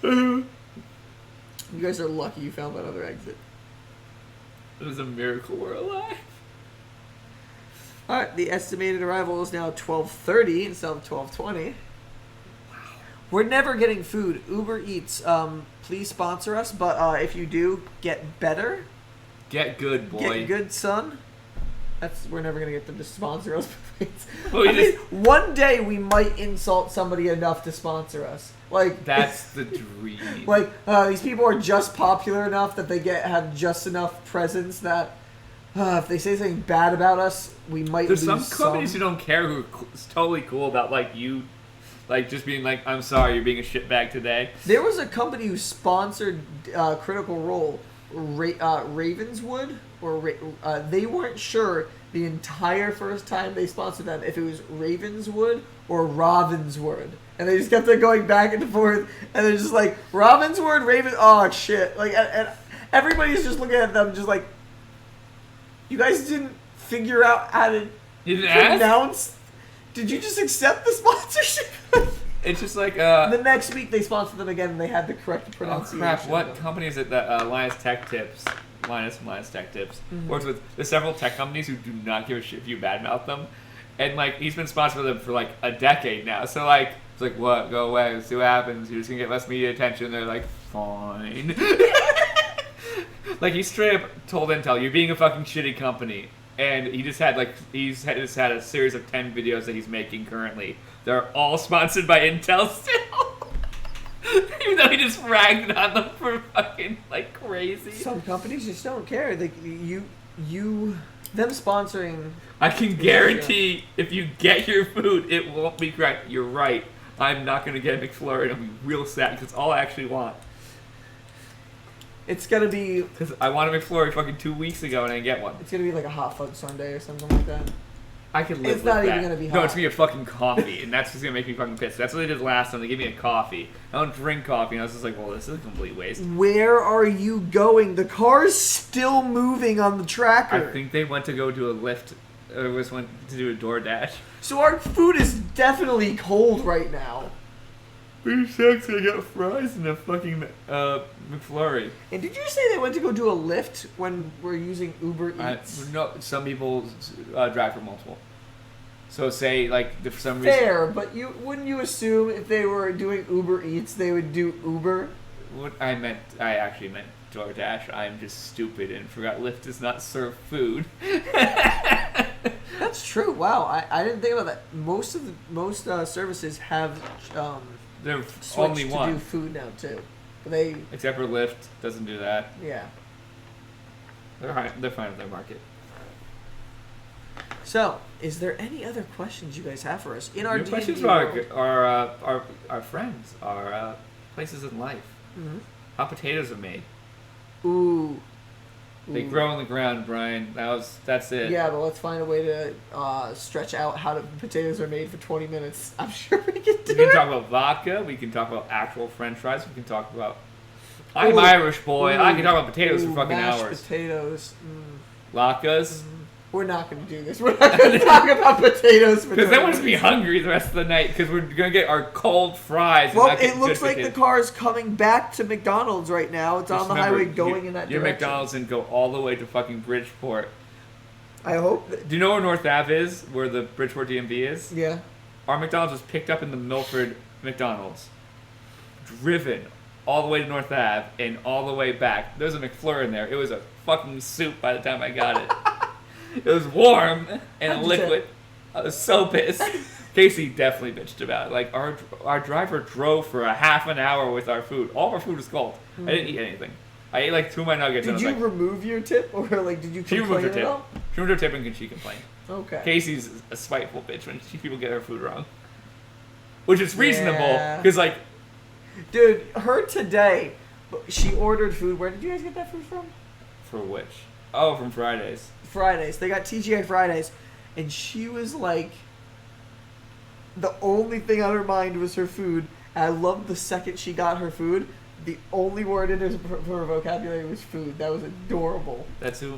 Speaker 2: You guys are lucky you found that other exit.
Speaker 1: It was a miracle we're alive.
Speaker 2: Alright, the estimated arrival is now 12:30 instead of 12:20. Wow. We're never getting food. Uber Eats, please sponsor us, but if you do, get better.
Speaker 1: Get good, boy.
Speaker 2: Get good, son. We're never going to get them to sponsor us.
Speaker 1: Well,
Speaker 2: one day we might insult somebody enough to sponsor us.
Speaker 1: That's the dream.
Speaker 2: These people are just popular enough that they have just enough presence that if they say something bad about us, we might lose some.
Speaker 1: There's some companies who don't care who are totally cool about you, just being like, I'm sorry, you're being a shitbag today.
Speaker 2: There was a company who sponsored Critical Role, Ravenswood, they weren't sure the entire first time they sponsored them if it was Ravenswood or Ravenswood. And they just kept on going back and forth, and they're just like, Ravenswood, Raven, oh shit. And everybody's just looking at them just like, you guys didn't figure out how to pronounce? Did you just accept the sponsorship?
Speaker 1: It's just like
Speaker 2: the next week they sponsored them again and they had the correct pronunciation.
Speaker 1: Oh crap, what company is it that Linus Tech Tips minus tech tips. Works with there's several tech companies who do not give a shit if you badmouth them, and like he's been sponsored with them for like a decade now. So like it's like what? Go away. Let's see what happens. You're just gonna get less media attention. They're like fine. Like he straight up told Intel, "You're being a fucking shitty company." And he just had just had a series of 10 videos that he's making currently. They're all sponsored by Intel still. Even though he just ragged on them for fucking like crazy.
Speaker 2: Some companies just don't care. Like them sponsoring.
Speaker 1: I can guarantee if you get your food, it won't be correct. You're right. I'm not gonna get a McFlurry. I'll be real sad because it's all I actually want.
Speaker 2: It's gonna be
Speaker 1: because I wanted a McFlurry fucking 2 weeks ago and I didn't get one.
Speaker 2: It's gonna be like a hot fudge sundae or something like that.
Speaker 1: I could live with that. It's not even gonna be hot. No, it's gonna be a fucking coffee, and that's just gonna make me fucking pissed. That's what they did last time. They gave me a coffee. I don't drink coffee, and I was just like, well, this is a complete waste.
Speaker 2: Where are you going? The car's still moving on the tracker.
Speaker 1: I think they went to go do a Lyft, or went to do a DoorDash.
Speaker 2: So our food is definitely cold right now.
Speaker 1: Pretty sexy. I got fries and a fucking McFlurry.
Speaker 2: And did you say they went to go do a Lyft when we're using Uber Eats?
Speaker 1: No, some people drive for multiple. So say like for some reason.
Speaker 2: Fair, but wouldn't you assume if they were doing Uber Eats they would do Uber?
Speaker 1: What I actually meant DoorDash. I'm just stupid and forgot Lyft does not serve food.
Speaker 2: That's true. Wow, I didn't think about that. Most services have.
Speaker 1: They're
Speaker 2: switched
Speaker 1: only one.
Speaker 2: To do food now too.
Speaker 1: Except for Lyft doesn't do that.
Speaker 2: Yeah.
Speaker 1: They're fine with their market.
Speaker 2: So, is there any other questions you guys have for us in our D&D
Speaker 1: questions
Speaker 2: world?
Speaker 1: Our friends, our places in life.
Speaker 2: Mm-hmm.
Speaker 1: How potatoes are made.
Speaker 2: Ooh.
Speaker 1: They grow on the ground, Brian. That's it.
Speaker 2: Yeah, but let's find a way to stretch out how potatoes are made for 20 minutes. I'm sure we can do it.
Speaker 1: We can talk about vodka. We can talk about actual French fries. We can talk about... I'm Irish, boy. I can talk about potatoes for fucking
Speaker 2: mashed
Speaker 1: hours.
Speaker 2: Potatoes.
Speaker 1: Latkes.
Speaker 2: We're not going to do this. We're not going to talk about potatoes for
Speaker 1: because they want us to be hungry the rest of the night because we're going to get our cold fries.
Speaker 2: Well, it looks like the car is coming back to McDonald's right now. It's on the highway going in that direction.
Speaker 1: Your McDonald's and go all the way to fucking Bridgeport.
Speaker 2: I hope.
Speaker 1: Do you know where North Ave is? Where the Bridgeport DMV is?
Speaker 2: Yeah.
Speaker 1: Our McDonald's was picked up in the Milford McDonald's. Driven all the way to North Ave and all the way back. There's a McFlurry in there. It was a fucking soup by the time I got it. It was warm and liquid. I was so pissed. Casey definitely bitched about it. Like, our driver drove for a half an hour with our food. All of our food was cold. I didn't eat anything. I ate like 2 of my nuggets.
Speaker 2: Did you remove your tip? Or like, did you complain at all?
Speaker 1: She removed her tip and she complained.
Speaker 2: Okay.
Speaker 1: Casey's a spiteful bitch when people get her food wrong. Which is reasonable. Because like...
Speaker 2: Dude, her today, she ordered food. Where did you guys get that food from?
Speaker 1: For which? Oh, from Fridays.
Speaker 2: Fridays. They got TGI Fridays. And she was like, the only thing on her mind was her food. And I loved the second she got her food, the only word in her vocabulary was food. That was adorable.
Speaker 1: That's who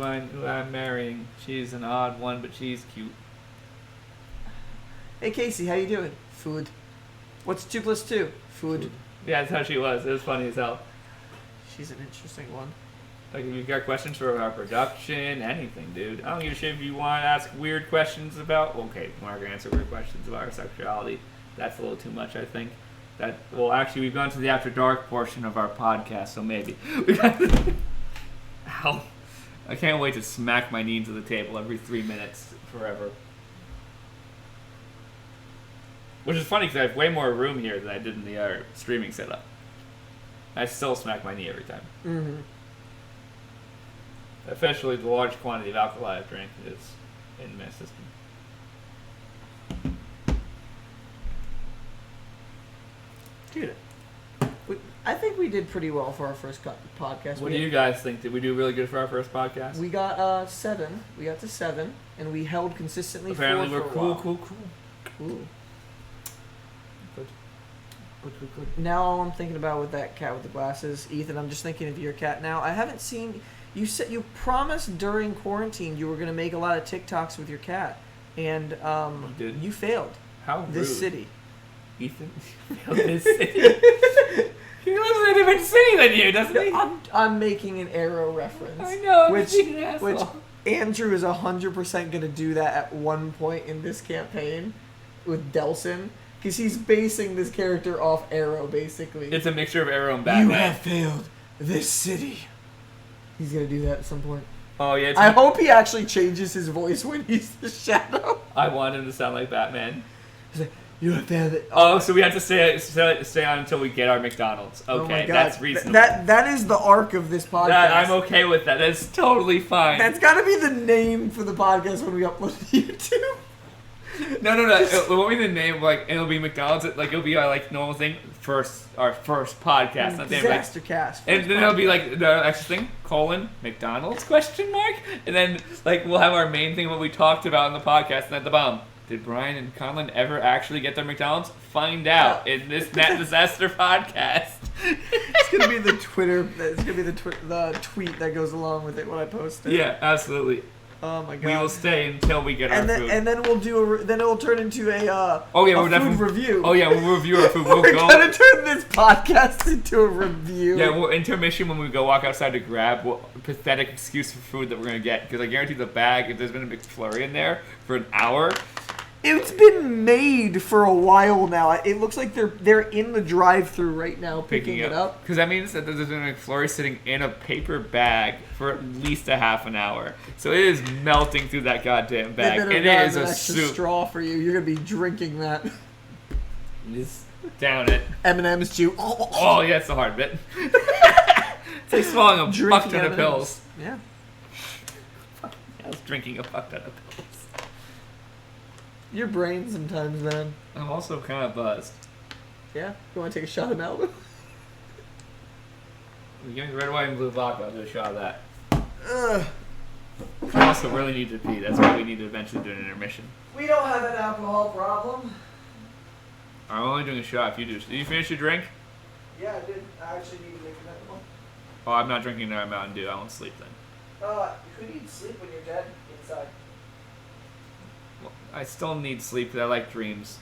Speaker 1: I'm marrying. She's an odd one, but she's cute.
Speaker 2: Hey Casey, how you doing? Food. What's 2 + 2? Food.
Speaker 1: Yeah, that's how she was. It was funny as hell.
Speaker 2: She's an interesting one.
Speaker 1: Like, if you've got questions for our production, anything, dude. I don't give a shit if you want to ask weird questions about... Okay, we're not going to answer weird questions about our sexuality. That's a little too much, I think. Actually, we've gone to the After Dark portion of our podcast, so maybe. Ow. I can't wait to smack my knee into the table every 3 minutes forever. Which is funny, because I have way more room here than I did in the streaming setup. I still smack my knee every time.
Speaker 2: Mm-hmm.
Speaker 1: Officially, the large quantity of alcohol I've drank is in my system.
Speaker 2: Dude, I think we did pretty well for our first podcast.
Speaker 1: What do you guys think? Did we do really good for our first podcast?
Speaker 2: We got 7. We got to 7, and we held consistently.
Speaker 1: Apparently,
Speaker 2: 4
Speaker 1: we're
Speaker 2: for
Speaker 1: cool.
Speaker 2: Good.
Speaker 1: Good.
Speaker 2: Now all I'm thinking about with that cat with the glasses, Ethan, I'm just thinking of your cat now. I haven't seen... You said you promised during quarantine you were going to make a lot of TikToks with your cat, and you failed.
Speaker 1: How rude.
Speaker 2: This city.
Speaker 1: Ethan, you failed this city. He lives in a different city than you, doesn't he?
Speaker 2: I'm making an Arrow reference.
Speaker 1: I know.
Speaker 2: Which
Speaker 1: asshole.
Speaker 2: Andrew is 100% gonna do that at one point in this campaign with Delson, because he's basing this character off Arrow, basically.
Speaker 1: It's a mixture of Arrow and Batman.
Speaker 2: You have failed this city. He's gonna do that at some point.
Speaker 1: Oh yeah.
Speaker 2: I hope he actually changes his voice when he's the Shadow.
Speaker 1: I want him to sound like Batman.
Speaker 2: He's like, you have failed it.
Speaker 1: Oh, so we have to stay on until we get our McDonald's. Okay,
Speaker 2: oh my God.
Speaker 1: that's reasonable.
Speaker 2: That is the arc of this podcast.
Speaker 1: I'm okay with that. That's totally fine.
Speaker 2: That's got to be the name for the podcast when we upload to YouTube.
Speaker 1: No. It won't be the name. Like, it'll be McDonald's. Like, it'll be our like normal thing. Our first podcast.
Speaker 2: DisasterCast.
Speaker 1: And then it'll be like the extra thing: McDonald's ? And then like we'll have our main thing what we talked about in the podcast. And at the bottom, did Bryan and Conlan ever actually get their McDonald's? Find out in this Nat Disaster podcast.
Speaker 2: It's gonna be the Twitter. It's gonna be the tweet that goes along with it when I post it.
Speaker 1: Yeah, absolutely.
Speaker 2: Oh my God.
Speaker 1: We will stay until we get our food.
Speaker 2: And then we'll do then it will turn into a food review.
Speaker 1: Oh yeah, we'll review our food.
Speaker 2: We're gonna turn this podcast into a review.
Speaker 1: Yeah, well, intermission when we go walk outside to grab a pathetic excuse for food that we're gonna get, because I guarantee the bag, if there's been a McFlurry in there for an hour.
Speaker 2: It's been made for a while now. It looks like they're in the drive-thru right now picking it up.
Speaker 1: Because that means that there's been a McFlurry sitting in a paper bag for at least a half an hour. So it is melting through that goddamn bag. It is a soup.
Speaker 2: Straw for you. You're gonna be drinking that.
Speaker 1: Just down it.
Speaker 2: M&M's juice.
Speaker 1: Oh yeah, it's the hard bit. It's like swallowing a fuck ton of pills.
Speaker 2: Yeah.
Speaker 1: I was drinking a fuck ton of pills.
Speaker 2: Your brain sometimes, man.
Speaker 1: I'm also kind of buzzed.
Speaker 2: Yeah? You want to take a shot of Malibu?
Speaker 1: Give me red, white, and blue vodka. I'll do a shot of that.
Speaker 2: Ugh.
Speaker 1: I also really need to pee. That's why we need to eventually do an intermission.
Speaker 2: We don't have an alcohol problem.
Speaker 1: I'm only doing a shot if you do. Did you finish your drink?
Speaker 2: Yeah, I did. I actually need to make another one.
Speaker 1: Oh, I'm not drinking another Mountain Dew. I won't sleep then.
Speaker 2: Who needs sleep when you're dead inside?
Speaker 1: Well, I still need sleep because I like dreams.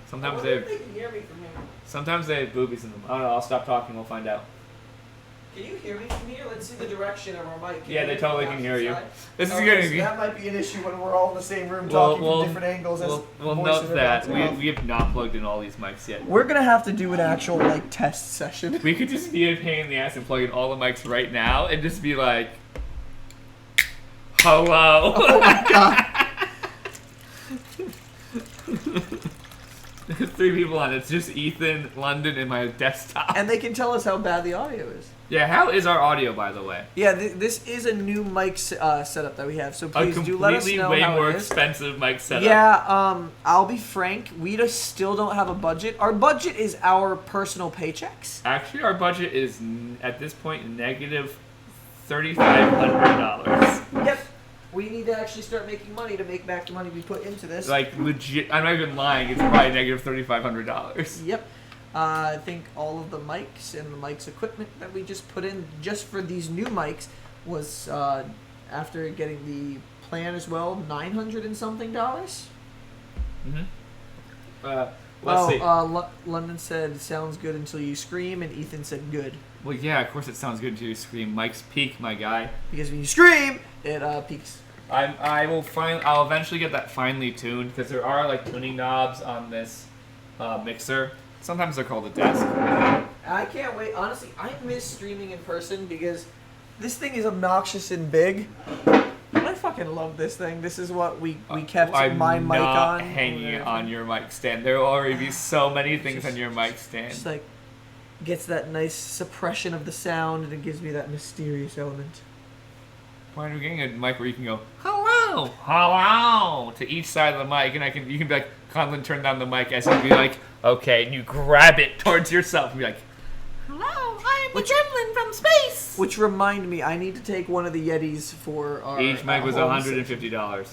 Speaker 1: Sometimes
Speaker 2: they can hear me from here.
Speaker 1: Sometimes they have boobies in them. I don't know. I'll stop talking. We'll find out.
Speaker 2: Can you hear me from here? Let's see the direction of our mic.
Speaker 1: Yeah, they totally can hear you. This is
Speaker 2: so
Speaker 1: going to be.
Speaker 2: That might be an issue when we're all in the same room talking from different angles.
Speaker 1: We'll note that we have not plugged in all these mics yet.
Speaker 2: We're gonna have to do an actual test session.
Speaker 1: We could just be a pain in the ass and plug in all the mics right now and just be like, "Hello."
Speaker 2: Oh my God.
Speaker 1: There's 3 people on it. It's just Ethan, London, and my desktop.
Speaker 2: And they can tell us how bad the audio is.
Speaker 1: Yeah, how is our audio, by the way?
Speaker 2: Yeah, this is a new mic setup that we have, so please do let us know how it is.
Speaker 1: A completely way more expensive mic setup.
Speaker 2: Yeah, I'll be frank, we just still don't have a budget. Our budget is our personal paychecks.
Speaker 1: Actually, our budget is, at this point, negative $3,500.
Speaker 2: Yep. We need to actually start making money to make back the money we put into this.
Speaker 1: Like, legit, I'm not even lying, it's probably negative $3,500.
Speaker 2: Yep. I think all of the mics and the mics equipment that we just put in just for these new mics was, after getting the plan as well, $900 and something.
Speaker 1: Mm-hmm. Let's see.
Speaker 2: London said, sounds good until you scream, and Ethan said, good.
Speaker 1: Well, yeah, of course it sounds good until you scream. Mike's peak, my guy.
Speaker 2: Because when you scream, it peaks.
Speaker 1: I'll eventually get that finely tuned, because there are, tuning knobs on this mixer. Sometimes they're called a desk.
Speaker 2: I can't wait. Honestly, I miss streaming in person because this thing is obnoxious and big. I fucking love this thing. This is what we kept my mic on.
Speaker 1: I'm not hanging on your mic stand. There will already be so many things on your mic stand.
Speaker 2: Just gets that nice suppression of the sound, and it gives me that mysterious element.
Speaker 1: Why are we getting a mic where you can go, hello, hello, to each side of the mic, and you can be like, Conlan, turn down the mic, as you be like, okay, and you grab it towards yourself and be like, hello, I am the gremlin from space.
Speaker 2: Which remind me, I need to take one of the Yetis for our
Speaker 1: each mic was $150.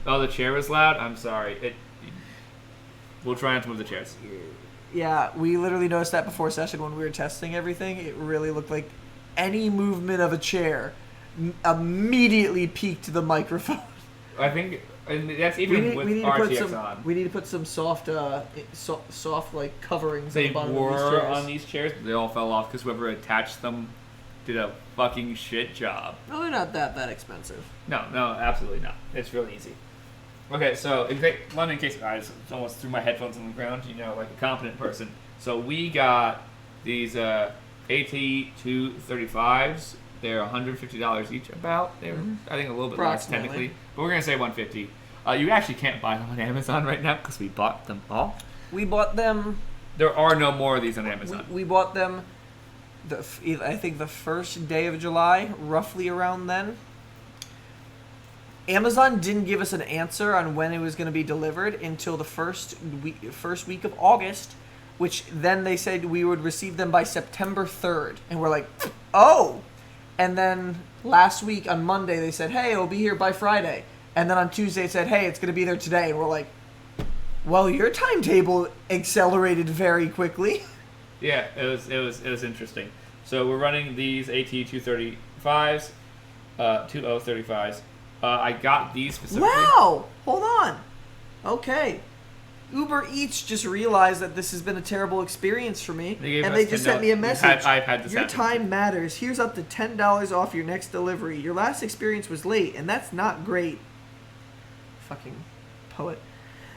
Speaker 1: Oh, the chair was loud? I'm sorry. We'll try not to move the chairs.
Speaker 2: Yeah, we literally noticed that before session when we were testing everything. It really looked like any movement of a chair immediately peaked the microphone.
Speaker 1: I think And that's
Speaker 2: We
Speaker 1: even
Speaker 2: need,
Speaker 1: with
Speaker 2: we need to put
Speaker 1: RTX
Speaker 2: some.
Speaker 1: on.
Speaker 2: We need to put some soft like coverings
Speaker 1: They
Speaker 2: on the bottom of these
Speaker 1: were
Speaker 2: chairs.
Speaker 1: on these chairs, but they all fell off because whoever attached them did a fucking shit job.
Speaker 2: No, they're not that expensive.
Speaker 1: No, absolutely not. It's really easy. Okay, so London, in case I just almost threw my headphones on the ground, like a competent person. So we got these AT235s. They're $150 each. About they're I think a little bit less technically, but we're gonna say $150. You actually can't buy them on Amazon right now because we bought them all.
Speaker 2: We bought them.
Speaker 1: There are no more of these on Amazon.
Speaker 2: We bought them. I think the first day of July, roughly around then. Amazon didn't give us an answer on when it was going to be delivered until the first week of August, which then they said we would receive them by September 3rd. And we're like, oh! And then last week on Monday they said, hey, it'll be here by Friday. And then on Tuesday it said, hey, it's going to be there today. And we're like, well, your timetable accelerated very quickly.
Speaker 1: Yeah, it was interesting. So we're running these AT235s, 2035s. I got these specifically.
Speaker 2: Wow! Hold on. Okay. Uber Eats just realized that this has been a terrible experience for me, and they just sent me a message.
Speaker 1: I've had this
Speaker 2: Your
Speaker 1: happen.
Speaker 2: time matters. Here's up to $10 off your next delivery. Your last experience was late, and that's not great. Fucking poet.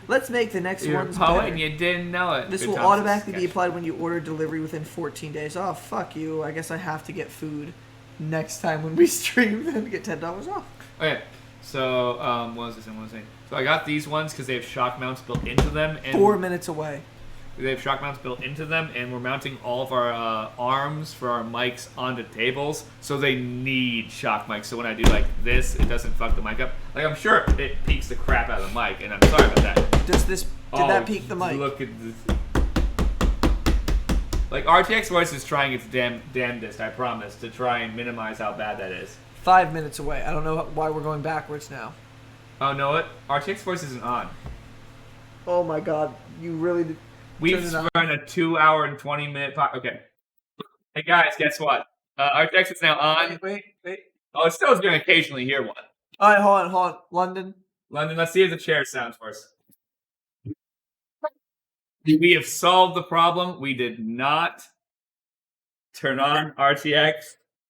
Speaker 2: Let's make the next
Speaker 1: You're
Speaker 2: ones
Speaker 1: a poet
Speaker 2: better.
Speaker 1: and you didn't know it.
Speaker 2: This
Speaker 1: Good
Speaker 2: will
Speaker 1: times
Speaker 2: automatically be
Speaker 1: sketch.
Speaker 2: applied when you order delivery within 14 days. Oh, fuck you. I guess I have to get food next time when we stream then to get $10 off.
Speaker 1: Okay, so what was I saying? So I got these ones because they have shock mounts built into them. And
Speaker 2: 4 minutes away.
Speaker 1: They have shock mounts built into them, and we're mounting all of our arms for our mics onto tables, so they need shock mics. So when I do like this, it doesn't fuck the mic up. Like, I'm sure it peaks the crap out of the mic, and I'm sorry about that.
Speaker 2: Did that peak the mic?
Speaker 1: Look at this. Like, RTX Voice is trying its damnedest, I promise, to try and minimize how bad that is.
Speaker 2: 5 minutes away. I don't know why we're going backwards now.
Speaker 1: Oh, know what? RTX Voice isn't on.
Speaker 2: Oh my god, you really did.
Speaker 1: We've run a 2 hour and 20 minute okay. Hey guys, guess what? RTX is now on.
Speaker 2: Wait.
Speaker 1: Oh, it still is going to occasionally hear one.
Speaker 2: Alright, hold on. London,
Speaker 1: let's see if the chair sounds for us. We have solved the problem. We did not turn on RTX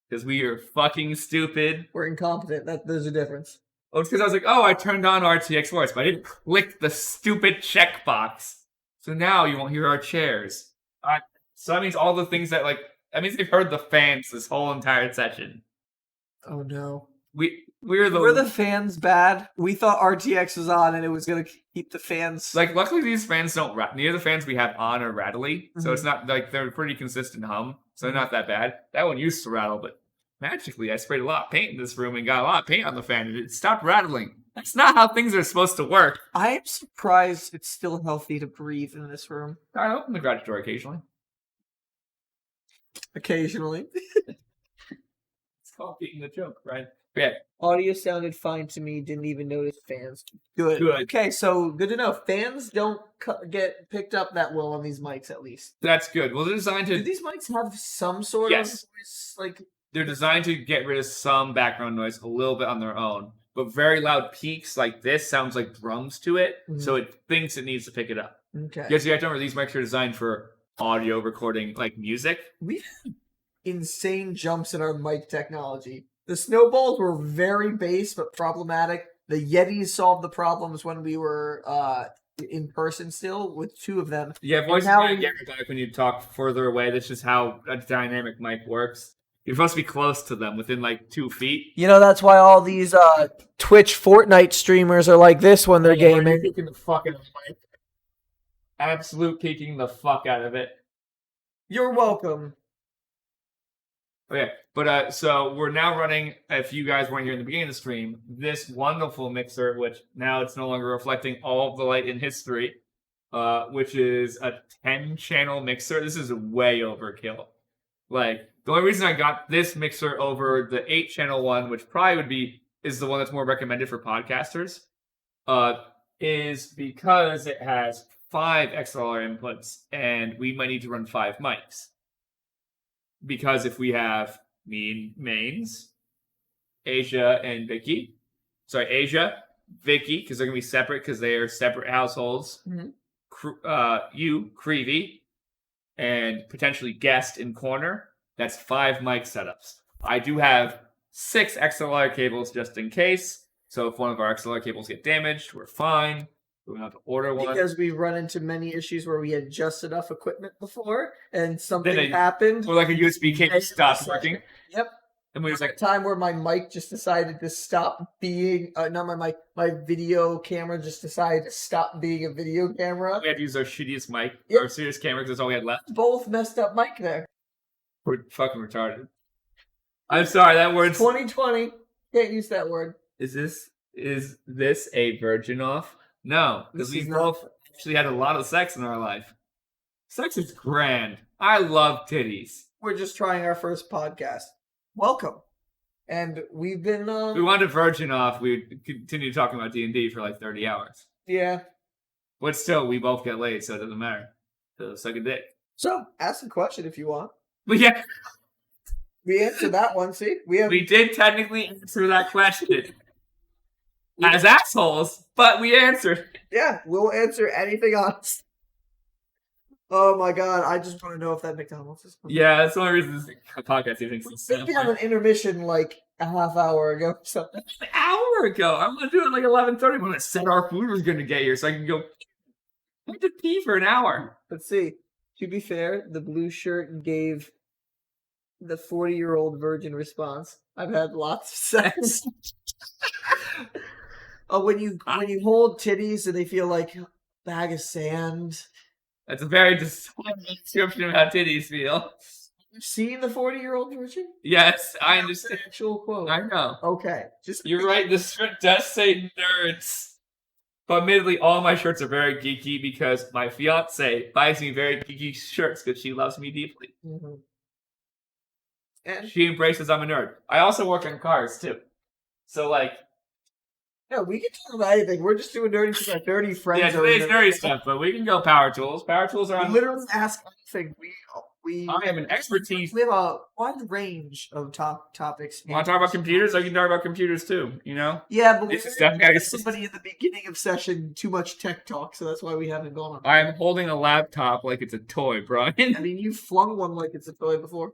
Speaker 1: because we are fucking stupid.
Speaker 2: we're incompetent. There's a difference.
Speaker 1: Oh, it's because I was like, oh, I turned on RTX Voice, but I didn't click the stupid checkbox. So now you won't hear our chairs. So that means all the things that that means they've heard the fans this whole entire session.
Speaker 2: Oh no.
Speaker 1: Were
Speaker 2: the fans bad? We thought RTX was on and it was gonna keep the fans.
Speaker 1: Luckily these fans don't neither the fans we have on are rattly, so it's not they're pretty consistent hum, so they're not that bad. That one used to rattle, but magically I sprayed a lot of paint in this room and got a lot of paint on the fan and it stopped rattling. That's not how things are supposed to work.
Speaker 2: I am surprised it's still healthy to breathe in this room.
Speaker 1: I open the garage door occasionally.
Speaker 2: Occasionally.
Speaker 1: It's called beating the joke, right? Yeah.
Speaker 2: Audio sounded fine to me. Didn't even notice fans. Good. Okay, so good to know. Fans don't get picked up that well on these mics, at least.
Speaker 1: That's good. Well, they're designed to...
Speaker 2: Do these mics have some sort of voice?
Speaker 1: They're designed to get rid of some background noise a little bit on their own. But very loud peaks like this sounds like drums to it, so it thinks it needs to pick it up.
Speaker 2: Okay.
Speaker 1: Yes, you have to remember these mics are designed for audio recording, like music.
Speaker 2: We've had insane jumps in our mic technology. The snowballs were very base but problematic. The Yetis solved the problems when we were in person still with 2 of them.
Speaker 1: Yeah, voices are going to get back when you talk further away. That's just how a dynamic mic works. You're supposed to be close to them, within 2 feet.
Speaker 2: You know, that's why all these Twitch Fortnite streamers are like this when they're gaming.
Speaker 1: You're kicking the fuck out of the mic. Absolute kicking the fuck out of it.
Speaker 2: You're welcome.
Speaker 1: Okay, but so we're now running, if you guys weren't here in the beginning of the stream, this wonderful mixer, which now it's no longer reflecting all of the light in history, which is a 10-channel mixer. This is way overkill. The only reason I got this mixer over the 8-channel one, which probably is the one that's more recommended for podcasters, is because it has 5 XLR inputs, and we might need to run 5 mics. Because if we have me and Mains, Asia, Vicky, because they're going to be separate because they are separate households.
Speaker 2: Mhm.
Speaker 1: You, Creevy, and potentially guest in corner. That's 5 mic setups. I do have 6 XLR cables just in case. So if one of our XLR cables get damaged, we're fine. We don't have to order one.
Speaker 2: Because we run into many issues where we had just enough equipment before, and something
Speaker 1: Then
Speaker 2: happened.
Speaker 1: Or like a USB cable stopped working.
Speaker 2: Yep.
Speaker 1: And we was like,
Speaker 2: Time where my mic just decided to stop being not my mic, my video camera just decided to stop being a video camera.
Speaker 1: we had to use our shittiest mic,
Speaker 2: Yep.
Speaker 1: our shittiest camera, because that's all we had left.
Speaker 2: Both messed up mic there.
Speaker 1: We're fucking retarded. I'm sorry, that word's
Speaker 2: 2020. Can't use that word.
Speaker 1: Is this a virgin off? No, because we both actually had a lot of sex in our life. Sex is grand. I love titties.
Speaker 2: We're just trying our first podcast. Welcome. And we've been
Speaker 1: We wanted to virgin off. We would continue talking about D&D for like 30 hours.
Speaker 2: Yeah.
Speaker 1: But still, we both get laid, so it doesn't matter. So suck a dick.
Speaker 2: So ask a question if you want.
Speaker 1: But yeah,
Speaker 2: We answered that one. See,
Speaker 1: we did technically answer that question as assholes, but we answered.
Speaker 2: Yeah, we'll answer anything honest. Oh my god, I just want to know if that McDonald's is coming.
Speaker 1: Yeah, that's the only reason this podcast even thinks
Speaker 2: We had an intermission like a half hour ago or something.
Speaker 1: An hour ago. I'm gonna do it like 11:30 when I said our food was gonna get here, so I can go. I had to pee for an hour.
Speaker 2: Let's see. To be fair, the blue shirt gave the 40-year-old virgin response. I've had lots of sex. Oh, when you hold titties and they feel like a bag of sand.
Speaker 1: That's a very description of how titties feel.
Speaker 2: You've seen the 40-year-old virgin?
Speaker 1: Yes, I understand.
Speaker 2: Actual quote.
Speaker 1: I know.
Speaker 2: Okay.
Speaker 1: You're right, the script does say nerds. But admittedly, all my shirts are very geeky because my fiance buys me very geeky shirts because she loves me deeply.
Speaker 2: Mm-hmm. And
Speaker 1: She embraces I'm a nerd. I also work on cars, too. So, like...
Speaker 2: yeah, we can talk about anything. We're just doing nerdy because our dirty friends
Speaker 1: Yeah,
Speaker 2: are
Speaker 1: today's nerdy stuff, but we can go power tools. Power tools are on...
Speaker 2: literally ask anything.
Speaker 1: I have an expertise.
Speaker 2: We have a wide range of topics.
Speaker 1: Want to talk about computers? I can talk about computers too, you know?
Speaker 2: Yeah, but
Speaker 1: This
Speaker 2: we
Speaker 1: is definitely
Speaker 2: somebody in the beginning of session too much tech talk, so that's why we haven't gone on.
Speaker 1: I'm holding a laptop like it's a toy, Bryan.
Speaker 2: I mean, you flung one like it's a toy before.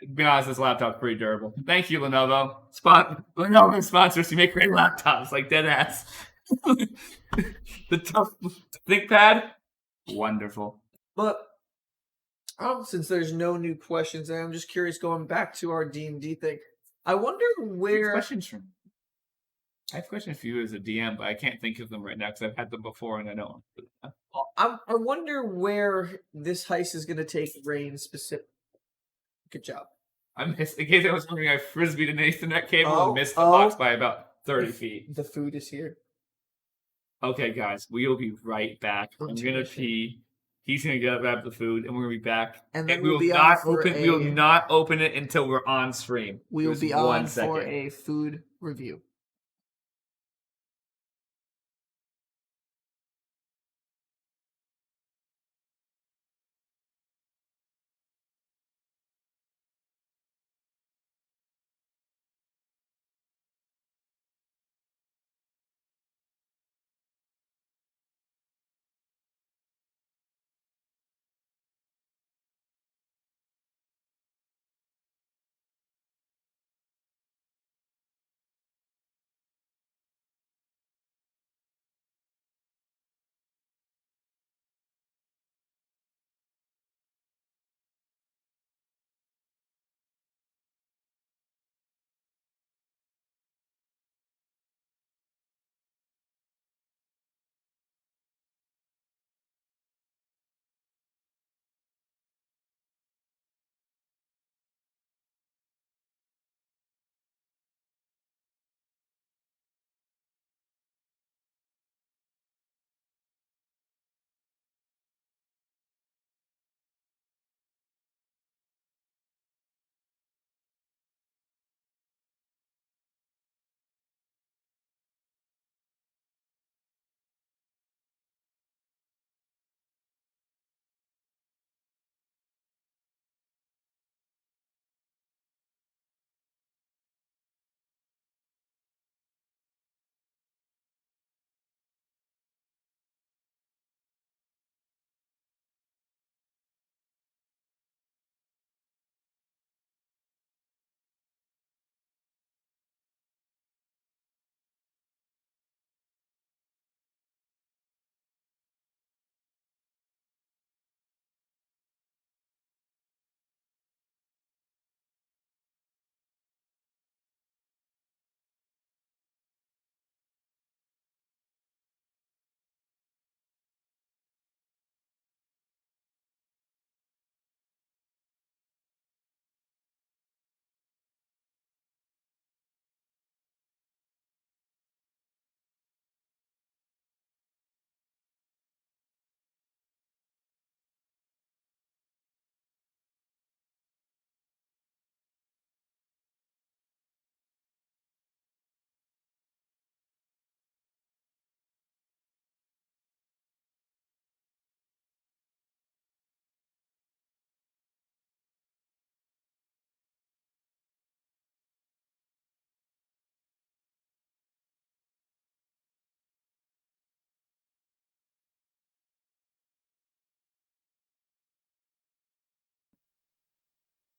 Speaker 1: To be honest, this laptop's pretty durable. Thank you, Lenovo. Lenovo sponsors. You make great laptops, like dead ass. The tough ThinkPad, wonderful.
Speaker 2: But since there's no new questions, I'm just curious. Going back to our D&D thing, I wonder where
Speaker 1: Questions from? I have questions for you as a DM, but I can't think of them right now because I've had them before and I know them.
Speaker 2: I wonder where this heist is going to take Rain specific. Good job.
Speaker 1: I missed. In case I was wondering, I frisbeed an Ethernet cable and missed the
Speaker 2: Oh.
Speaker 1: box by about 30 feet.
Speaker 2: The food is here.
Speaker 1: Okay, guys, we will be right back. I'm gonna pee. He's gonna get up, grab the food, and we're gonna be back.
Speaker 2: And then
Speaker 1: we will
Speaker 2: we'll be
Speaker 1: not
Speaker 2: on for
Speaker 1: open. We will not open it until we're on stream.
Speaker 2: We will
Speaker 1: Just
Speaker 2: be
Speaker 1: 1
Speaker 2: on
Speaker 1: second.
Speaker 2: for a food review.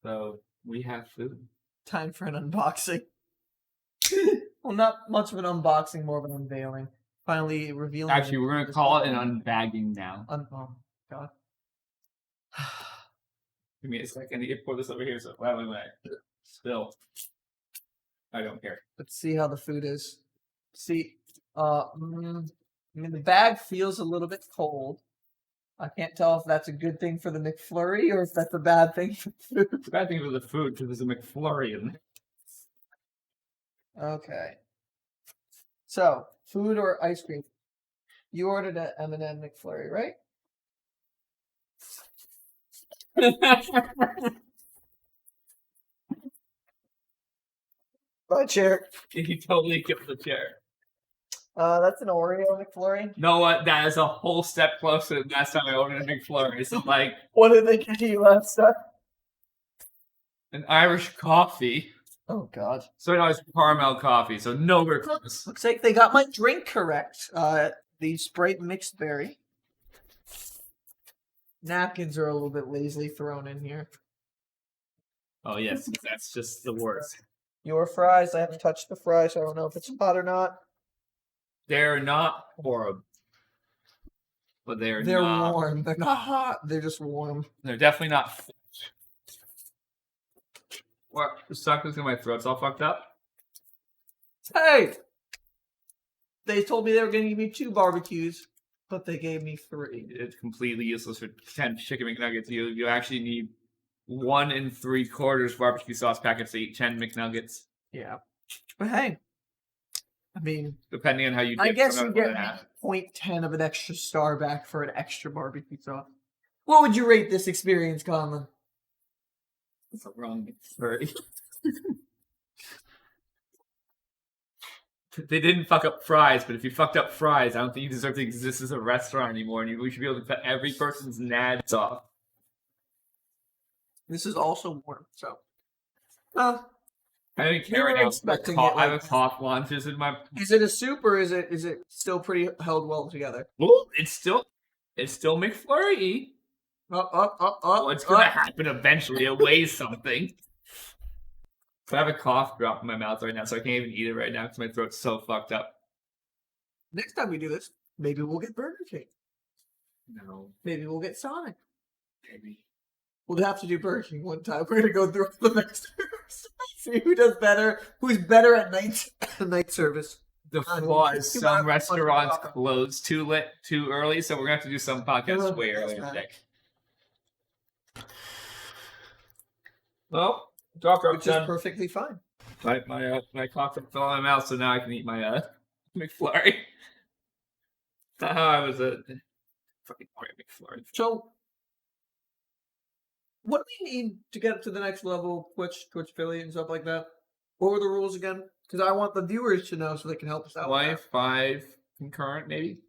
Speaker 1: So we have food.
Speaker 2: Time for an unboxing. Well, not much of an unboxing, more of an unveiling. Finally revealing.
Speaker 1: Actually, we're gonna call it an unbagging now.
Speaker 2: Oh God.
Speaker 1: Give me a second. I need to pour this over here. So wait. Spill. I don't care.
Speaker 2: Let's see how the food is. See, I mean, the bag feels a little bit cold. I can't tell if that's a good thing for the McFlurry or if that's a bad thing for the food.
Speaker 1: It's a bad thing for the food because there's a McFlurry in there.
Speaker 2: Okay. So, food or ice cream? You ordered an M&M McFlurry, right? My chair.
Speaker 1: He totally killed the chair.
Speaker 2: That's an Oreo McFlurry.
Speaker 1: You know what? That is a whole step closer than last time I ordered a McFlurry. So, like,
Speaker 2: What did they give you last time?
Speaker 1: an Irish coffee.
Speaker 2: Oh, God.
Speaker 1: So now it's caramel coffee. So nowhere close.
Speaker 2: Looks like they got my drink correct. The Sprite mixed berry. Napkins are a little bit lazily thrown in here.
Speaker 1: Oh yes, that's just the worst.
Speaker 2: Your fries, I haven't touched the fries. I don't know if it's hot or not.
Speaker 1: They're not horrible, but they're
Speaker 2: They're warm. They're not hot. They're just warm.
Speaker 1: They're definitely not. What? The suck is in my throat's all fucked up.
Speaker 2: Hey! They told me they were going to give me 2 barbecues, but they gave me 3.
Speaker 1: It's completely useless for 10 chicken McNuggets. You actually need 1 3/4 barbecue sauce packets to eat 10 McNuggets.
Speaker 2: Yeah. But hey, I mean,
Speaker 1: depending on how you dip,
Speaker 2: I guess you get
Speaker 1: 1.5.
Speaker 2: 0.10 of an extra star back for an extra barbecue sauce. What would you rate this experience, Conlan?
Speaker 1: That's a wrong 30. They didn't fuck up fries, but if you fucked up fries, I don't think you deserve to exist as a restaurant anymore, and we should be able to cut every person's nads off.
Speaker 2: This is also warm, so.
Speaker 1: I don't care
Speaker 2: You were
Speaker 1: right now.
Speaker 2: expecting
Speaker 1: I
Speaker 2: it like-
Speaker 1: have a cough launches in my.
Speaker 2: Is it a soup or is it still pretty held well together?
Speaker 1: Well, it's still McFlurry.
Speaker 2: What's
Speaker 1: What's gonna happen eventually? It weighs something. I have a cough drop in my mouth right now, so I can't even eat it right now because my throat's so fucked up.
Speaker 2: Next time we do this, maybe we'll get Burger King.
Speaker 1: No,
Speaker 2: Maybe we'll get Sonic.
Speaker 1: maybe.
Speaker 2: We'll have to do Burger King one time. We're gonna go through the next see who does better, who's better at night service.
Speaker 1: The flaw is some restaurants close too early, so we're gonna have to do some podcasts way earlier today. Well,
Speaker 2: which is perfectly fine.
Speaker 1: My cough fell in my mouth, so now I can eat my McFlurry. Not how I was a fucking McFlurry.
Speaker 2: So, what do we need to get to the next level? Twitch affiliate and stuff like that. What were the rules again? Because I want the viewers to know so they can help us out.
Speaker 1: 25 concurrent, maybe.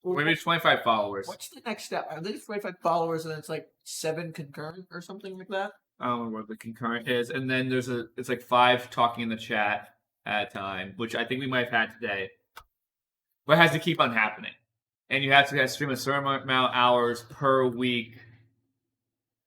Speaker 1: Maybe it's 25 followers.
Speaker 2: What's the next step? Are they 25 followers and then it's like 7 concurrent or something like that?
Speaker 1: I don't know what the concurrent is, and then it's like 5 talking in the chat at a time, which I think we might have had today. But it has to keep on happening, and you have to stream a certain amount of hours per week.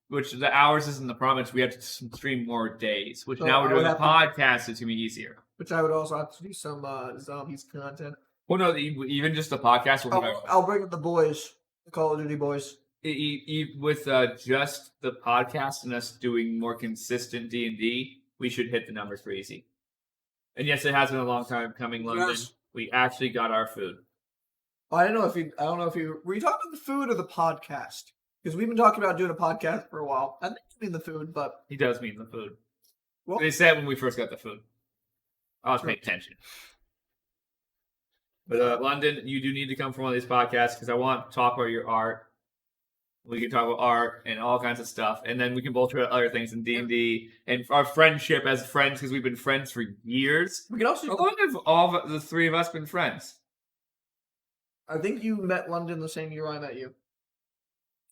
Speaker 1: Which the hours isn't the problem. We have to stream more days. Which
Speaker 2: So
Speaker 1: now we're doing
Speaker 2: I
Speaker 1: a
Speaker 2: would
Speaker 1: podcast. It's gonna be easier.
Speaker 2: Which I would also have to do some zombies content.
Speaker 1: Well, no, even just the podcast.
Speaker 2: I'll bring up the boys, the Call of Duty boys.
Speaker 1: With just the podcast and us doing more consistent D&D, we should hit the numbers for easy. And yes, it has been a long time coming, London.
Speaker 2: Yes.
Speaker 1: We actually got our food.
Speaker 2: I don't know if you were you talking about the food or the podcast? Because we've been talking about doing a podcast for a while. I think you mean the food, but
Speaker 1: He does mean the food.
Speaker 2: Well,
Speaker 1: They said when we first got the food. I was paying attention. But London, you do need to come for one of these podcasts because I want to talk about your art. We can talk about art and all kinds of stuff, and then we can both try other things in D&D and our friendship as friends because we've been friends for years.
Speaker 2: we can also.
Speaker 1: How long have all of the 3 of us been friends?
Speaker 2: I think you met London the same year I met you.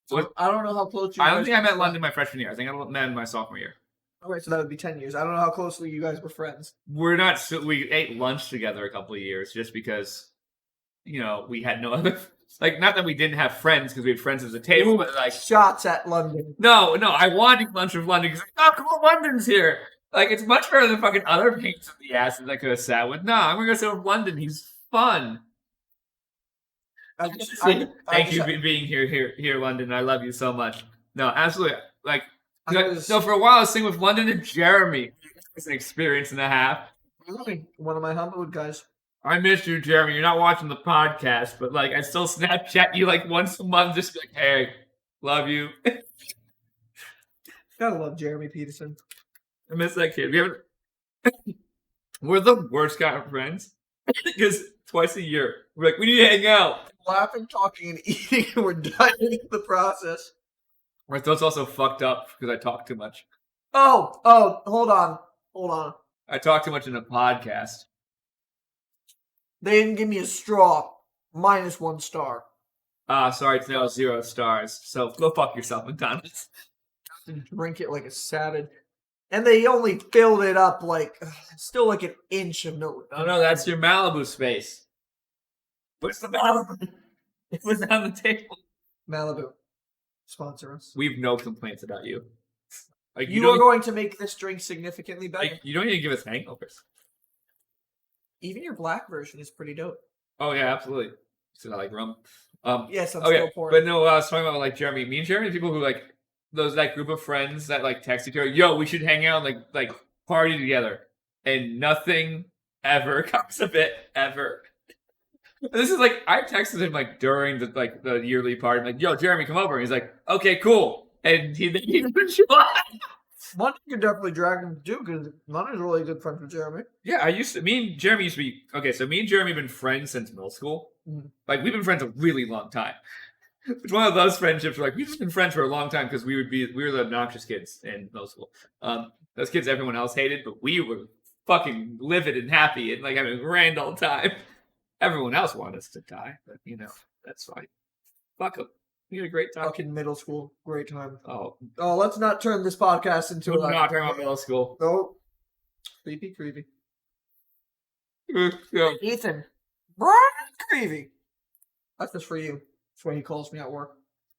Speaker 2: So
Speaker 1: What?
Speaker 2: I don't know how close you.
Speaker 1: I don't
Speaker 2: guys
Speaker 1: think I met
Speaker 2: were.
Speaker 1: London my freshman year. I think I met him my sophomore year.
Speaker 2: Okay, so that would be 10 years. I don't know how closely you guys were friends.
Speaker 1: We're not. We ate lunch together a couple of years just because, we had no other Like, not that we didn't have friends because we had friends at the table, but like
Speaker 2: shots at London.
Speaker 1: No, I wanted lunch with London because oh, come on, London's here. Like, it's much better than fucking other pains in the asses I could have sat with. Nah, I'm gonna go sit with London. He's fun. Thank you for being here, London. I love you so much. No, absolutely. Like, no, for a while I was sitting with London and Jeremy. It's an experience and a half.
Speaker 2: One of my Humblewood guys.
Speaker 1: I miss you, Jeremy. You're not watching the podcast, but like, I still Snapchat you like once a month, just like, hey, love you.
Speaker 2: Gotta love Jeremy Peterson.
Speaker 1: I miss that kid. We're the worst kind of friends because twice a year we're like, we need to hang out.
Speaker 2: Laughing, talking, and eating, and we're dying in the process.
Speaker 1: My throat's also fucked up because I talk too much.
Speaker 2: Oh, hold on.
Speaker 1: I talk too much in a podcast.
Speaker 2: They didn't give me a straw. -1 star.
Speaker 1: Sorry, it's now 0 stars. So go fuck yourself, McDonald's.
Speaker 2: Drink it like a savage. And they only filled it up like, still like an inch of milk.
Speaker 1: Oh no, that's your Malibu space. Where's the Malibu? It was on the table.
Speaker 2: Malibu, sponsor us.
Speaker 1: We have no complaints about you. Like,
Speaker 2: you are going to make this drink significantly better.
Speaker 1: Like, you don't even give us hangovers.
Speaker 2: Even your black version is pretty dope.
Speaker 1: Oh yeah, absolutely. So I like rum.
Speaker 2: Yes, I'm still pouring.
Speaker 1: But no, I was talking about like Jeremy. Me and Jeremy, people who like that group of friends that like text each other, yo, we should hang out and like party together, and nothing ever comes of it ever. This is like I texted him like during the yearly party, I'm like, yo, Jeremy, come over. And he's like, okay, cool, and he didn't show up.
Speaker 2: One could definitely drag him too, because London's really good friends with Jeremy.
Speaker 1: Yeah, me and Jeremy used to be so me and Jeremy have been friends since middle school. Like, we've been friends a really long time. It's one of those friendships where, like, we've just been friends for a long time because we were the obnoxious kids in middle school. Those kids everyone else hated, but we were fucking livid and happy and like having a grand old time. Everyone else wanted us to die, but that's fine. Fuck them. We had a great time.
Speaker 2: Fucking middle school, great time.
Speaker 1: Oh,
Speaker 2: let's not turn this podcast into
Speaker 1: we're not talking about middle school.
Speaker 2: Nope. Creevy. Ethan. Bryan Creevy. That's just for you. That's why he calls me at work.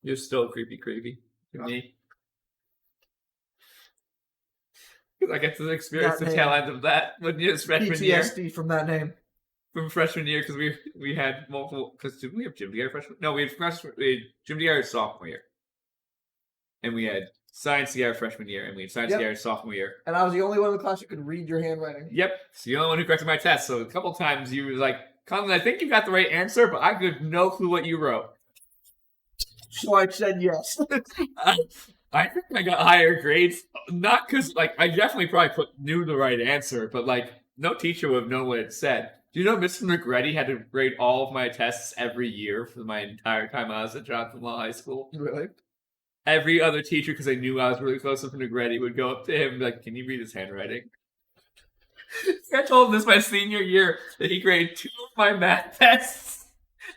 Speaker 1: You're still creepy to me. Because I get to experience the tail end of that when you was freshman year.
Speaker 2: PTSD from that name.
Speaker 1: From freshman year, because we had multiple. Because did we have gym together freshman? No, we had gym together sophomore year, and we had science together freshman year, and we had science together sophomore year.
Speaker 2: And I was the only one in the class who could read your handwriting.
Speaker 1: Yep, it's the only one who corrected my test. So a couple times you were like, Conlan, I think you got the right answer, but I could no clue what you wrote.
Speaker 2: So I said yes.
Speaker 1: I think I got higher grades, not because like I definitely probably knew the right answer, but like no teacher would have known what it said. Do you know Mr. McGreddy had to grade all of my tests every year for my entire time I was at Johnson Law High School?
Speaker 2: Really?
Speaker 1: Every other teacher, because they knew I was really close with McGreddy, would go up to him and be like, can you read his handwriting? I told him this my senior year that he graded 2 of my math tests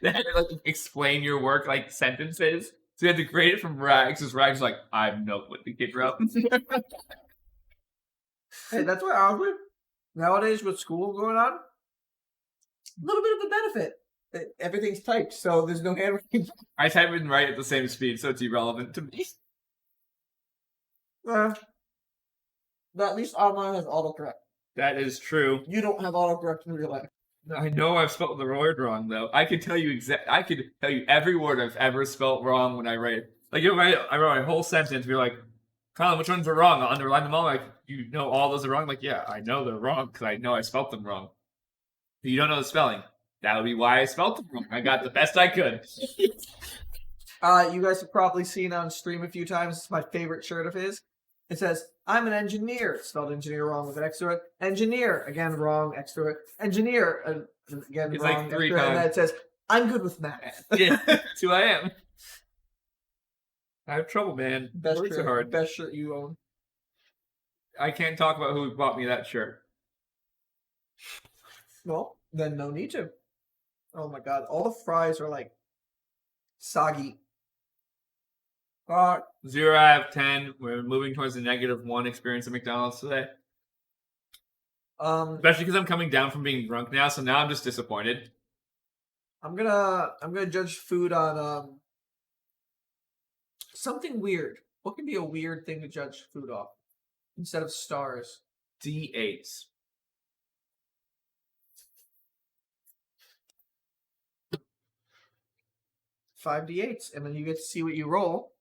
Speaker 1: that had to like explain your work like sentences. So he had to grade it from Rags, because Rags was like, I have no clue what the kid wrote.
Speaker 2: Hey, that's why honestly, nowadays with school going on, a little bit of a benefit. Everything's typed, so there's no handwriting.
Speaker 1: I type and write at the same speed, so it's irrelevant to me.
Speaker 2: At least online has autocorrect.
Speaker 1: That is true.
Speaker 2: You don't have autocorrect in real life.
Speaker 1: I know I've spelled the word wrong, though. I could tell you I could tell you every word I've ever spelled wrong when I write. Like, I wrote a whole sentence, you're like, Conlan, which ones are wrong? I'll underline them all. Like, you know all those are wrong? Like, yeah, I know they're wrong, because I know I spelled them wrong. But you don't know the spelling. That would be why I spelled them wrong. I got the best I could.
Speaker 2: You guys have probably seen on stream a few times. It's my favorite shirt of his. It says, I'm an engineer. It's spelled engineer wrong with an X to it. Engineer, again, wrong, X to it. Engineer, again,
Speaker 1: it's
Speaker 2: wrong,
Speaker 1: like 3
Speaker 2: X to it.
Speaker 1: times.
Speaker 2: And then it says, I'm good with math.
Speaker 1: Yeah, that's who I am. I have trouble, man.
Speaker 2: Best
Speaker 1: Words
Speaker 2: shirt,
Speaker 1: are hard.
Speaker 2: best shirt you own.
Speaker 1: I can't talk about who bought me that shirt.
Speaker 2: Well, then no need to. Oh my god, all the fries are like soggy.
Speaker 1: 0 out of 10. We're moving towards the -1 experience at McDonald's today. Especially because I'm coming down from being drunk now, so now I'm just disappointed.
Speaker 2: I'm gonna judge food on something weird. What can be a weird thing to judge food off instead of stars?
Speaker 1: D8s.
Speaker 2: 5d8s, and then you get to see what you roll.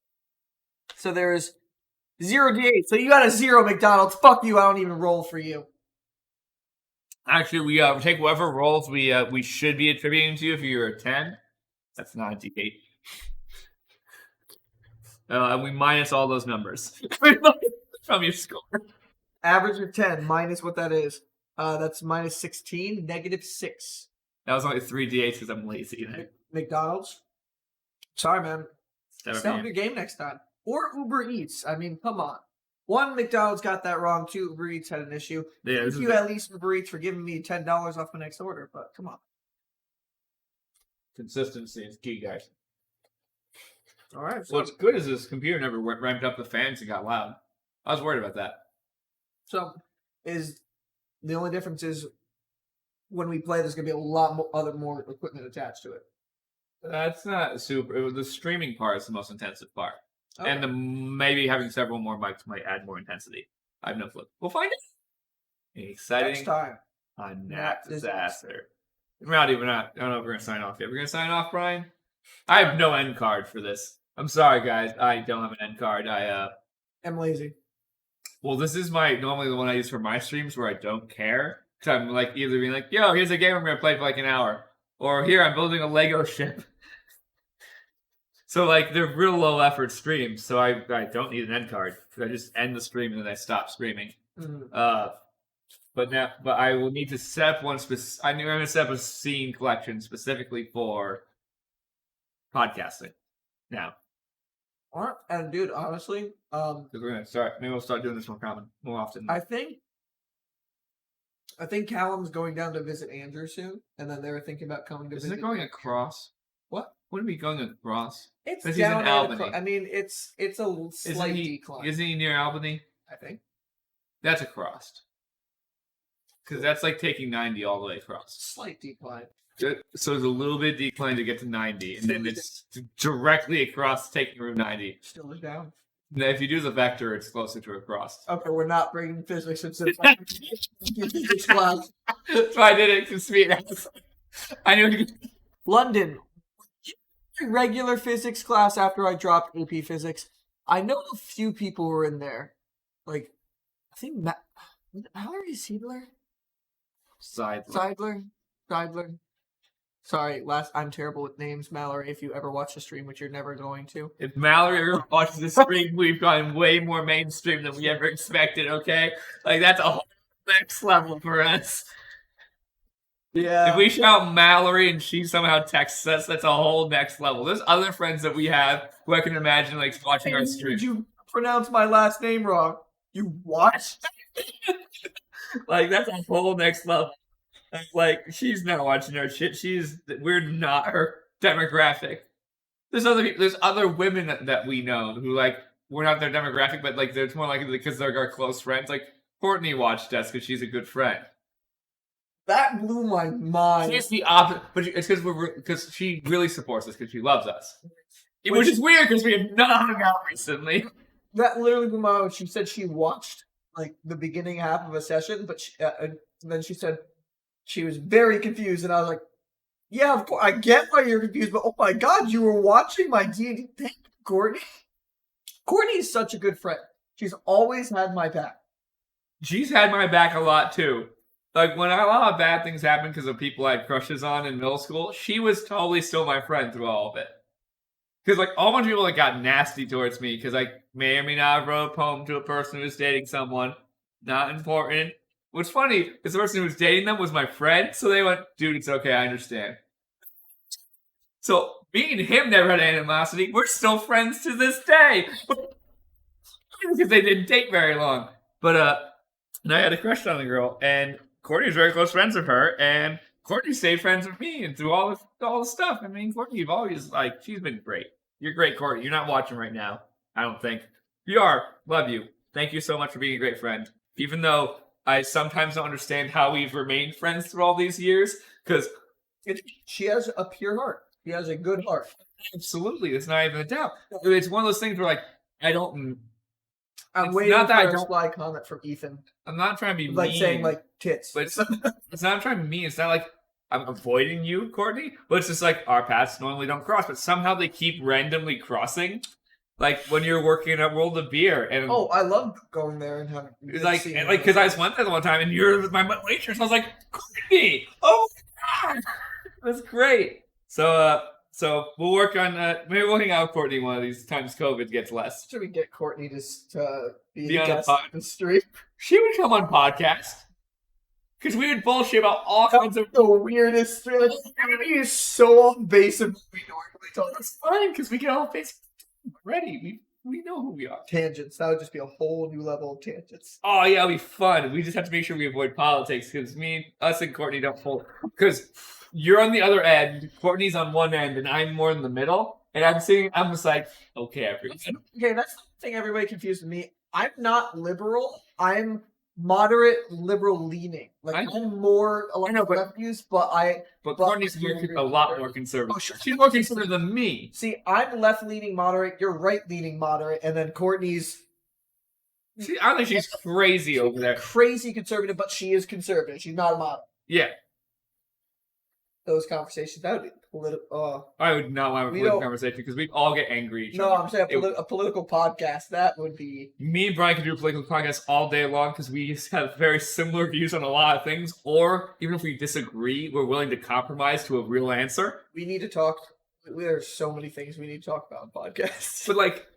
Speaker 2: So there's 0 d8. So you got a 0, McDonald's. Fuck you. I don't even roll for you.
Speaker 1: Actually, we take whatever rolls we should be attributing to you. If you're a 10, that's not a D8. And we minus all those numbers from your score.
Speaker 2: Average of 10 minus what that is. That's minus 16, negative 6.
Speaker 1: That was only 3 D8s because I'm lazy.
Speaker 2: McDonald's. Sorry, man. Step up your game next time. Or Uber Eats. I mean, come on. 1, McDonald's got that wrong. 2, Uber Eats had an issue.
Speaker 1: Yeah,
Speaker 2: Thank you at least, Uber Eats, for giving me $10 off my next order, but come on.
Speaker 1: Consistency is key, guys.
Speaker 2: All right. So,
Speaker 1: What's good is this computer never ramped up the fans and got loud. I was worried about that.
Speaker 2: So, the only difference is when we play, there's going to be a lot more equipment attached to it.
Speaker 1: That's not super. The streaming part is the most intensive part.
Speaker 2: Okay.
Speaker 1: And maybe having several more mics might add more intensity. I have no clue. We'll find it. Exciting
Speaker 2: Next time
Speaker 1: on Nat Disaster. I don't know if we're going to sign off yet. We're going to sign off, Bryan? I have no end card for this. I'm sorry, guys. I don't have an end card.
Speaker 2: I'm lazy.
Speaker 1: Well, this is normally the one I use for my streams where I don't care. Because I'm like either being like, yo, here's a game I'm going to play for like an hour. Or here, I'm building a Lego ship. So, like, they're real low-effort streams, so I don't need an end card. I just end the stream and then I stop streaming.
Speaker 2: Mm-hmm.
Speaker 1: But I will need to set up one I'm going to set up a scene collection specifically for podcasting now.
Speaker 2: All right. And, dude, honestly...
Speaker 1: maybe we'll start doing this more often.
Speaker 2: I think Callum's going down to visit Andrew soon, and then they were thinking about coming to visit...
Speaker 1: Isn't it going across?
Speaker 2: What?
Speaker 1: Wouldn't be going across?
Speaker 2: It's
Speaker 1: down
Speaker 2: he's in
Speaker 1: Albany.
Speaker 2: I mean, it's a slight decline.
Speaker 1: Isn't he near Albany?
Speaker 2: I think.
Speaker 1: That's across. Because that's like taking 90 all the way across.
Speaker 2: Slight decline.
Speaker 1: So there's a little bit decline to get to 90, and then it's directly across taking Route 90.
Speaker 2: Still down.
Speaker 1: Now, if you do the vector, it's closer to across.
Speaker 2: Okay, we're not bringing physics into physics class.
Speaker 1: That's why I did it, because I knew.
Speaker 2: London. Regular physics class after I dropped AP Physics. I know a few people were in there. Like, I think Mallory Seidler? Seidler. Sorry, I'm terrible with names, Mallory, if you ever watch the stream, which you're never going to.
Speaker 1: If Mallory ever watches the stream, we've gone way more mainstream than we ever expected, okay? Like, that's a whole next level for us.
Speaker 2: Yeah.
Speaker 1: If we shout Mallory and she somehow texts us, that's a whole next level. There's other friends that we have who I can imagine like watching our stream.
Speaker 2: Did you pronounce my last name wrong? You what?
Speaker 1: Like, that's a whole next level. Like, she's not watching our shit. We're not her demographic. There's other women that we know who like we're not their demographic, but like they're more likely because they're our close friends. Like Courtney watched us because she's a good friend.
Speaker 2: That blew my mind.
Speaker 1: She's the opposite, but it's because she really supports us because she loves us. Which is weird because we have not hung out recently.
Speaker 2: That literally blew my mind. She said she watched like the beginning half of a session, but then she said she was very confused, and I was like, "Yeah, of course, I get why you're confused, but oh my god, you were watching my D&D." Thank you, Courtney. Courtney is such a good friend. She's always had my back.
Speaker 1: She's had my back a lot too. Like, when a lot of bad things happened because of people I had crushes on in middle school, she was totally still my friend through all of it. Because, like, all bunch of people that got nasty towards me because I may or may not have wrote a poem to a person who was dating someone. Not important. What's funny is the person who was dating them was my friend, so they went, dude, it's okay, I understand. So, me and him never had animosity. We're still friends to this day. Because they didn't date very long. But, and I had a crush on the girl, and Courtney's very close friends with her, and Courtney stayed friends with me and through all the stuff. I mean, Courtney, you've always, like, she's been great. You're great, Courtney. You're not watching right now, I don't think. You are. Love you. Thank you so much for being a great friend. Even though I sometimes don't understand how we've remained friends through all these years, because
Speaker 2: She has a pure heart. She has a good heart.
Speaker 1: Absolutely, it's not even a doubt. It's one of those things where like I don't.
Speaker 2: I'm
Speaker 1: It's
Speaker 2: waiting
Speaker 1: not
Speaker 2: for
Speaker 1: that I
Speaker 2: a
Speaker 1: don't-
Speaker 2: reply comment from Ethan,
Speaker 1: I'm not trying to be
Speaker 2: like
Speaker 1: mean,
Speaker 2: saying like tits.
Speaker 1: but it's not trying to be mean. It's not like I'm avoiding you, Courtney. But it's just like our paths normally don't cross, but somehow they keep randomly crossing. Like when you're working at World of Beer, and
Speaker 2: Oh, I love going there and having
Speaker 1: it's like because I just went there the one time, and you're my waitress. I was like, Courtney, oh my god, that's great. So we'll work on maybe we'll hang out with Courtney one of these times COVID gets less.
Speaker 2: Should we get Courtney to be
Speaker 1: Be
Speaker 2: a
Speaker 1: on a
Speaker 2: guest
Speaker 1: pod.
Speaker 2: on the stream?
Speaker 1: She would come on podcast because we would bullshit about all kinds of.
Speaker 2: The weirdest stream. Like, everything is so off base of what we normally talk.
Speaker 1: It's fine because we get all face ready. We know who we are.
Speaker 2: Tangents. That would just be a whole new level of tangents.
Speaker 1: Oh yeah, it'll be fun. We just have to make sure we avoid politics because us and Courtney don't pull. Because you're on the other end, Courtney's on one end, and I'm more in the middle. And I'm just like, okay, everyone.
Speaker 2: Okay, that's the thing everybody confused with me. I'm not liberal. I'm moderate liberal leaning. Like I'm more a lot of left views, but
Speaker 1: Courtney's a lot more conservative.
Speaker 2: Oh, sure.
Speaker 1: She's more conservative than me.
Speaker 2: See, I'm left leaning moderate. You're right leaning moderate, and then Courtney's
Speaker 1: I don't think she's crazy over there.
Speaker 2: crazy conservative, but she is conservative. She's not a moderate.
Speaker 1: Yeah,
Speaker 2: Those conversations that would be political.
Speaker 1: I would not want a political conversation because we'd all get angry. at each
Speaker 2: No,
Speaker 1: other.
Speaker 2: I'm saying a political podcast. That would be.
Speaker 1: Me and Bryan could do a political podcast all day long because we have very similar views on a lot of things. Or even if we disagree, we're willing to compromise to a real answer.
Speaker 2: We need to talk. There's so many things we need to talk about in podcasts.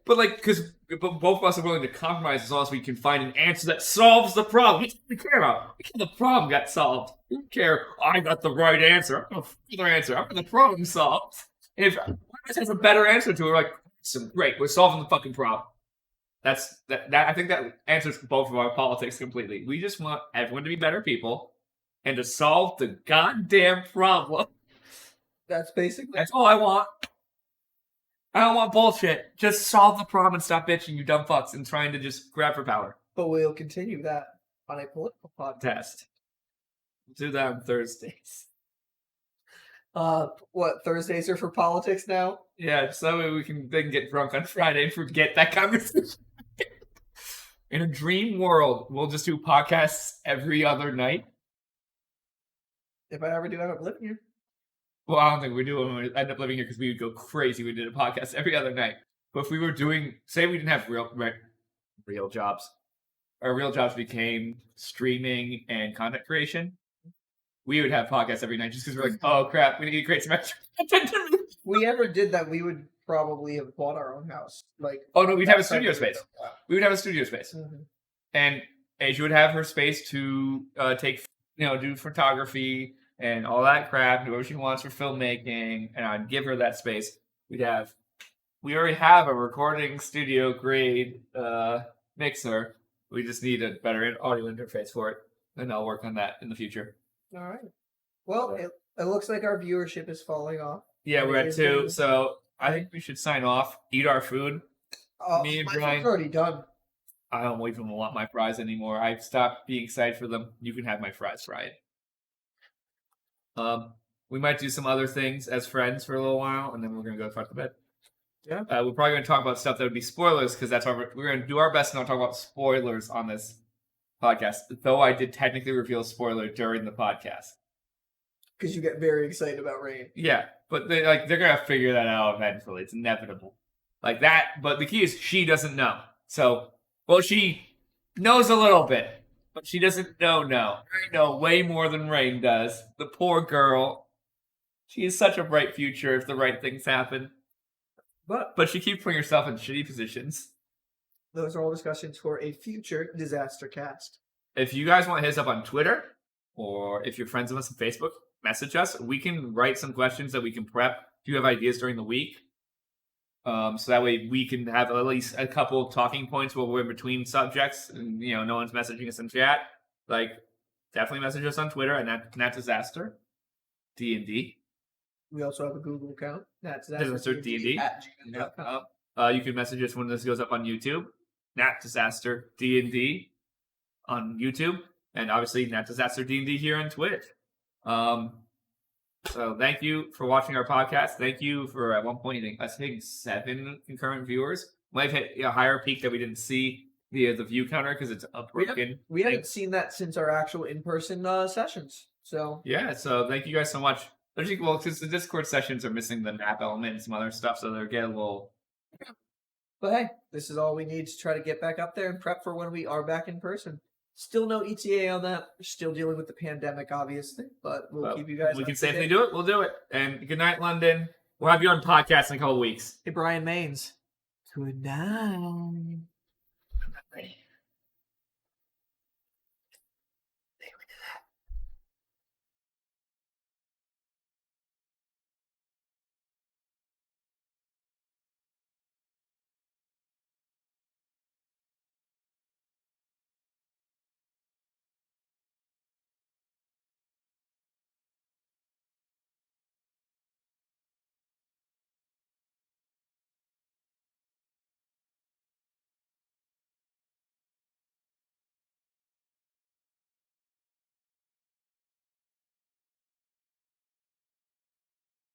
Speaker 1: But both of us are willing to compromise as long as we can find an answer that solves the problem. That's what we care about. We care the problem got solved. We don't care. I got the right answer. I got the other answer. I got the problem solved. And if one of us has a better answer to it, we're like, great. We're solving the fucking problem. That. I think that answers both of our politics completely. We just want everyone to be better people and to solve the goddamn problem. That's all I want. I don't want bullshit. Just solve the problem and stop bitching, you dumb fucks, and trying to just grab for power.
Speaker 2: But we'll continue that on a political podcast.
Speaker 1: We'll do that on Thursdays.
Speaker 2: What, Thursdays are for politics now?
Speaker 1: Yeah, so that way they can get drunk on Friday and forget that conversation. In a dream world, we'll just do podcasts every other night.
Speaker 2: If I ever do end up living here.
Speaker 1: Well, I don't think we do when we end up living here because we would go crazy. We did a podcast every other night. But if we were say we didn't have real jobs, our real jobs became streaming and content creation, we would have podcasts every night just because we're like, oh crap, we need to create some extra content.
Speaker 2: If we ever did that, we would probably have bought our own house.
Speaker 1: Oh no, we'd have a studio space. We would have a studio space.
Speaker 2: Mm-hmm.
Speaker 1: And Asia would have her space to do photography and all that crap, do whatever she wants for filmmaking, and I'd give her that space. We already have a recording studio grade mixer. We just need a better audio interface for it, and I'll work on that in the future.
Speaker 2: All right. Well, it looks like our viewership is falling off.
Speaker 1: Yeah, we're at 2, so I think we should sign off, eat our food. Me and Bryan.
Speaker 2: Food's already done.
Speaker 1: I don't even want my fries anymore. I've stopped being excited for them. You can have my fries fried. We might do some other things as friends for a little while, and then we're gonna go fuck to bed.
Speaker 2: Yeah.
Speaker 1: We're probably gonna talk about stuff that would be spoilers because that's why we're gonna do our best to not talk about spoilers on this podcast. Though I did technically reveal a spoiler during the podcast.
Speaker 2: Because you get very excited about rain.
Speaker 1: Yeah, but they're gonna figure that out eventually. It's inevitable. Like that. But the key is she doesn't know. So, she knows a little bit. But she doesn't know. I know way more than Rain does. The poor girl. She has such a bright future if the right things happen. But she keeps putting herself in shitty positions.
Speaker 2: Those are all discussions for a future disaster cast.
Speaker 1: If you guys want to hit us up on Twitter, or if you're friends with us on Facebook, message us. We can write some questions that we can prep if you have ideas during the week. So that way we can have at least a couple of talking points while we're in between subjects and, no one's messaging us in chat. Definitely message us on Twitter at Nat Disaster, D&D.
Speaker 2: We also have a Google account, Nat
Speaker 1: Disaster D&D. You can message us when this goes up on YouTube, Nat Disaster D&D on YouTube, and obviously Nat Disaster D&D here on Twitch. So thank you for watching our podcast. Thank you for at one point us hitting 7 concurrent viewers. Might have hit a higher peak that we didn't see via the view counter because it's broken.
Speaker 2: We haven't seen that since our actual in-person sessions. So
Speaker 1: yeah, so thank you guys so much. Well, because the Discord sessions are missing the map element and some other stuff, so they're getting a little.
Speaker 2: But hey, this is all we need to try to get back up there and prep for when we are back in person. Still no ETA on that. We're still dealing with the pandemic, obviously, but we'll keep you guys.
Speaker 1: We can safely do it. We'll do it. And good night, London. We'll have you on podcast in a couple weeks.
Speaker 2: Hey, Bryan Maines. Good night.